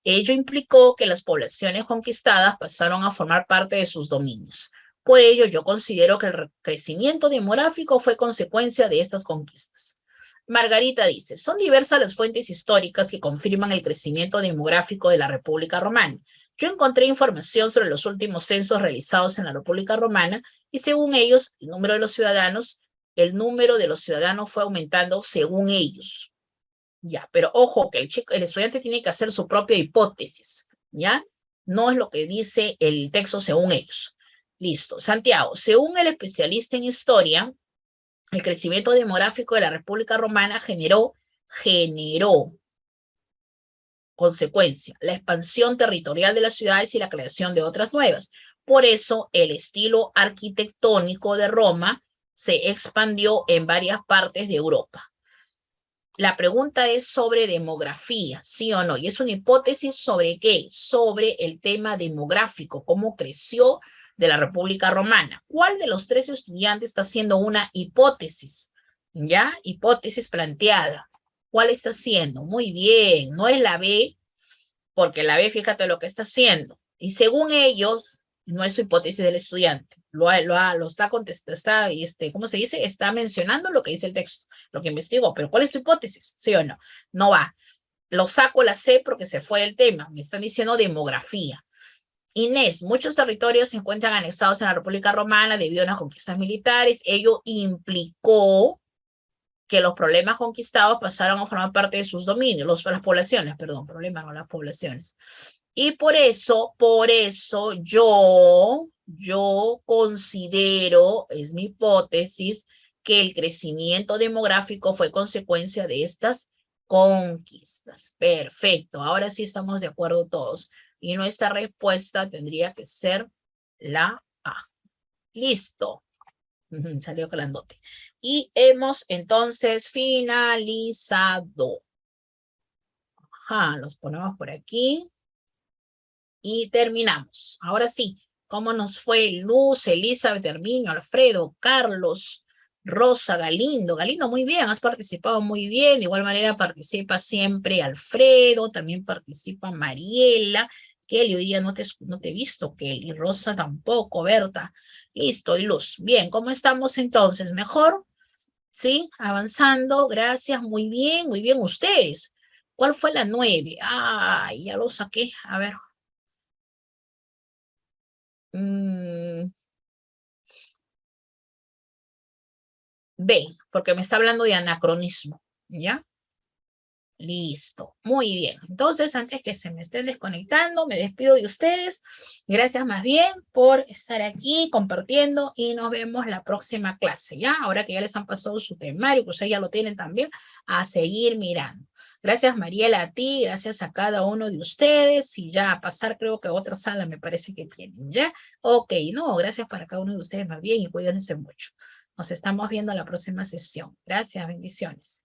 Ello implicó que las poblaciones conquistadas pasaron a formar parte de sus dominios. Por ello, yo considero que el crecimiento demográfico fue consecuencia de estas conquistas. Margarita dice, son diversas las fuentes históricas que confirman el crecimiento demográfico de la República Romana. Yo encontré información sobre los últimos censos realizados en la República Romana y según ellos, el número de los ciudadanos fue aumentando según ellos. Ya, pero ojo que el estudiante tiene que hacer su propia hipótesis, ¿ya? No es lo que dice el texto según ellos. Listo. Santiago, según el especialista en historia, el crecimiento demográfico de la República Romana generó consecuencia, la expansión territorial de las ciudades y la creación de otras nuevas. Por eso, el estilo arquitectónico de Roma se expandió en varias partes de Europa. La pregunta es sobre demografía, ¿sí o no? Y es una hipótesis sobre qué, sobre el tema demográfico, cómo creció de la República Romana. ¿Cuál de los tres estudiantes está haciendo una hipótesis? ¿Ya? Hipótesis planteada. ¿Cuál está haciendo? Muy bien, no es la B, porque la B, fíjate lo que está haciendo. Y según ellos, no es su hipótesis del estudiante. Lo está contestando, ¿cómo se dice? Está mencionando lo que dice el texto, lo que investigó. Pero ¿cuál es tu hipótesis? ¿Sí o no? No va. Lo saco la C porque se fue el tema. Me están diciendo demografía. Inés, muchos territorios se encuentran anexados en la República Romana debido a unas conquistas militares. Ello implicó que los problemas conquistados pasaron a formar parte de sus dominios, las poblaciones, perdón, problemas no las poblaciones. Y por eso yo considero, es mi hipótesis, que el crecimiento demográfico fue consecuencia de estas conquistas. Perfecto, ahora sí estamos de acuerdo todos. Y nuestra respuesta tendría que ser la A. Listo. Salió grandote. Y hemos entonces finalizado. Ajá, los ponemos por aquí. Y terminamos. Ahora sí, ¿cómo nos fue Luz, Elizabeth, Herminio, Alfredo, Carlos, Rosa, Galindo? Galindo, muy bien, has participado muy bien. De igual manera participa siempre Alfredo, también participa Mariela. Kelly, hoy día no te he visto, Kelly. Rosa tampoco, Berta. Listo, y Luz. Bien, ¿cómo estamos entonces? ¿Mejor? ¿Sí? Avanzando, gracias, muy bien ustedes. ¿Cuál fue la 9? Ah, ya lo saqué. A ver, B, porque me está hablando de anacronismo, ¿ya? Listo, muy bien. Entonces, antes que se me estén desconectando, me despido de ustedes. Gracias más bien por estar aquí compartiendo y nos vemos la próxima clase, ¿ya? Ahora que ya les han pasado su temario, que ustedes ya lo tienen también, a seguir mirando. Gracias, Mariela, a ti, gracias a cada uno de ustedes y ya a pasar, creo que a otra sala me parece que tienen, ¿ya? Ok, no, gracias para cada uno de ustedes más bien y cuídense mucho. Nos estamos viendo en la próxima sesión. Gracias, bendiciones.